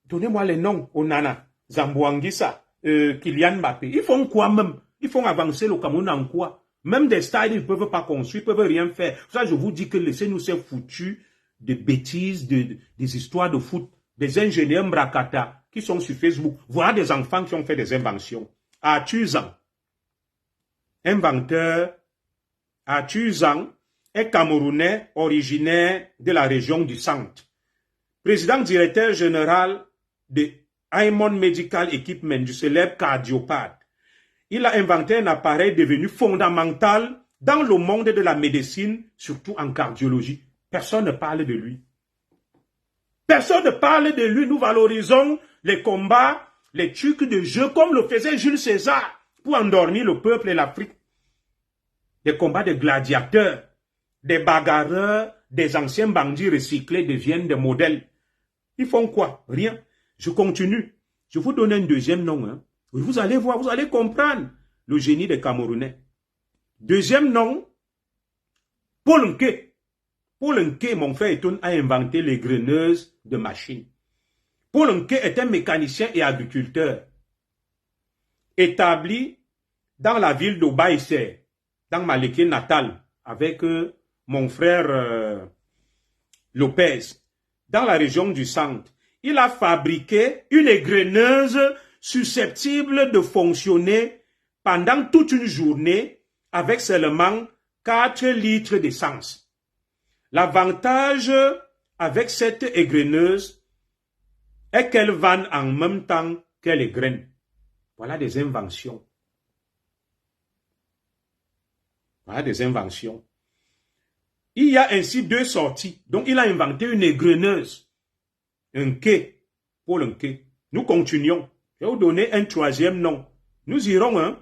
Donnez-moi les noms. Onana, Zambouangissa, Kylian Mbappé. Ils font quoi même? Ils font avancer le Cameroun en quoi? Même des stades, ils ne peuvent pas construire, ils ne peuvent rien faire. Ça, je vous dis que laissez-nous ces foutus de bêtises, des histoires de foot, des ingénieurs Mbrakata qui sont sur Facebook. Voilà des enfants qui ont fait des inventions. Arthur Zang, inventeur, Arthur Zang est Camerounais originaire de la région du Centre. Président directeur général de Aimon Medical Equipment, du célèbre cardiopathe. Il a inventé un appareil devenu fondamental dans le monde de la médecine, surtout en cardiologie. Personne ne parle de lui. Personne ne parle de lui. Nous valorisons les combats, les trucs de jeu, comme le faisait Jules César, pour endormir le peuple et l'Afrique. Des combats de gladiateurs, des bagarreurs, des anciens bandits recyclés deviennent des modèles. Ils font quoi? Rien. Je continue. Je vous donne un deuxième nom. Hein. Vous allez voir, vous allez comprendre le génie des Camerounais. Deuxième nom, Paul Nké. Paul Nké, mon frère Etoun, a inventé les graineuses de machines. Paul Nké est un mécanicien et agriculteur établi dans la ville d'Obaïsser, dans ma liquée natale, avec mon frère Lopez, dans la région du Centre. Il a fabriqué une égreneuse susceptible de fonctionner pendant toute une journée avec seulement 4 litres d'essence. L'avantage avec cette égreneuse est qu'elle vanne en même temps qu'elle égrène. Voilà des inventions. Voilà des inventions. Il y a ainsi deux sorties. Donc, il a inventé une égreneuse. Un quai. Pour un quai. Nous continuons. Je vais vous donner un troisième nom. Nous irons, hein.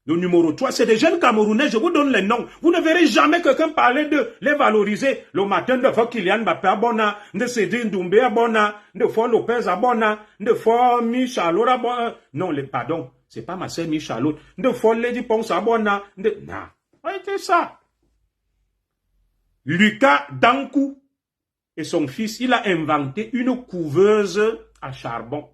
Le numéro 3, c'est des jeunes Camerounais, je vous donne les noms. Vous ne verrez jamais quelqu'un parler de les valoriser. Le matin, de fois Kylian Mbappé abonna, de Cédric Doumbé abonna, de fois Lopez abonna, de fois Michalot abonna. Non, pardon, c'est pas ma sœur Michalot. De fois Lady Ponce abonna. Non, c'est ça. Lucas Dankou et son fils, il a inventé une couveuse à charbon.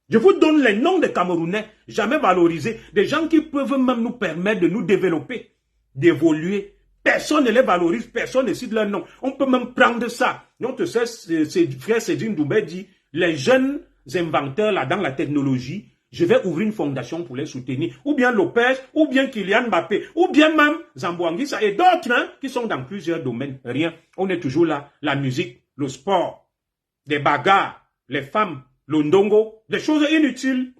Je vous donne les noms des Camerounais, jamais valorisés, des gens qui peuvent même nous permettre de nous développer, d'évoluer. Personne ne les valorise, personne ne cite leur nom. On peut même prendre ça. Notre frère Cédric Doumbé dit, les jeunes inventeurs là dans la technologie, je vais ouvrir une fondation pour les soutenir. Ou bien Lopez, ou bien Kylian Mbappé, ou bien même Zamboanguissa et d'autres hein, qui sont dans plusieurs domaines. Rien. On est toujours là. La musique, le sport, des bagarres, les femmes, le ndongo, des choses inutiles.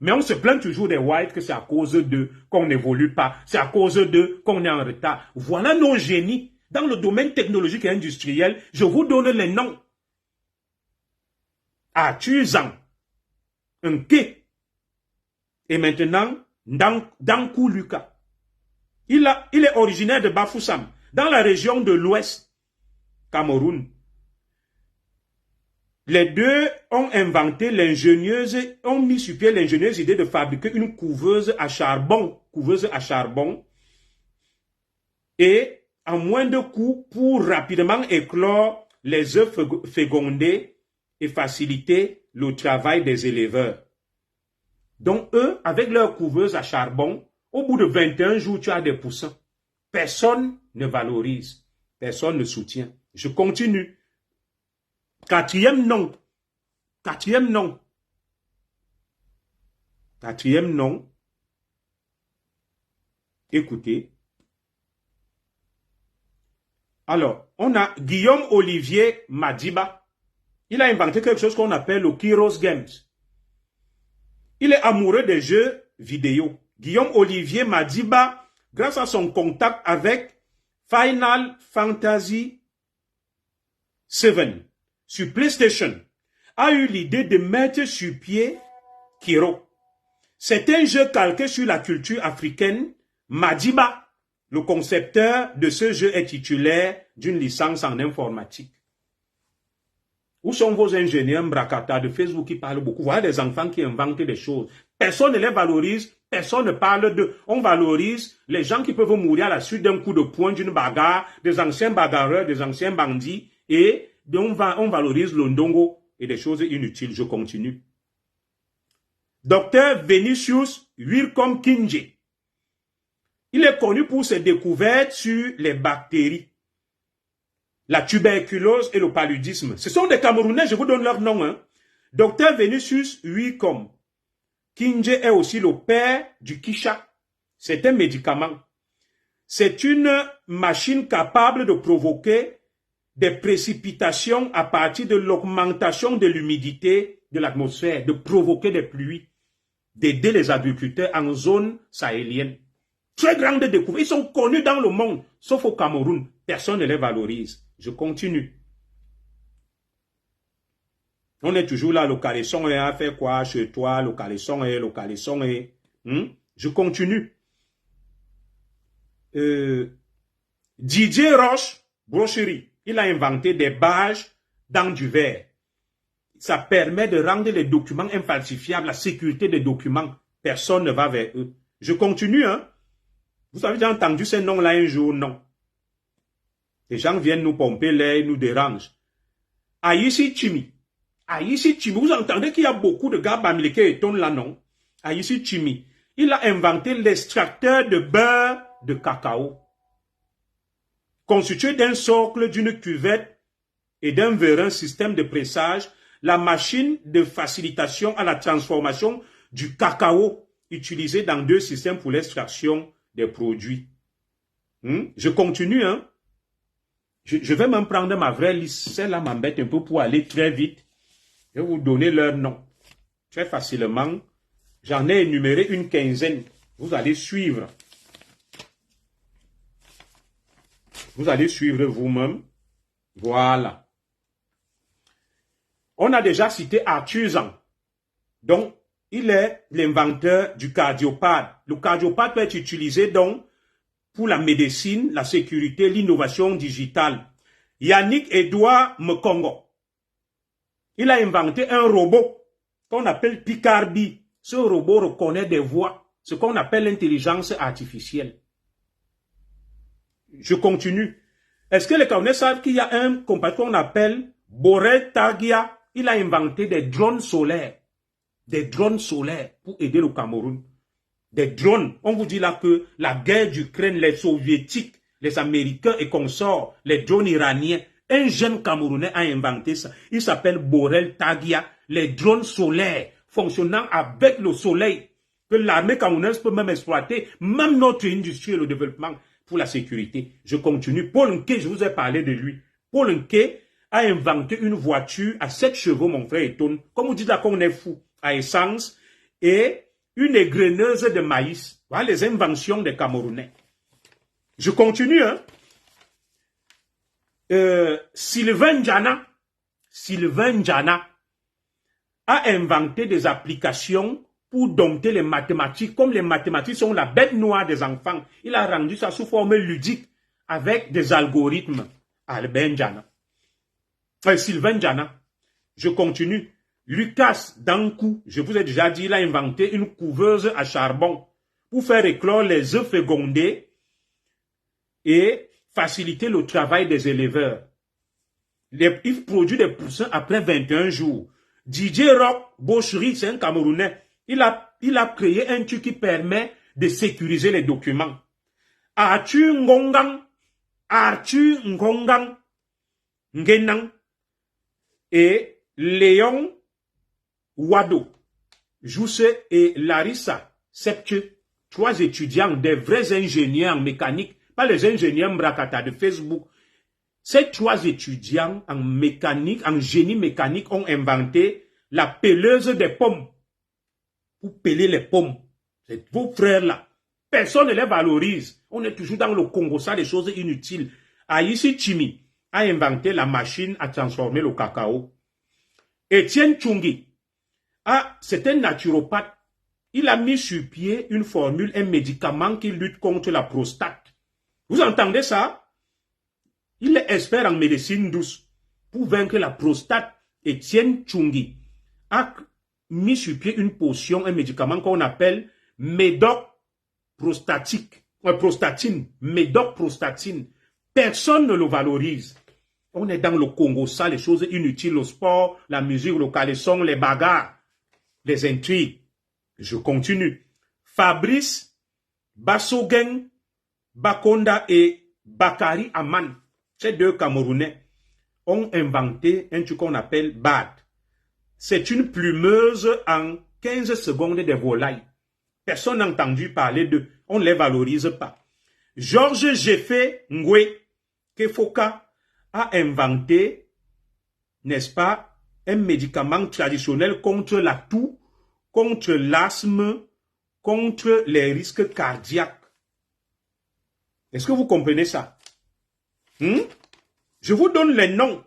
Mais on se plaint toujours des whites que c'est à cause d'eux qu'on n'évolue pas. C'est à cause d'eux qu'on est en retard. Voilà nos génies. Dans le domaine technologique et industriel, je vous donne les noms. Arthur Nké. Et maintenant, Dankou Lucas. Il est originaire de Bafoussam, dans la région de l'Ouest, Cameroun. Les deux ont inventé ont mis sur pied l'ingénieuse idée de fabriquer une couveuse à charbon. Et en moins de coûts pour rapidement éclore les œufs fécondés et faciliter le travail des éleveurs. Donc eux, avec leur couveuse à charbon, au bout de 21 jours, tu as des poussins. Personne ne valorise, personne ne soutient. Je continue. Quatrième nom. Écoutez. Alors, on a Guillaume Olivier Madiba. Il a inventé quelque chose qu'on appelle le Kyros Games. Il est amoureux des jeux vidéo. Guillaume Olivier Madiba, grâce à son contact avec Final Fantasy VII, sur PlayStation, a eu l'idée de mettre sur pied Kiro. C'est un jeu calqué sur la culture africaine. Madiba, le concepteur de ce jeu, est titulaire d'une licence en informatique. Où sont vos ingénieurs Mbrakata de Facebook qui parlent beaucoup? Voilà des enfants qui inventent des choses. Personne ne les valorise, personne ne parle d'eux. On valorise les gens qui peuvent mourir à la suite d'un coup de poing, d'une bagarre, des anciens bagarreurs, des anciens bandits, et on valorise le ndongo et des choses inutiles. Je continue. Docteur Vinicius Wilcom Kinje. Il est connu pour ses découvertes sur les bactéries, la tuberculose et le paludisme. Ce sont des Camerounais, je vous donne leur nom. Hein. Docteur Vinicius Wilcom Kinje est aussi le père du Kisha. C'est un médicament. C'est une machine capable de provoquer des précipitations à partir de l'augmentation de l'humidité de l'atmosphère, de provoquer des pluies, d'aider les agriculteurs en zone sahélienne. Très grande découverte. Ils sont connus dans le monde, sauf au Cameroun. Personne ne les valorise. Je continue. On est toujours là, le caleçon est à faire quoi chez toi, le caleçon est. Je continue. Didier Roche, brocherie. Il a inventé des badges dans du verre. Ça permet de rendre les documents infalsifiables, la sécurité des documents. Personne ne va vers eux. Je continue, hein. Vous avez déjà entendu ces noms-là un jour? Non. Les gens viennent nous pomper l'air, nous dérangent. Aïssi Chimi. Aïssi Chimi. Vous entendez qu'il y a beaucoup de gars bamileke et ton là, non? Aïssi Chimi. Il a inventé l'extracteur de beurre de cacao. Constitué d'un socle, d'une cuvette et d'un vérin système de pressage, la machine de facilitation à la transformation du cacao utilisée dans deux systèmes pour l'extraction des produits. Je continue, hein. Je vais même prendre ma vraie liste. Celle-là m'embête un peu pour aller très vite. Je vais vous donner leur nom. Très facilement. J'en ai énuméré une quinzaine. Vous allez suivre. Vous allez suivre vous-même. Voilà. On a déjà cité Arthur Zhang. Donc, il est l'inventeur du cardiopade. Le cardiopade peut être utilisé donc pour la médecine, la sécurité, l'innovation digitale. Yannick Edouard Mkongo. Il a inventé un robot qu'on appelle Picarbi. Ce robot reconnaît des voix, ce qu'on appelle l'intelligence artificielle. Je continue. Est-ce que les Camerounais savent qu'il y a un compatriote qu'on appelle Borel Tagia? Il a inventé des drones solaires. Des drones solaires pour aider le Cameroun. Des drones. On vous dit là que la guerre d'Ukraine, les Soviétiques, les Américains et consorts, les drones iraniens, un jeune Camerounais a inventé ça. Il s'appelle Borel Tagia. Les drones solaires fonctionnant avec le soleil que l'armée camerounaise peut même exploiter, même notre industrie et le développement pour la sécurité. Je continue. Paul Nké, je vous ai parlé de lui. Paul Nké a inventé une voiture à 7 chevaux, mon frère Eton. Comme vous dites là qu'on est fou, à essence, et une égreneuse de maïs. Voilà les inventions des Camerounais. Je continue, hein. Sylvain Ndiana a inventé des applications pour dompter les mathématiques. Comme les mathématiques sont la bête noire des enfants, il a rendu ça sous forme ludique avec des algorithmes. Sylvain Ndiana. Je continue. Lucas Dankou, je vous ai déjà dit, il a inventé une couveuse à charbon pour faire éclore les œufs fécondés et faciliter le travail des éleveurs. Il produit des poussins après 21 jours. DJ Rock Bochery, c'est un Camerounais. Il a créé un truc qui permet de sécuriser les documents. Arthur Ngenang et Léon Wado, Jousse et Larissa Septieux, 3 étudiants, des vrais ingénieurs en mécanique, pas les ingénieurs Mbrakata de Facebook. Ces 3 étudiants en mécanique, en génie mécanique, ont inventé la pelleuse des pommes. Pour peler les pommes. C'est vos frères là. Personne ne les valorise. On est toujours dans le Congo, ça, des choses inutiles. Aïssi Chimi a inventé la machine à transformer le cacao. Étienne Tchungi, c'est un naturopathe. Il a mis sur pied une formule, un médicament qui lutte contre la prostate. Vous entendez ça? Il est expert en médecine douce. Pour vaincre la prostate, Étienne Tchungi a mis sur pied une potion, un médicament qu'on appelle médoc prostatine. Médoc prostatine. Personne ne le valorise. On est dans le Congo, ça, les choses inutiles, le sport, la musique, le caleçon, les bagarres, les intrigues. Je continue. Fabrice Bassogen Bakonda et Bakari Aman, ces 2 Camerounais, ont inventé un truc qu'on appelle BAD. C'est une plumeuse en 15 secondes des volailles. Personne n'a entendu parler d'eux. On ne les valorise pas. Georges Jeffé Ngwe Kefoka a inventé, n'est-ce pas, un médicament traditionnel contre la toux, contre l'asthme, contre les risques cardiaques. Est-ce que vous comprenez ça? Je vous donne les noms.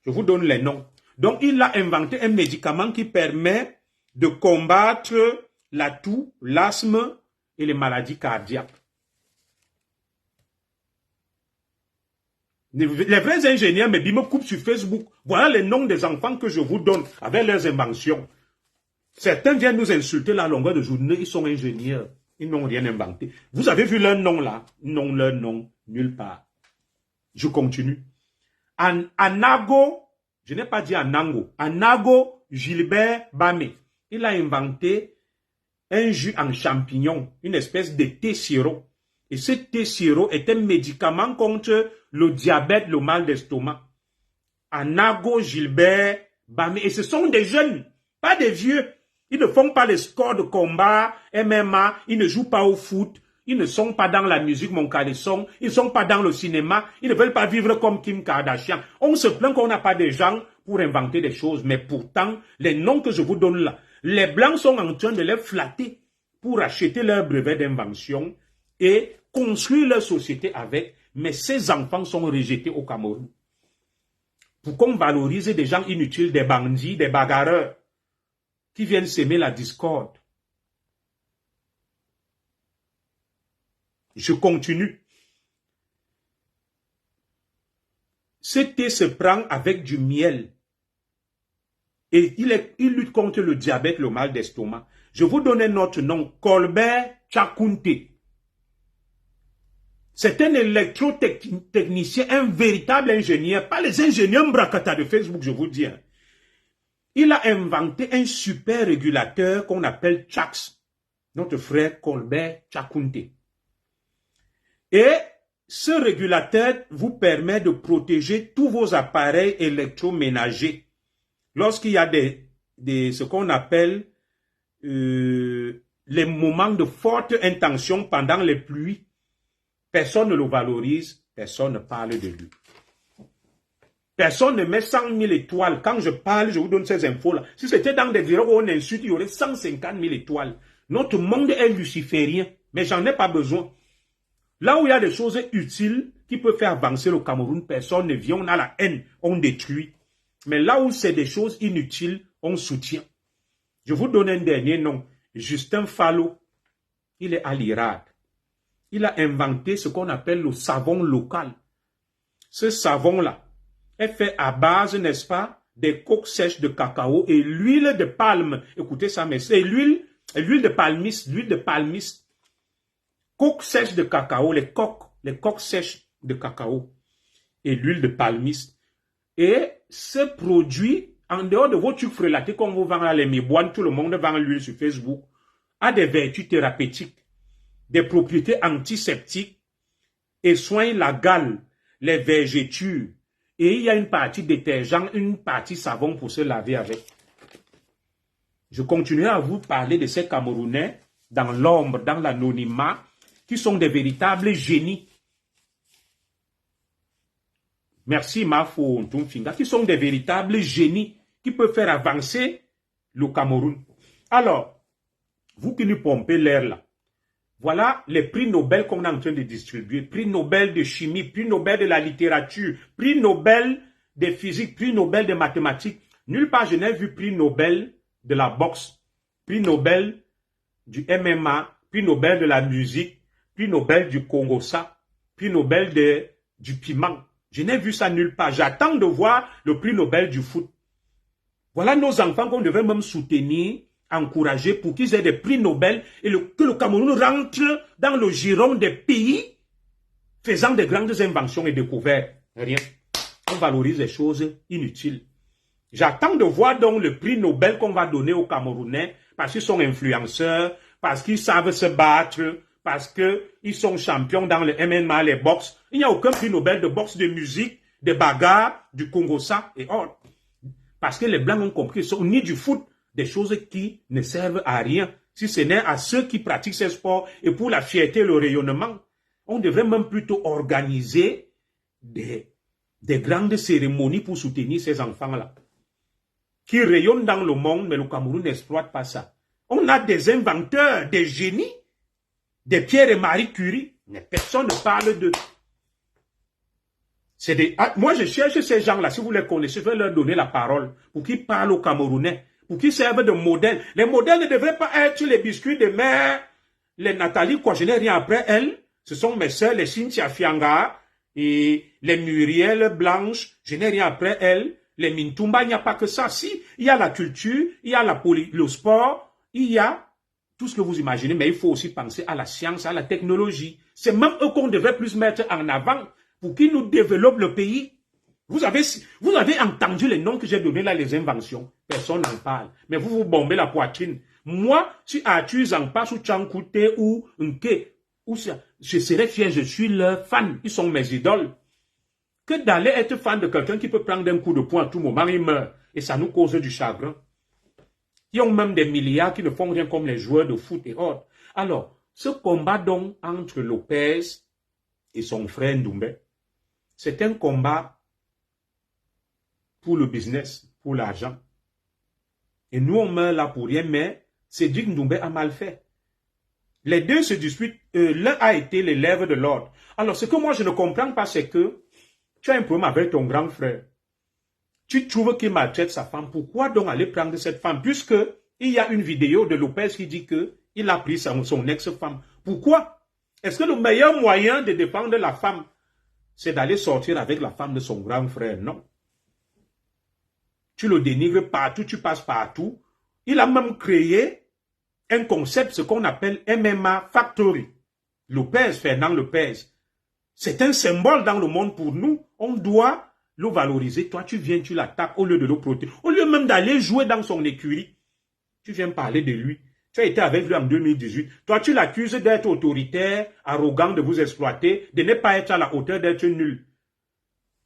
Je vous donne les noms. Donc, il a inventé un médicament qui permet de combattre la toux, l'asthme et les maladies cardiaques. Les vrais ingénieurs me coupent sur Facebook. Voilà les noms des enfants que je vous donne avec leurs inventions. Certains viennent nous insulter la longueur de journée. Ils sont ingénieurs. Ils n'ont rien inventé. Vous avez vu leur nom là? Non, leur nom, nulle part. Je continue. Anago, je n'ai pas dit Anango. Anago Gilbert Bamé. Il a inventé un jus en champignon, une espèce de thé sirop. Et ce thé sirop est un médicament contre le diabète, le mal d'estomac. Anago Gilbert Bamé. Et ce sont des jeunes, pas des vieux. Ils ne font pas les scores de combat, MMA, ils ne jouent pas au foot, ils ne sont pas dans la musique, mon caleçon, ils ne sont pas dans le cinéma, ils ne veulent pas vivre comme Kim Kardashian. On se plaint qu'on n'a pas de gens pour inventer des choses, mais pourtant, les noms que je vous donne là, les Blancs sont en train de les flatter pour acheter leur brevet d'invention et construire leur société avec, mais ces enfants sont rejetés au Cameroun. Pour qu'on valorise des gens inutiles, des bandits, des bagarreurs, qui viennent s'aimer la discorde. Je continue. Ce thé se prend avec du miel. Et il lutte contre le diabète, le mal d'estomac. Je vous donne un autre nom, Colbert Chakunte. C'est un électrotechnicien, un véritable ingénieur, pas les ingénieurs bracata de Facebook, je vous dis. Il a inventé un super régulateur qu'on appelle Chax, notre frère Colbert Chakunte. Et ce régulateur vous permet de protéger tous vos appareils électroménagers. Lorsqu'il y a ce qu'on appelle les moments de forte intention pendant les pluies, personne ne le valorise, personne ne parle de lui. Personne ne met 100 000 étoiles. Quand je parle, je vous donne ces infos-là. Si c'était dans des vidéos où on insulte, il y aurait 150 000 étoiles. Notre monde est luciférien, mais j'en ai pas besoin. Là où il y a des choses utiles qui peuvent faire avancer le Cameroun, personne ne vient, on a la haine, on détruit. Mais là où c'est des choses inutiles, on soutient. Je vous donne un dernier nom, Justin Fallo. Il est à l'Irak. Il a inventé ce qu'on appelle le savon local. Ce savon-là est fait à base, n'est-ce pas, des coques sèches de cacao et l'huile de palme. Écoutez ça, mais c'est l'huile de palmiste. Coques sèches de cacao, les coques sèches de cacao et l'huile de palmiste. Et ce produit, en dehors de vos trucs frelatés qu'on vous vend à l'émiboine, tout le monde vend l'huile sur Facebook, a des vertus thérapeutiques, des propriétés antiseptiques et soigne la gale, les vergetures. Et il y a une partie détergent, une partie savon pour se laver avec. Je continuerai à vous parler de ces Camerounais dans l'ombre, dans l'anonymat, qui sont des véritables génies. Merci Mafo Ntumfinga, qui sont des véritables génies qui peuvent faire avancer le Cameroun. Alors, vous qui nous pompez l'air là, voilà les prix Nobel qu'on est en train de distribuer. Prix Nobel de chimie, prix Nobel de la littérature, prix Nobel de physique, prix Nobel de mathématiques. Nulle part je n'ai vu prix Nobel de la boxe, prix Nobel du MMA, prix Nobel de la musique, prix Nobel du Congo-Ça, prix Nobel du piment. Je n'ai vu ça nulle part. J'attends de voir le prix Nobel du foot. Voilà nos enfants qu'on devrait même soutenir, encourager pour qu'ils aient des prix Nobel et que le Cameroun rentre dans le giron des pays faisant des grandes inventions et découvertes. Rien. On valorise les choses inutiles. J'attends de voir donc le prix Nobel qu'on va donner aux Camerounais parce qu'ils sont influenceurs, parce qu'ils savent se battre, parce qu'ils sont champions dans le MMA, les box. Il n'y a aucun prix Nobel de boxe, de musique, de bagarre, du Congo-Ça et autres. Parce que les Blancs ont compris, ils sont ni du foot, des choses qui ne servent à rien, si ce n'est à ceux qui pratiquent ces sports et pour la fierté et le rayonnement. On devrait même plutôt organiser des grandes cérémonies pour soutenir ces enfants-là, qui rayonnent dans le monde, mais le Cameroun n'exploite pas ça. On a des inventeurs, des génies, des Pierre et Marie Curie, mais personne ne parle d'eux. Moi, je cherche ces gens-là, si vous les connaissez, je vais leur donner la parole pour qu'ils parlent aux Camerounais, pour qu'ils servent de modèles. Les modèles ne devraient pas être les biscuits de mère, les Nathalie, quoi, je n'ai rien après elles. Ce sont mes sœurs, les Cynthia Fianga et les Muriel Blanche, je n'ai rien après elles. Les Mintumba, il n'y a pas que ça. Si, il y a la culture, il y a le sport, il y a tout ce que vous imaginez, mais il faut aussi penser à la science, à la technologie. C'est même eux qu'on devrait plus mettre en avant pour qu'ils nous développent le pays. Vous avez entendu les noms que j'ai donnés là, les inventions. Personne n'en parle. Mais vous vous bombez la poitrine. Moi, si Arthur Zampa ou Tchankouté ou Nke, je serais fier, je suis leur fan. Ils sont mes idoles. Que d'aller être fan de quelqu'un qui peut prendre un coup de poing à tout moment, il meurt. Et ça nous cause du chagrin. Ils ont même des milliards qui ne font rien comme les joueurs de foot et autres. Alors, ce combat donc entre Lopez et son frère Ndoumbe, c'est un combat pour le business, pour l'argent. Et nous, on meurt là pour rien, mais Cédric Ndoumbe a mal fait. Les deux se disputent. L'un a été l'élève de l'autre. Alors, ce que moi, je ne comprends pas, c'est que tu as un problème avec ton grand frère. Tu trouves qu'il maltraite sa femme. Pourquoi donc aller prendre cette femme? Puisque il y a une vidéo de Lopez qui dit qu'il a pris son ex-femme. Pourquoi? Est-ce que le meilleur moyen de défendre la femme, c'est d'aller sortir avec la femme de son grand frère? Non. Tu le dénigres partout, tu passes partout. Il a même créé un concept, ce qu'on appelle MMA Factory. Lopez, Fernand Lopez. C'est un symbole dans le monde pour nous. On doit le valoriser. Toi, tu viens, tu l'attaques au lieu de le protéger. Au lieu même d'aller jouer dans son écurie. Tu viens parler de lui. Tu as été avec lui en 2018. Toi, tu l'accuses d'être autoritaire, arrogant, de vous exploiter, de ne pas être à la hauteur, d'être nul.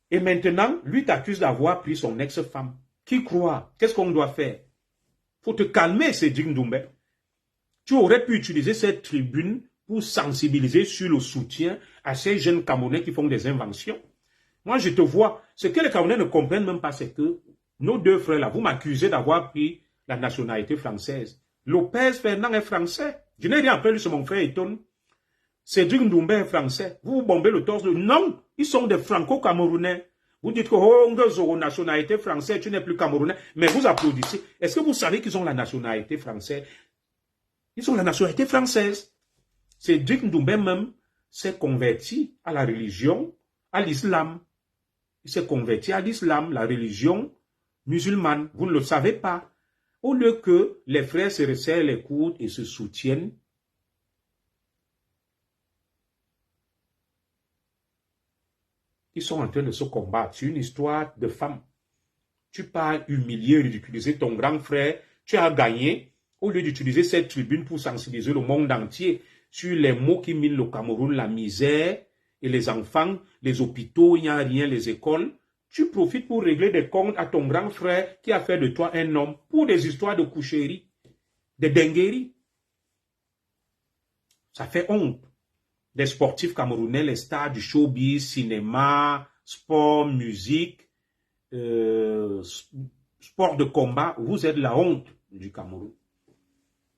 Et maintenant, lui t'accuse d'avoir pris son ex-femme. Qui croit? Qu'est-ce qu'on doit faire? Il faut te calmer, Cédric Doumbé. Tu aurais pu utiliser cette tribune pour sensibiliser sur le soutien à ces jeunes Camerounais qui font des inventions. Moi, je te vois. Ce que les Camerounais ne comprennent même pas, c'est que nos deux frères-là, vous m'accusez d'avoir pris la nationalité française. Lopez Fernand est français. Je n'ai rien appelé sur mon frère Eton. Cédric Doumbé est français. Vous vous bombez le torse. Non, ils sont des franco-camerounais. Vous dites que oh, nationalité française, tu n'es plus camerounais. Mais vous applaudissez. Est-ce que vous savez qu'ils ont la nationalité française? Ils ont la nationalité française. Cédric Doumbé même s'est converti à la religion, à l'islam. Il s'est converti à l'islam, la religion musulmane. Vous ne le savez pas. Au lieu que les frères se resserrent les coudes et se soutiennent, ils sont en train de se combattre. C'est une histoire de femmes. Tu pars humilier, ridiculiser ton grand frère, tu as gagné, au lieu d'utiliser cette tribune pour sensibiliser le monde entier sur les maux qui minent le Cameroun, la misère et les enfants, les hôpitaux, il n'y a rien, les écoles. Tu profites pour régler des comptes à ton grand frère qui a fait de toi un homme pour des histoires de coucherie, de dingueries. Ça fait honte. Des sportifs camerounais, les stars du showbiz, cinéma, sport, musique, sport de combat, vous êtes la honte du Cameroun.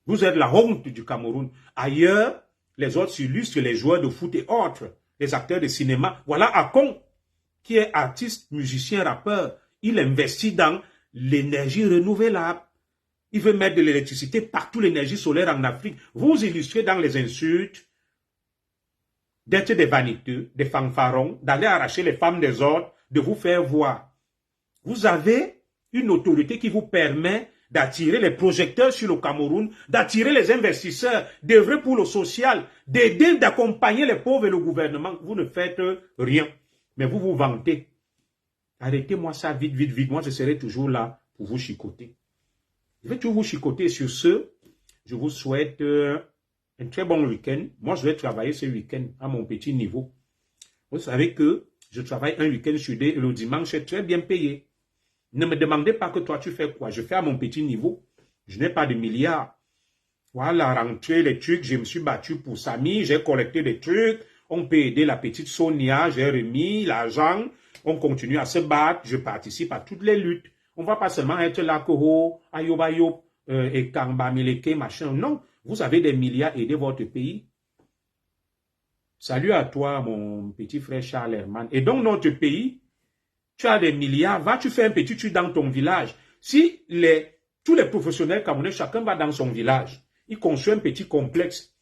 Vous êtes la honte du Cameroun. Ailleurs, les autres s'illustrent, les joueurs de foot et autres, les acteurs de cinéma. Voilà Akon, qui est artiste, musicien, rappeur. Il investit dans l'énergie renouvelable. Il veut mettre de l'électricité partout, l'énergie solaire en Afrique. Vous illustrez dans les insultes, d'être des vaniteux, des fanfarons, d'aller arracher les femmes des autres, de vous faire voir. Vous avez une autorité qui vous permet d'attirer les projecteurs sur le Cameroun, d'attirer les investisseurs, d'œuvrer pour le social, d'aider, d'accompagner les pauvres et le gouvernement. Vous ne faites rien, mais vous vous vantez. Arrêtez-moi ça vite, vite, vite. Moi, je serai toujours là pour vous chicoter. Je vais toujours vous chicoter. Sur ce, je vous souhaite un très bon week-end. Moi, je vais travailler ce week-end à mon petit niveau. Vous savez que je travaille un week-end sur deux et le dimanche, je suis très bien payé. Ne me demandez pas que toi, tu fais quoi. Je fais à mon petit niveau. Je n'ai pas de milliards. Voilà, rentrer les trucs. Je me suis battu pour Samy. J'ai collecté des trucs. On peut aider la petite Sonia. J'ai remis l'argent. On continue à se battre. Je participe à toutes les luttes. On ne va pas seulement être là, Koho, Ayobayop, et Kamba, Meleke, machin. Non. Vous avez des milliards, aidez votre pays. Salut à toi, mon petit frère Charles Herman. Et donc, notre pays, tu as des milliards, va, tu fais un petit truc dans ton village. Si tous les professionnels camerounais, chacun va dans son village, il construit un petit complexe,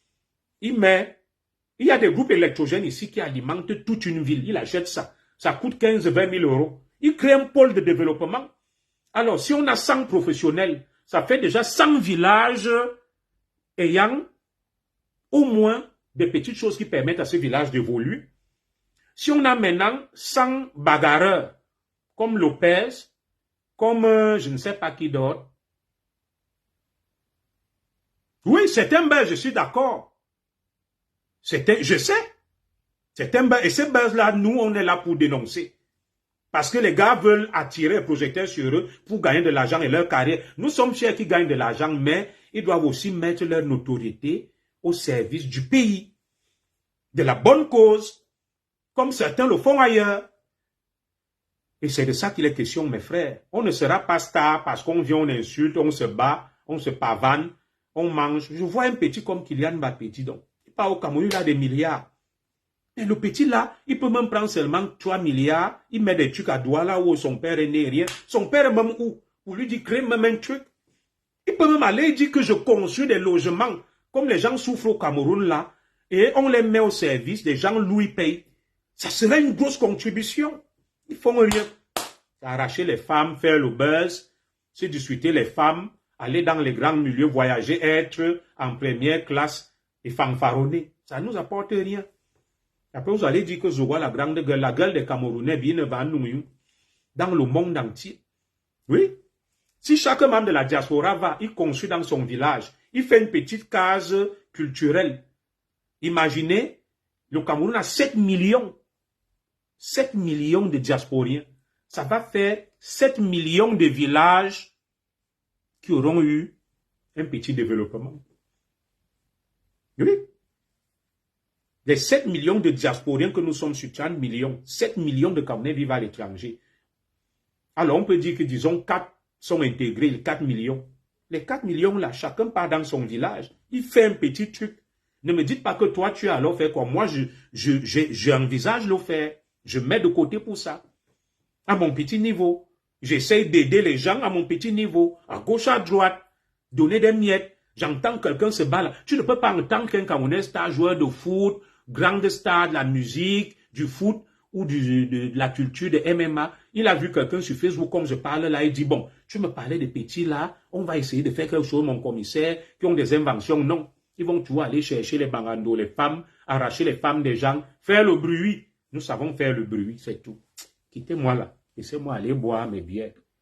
il y a des groupes électrogènes ici qui alimentent toute une ville, il achète ça. Ça coûte 15-20 000 euros. Il crée un pôle de développement. Alors, si on a 100 professionnels, ça fait déjà 100 villages ayant au moins des petites choses qui permettent à ce village d'évoluer. Si on a maintenant 100 bagarreurs, comme Lopez, comme je ne sais pas qui d'autre. Oui, c'est un buzz, je suis d'accord. Je sais. C'est un buzz. Et ce buzz-là, nous, on est là pour dénoncer. Parce que les gars veulent attirer les projecteurs sur eux pour gagner de l'argent et leur carrière. Nous sommes fiers qu'ils gagnent de l'argent, mais ils doivent aussi mettre leur notoriété au service du pays, de la bonne cause, comme certains le font ailleurs. Et c'est de ça qu'il est question, mes frères. On ne sera pas star parce qu'on vient, on insulte, on se bat, on se pavane. on mange. Je vois un petit comme Kylian Mbappé, dis donc. Il part au Cameroun, il a des milliards. Et le petit là, il peut même prendre seulement 3 milliards, il met des trucs à Douala où son père est né, rien. Son père est même où? Pour lui dire, crée même un truc. Il peut même aller dire que je construis des logements, comme les gens souffrent au Cameroun là, et on les met au service, des gens louent, payent. Ça serait une grosse contribution. Ils font rien. Arracher les femmes, faire le buzz, se discuter les femmes, aller dans les grands milieux, voyager, être en première classe et fanfaronner. Ça ne nous apporte rien. Après, vous allez dire que je vois la gueule des Camerounais bien dans le monde entier. Oui. Si chaque membre de la diaspora va, il construit dans son village, il fait une petite case culturelle. Imaginez, le Cameroun a 7 millions. 7 millions de diasporiens. Ça va faire 7 millions de villages qui auront eu un petit développement. Oui. Les 7 millions de diasporiens que nous sommes sur 30 millions, 7 millions de Camerounais vivent à l'étranger. Alors on peut dire que, disons, 4 sont intégrés, les 4 millions. Les 4 millions là, chacun part dans son village. Il fait un petit truc. Ne me dites pas que toi, tu as alors fait quoi. Moi, j'envisage le faire. Je mets de côté pour ça. À mon petit niveau. J'essaie d'aider les gens à mon petit niveau. À gauche, à droite. Donner des miettes. J'entends quelqu'un se battre. Tu ne peux pas entendre qu'un Camerounais star, joueur de foot, grande star de la musique, du foot ou de la culture de MMA. Il a vu quelqu'un sur Facebook comme je parle là. Il dit, bon, tu me parlais des petits là. On va essayer de faire quelque chose, mon commissaire, qui ont des inventions. Non. Ils vont toujours aller chercher les bangandos, les femmes, arracher les femmes des gens, faire le bruit. Nous savons faire le bruit, c'est tout. Quittez-moi là. Laissez-moi aller boire mes bières.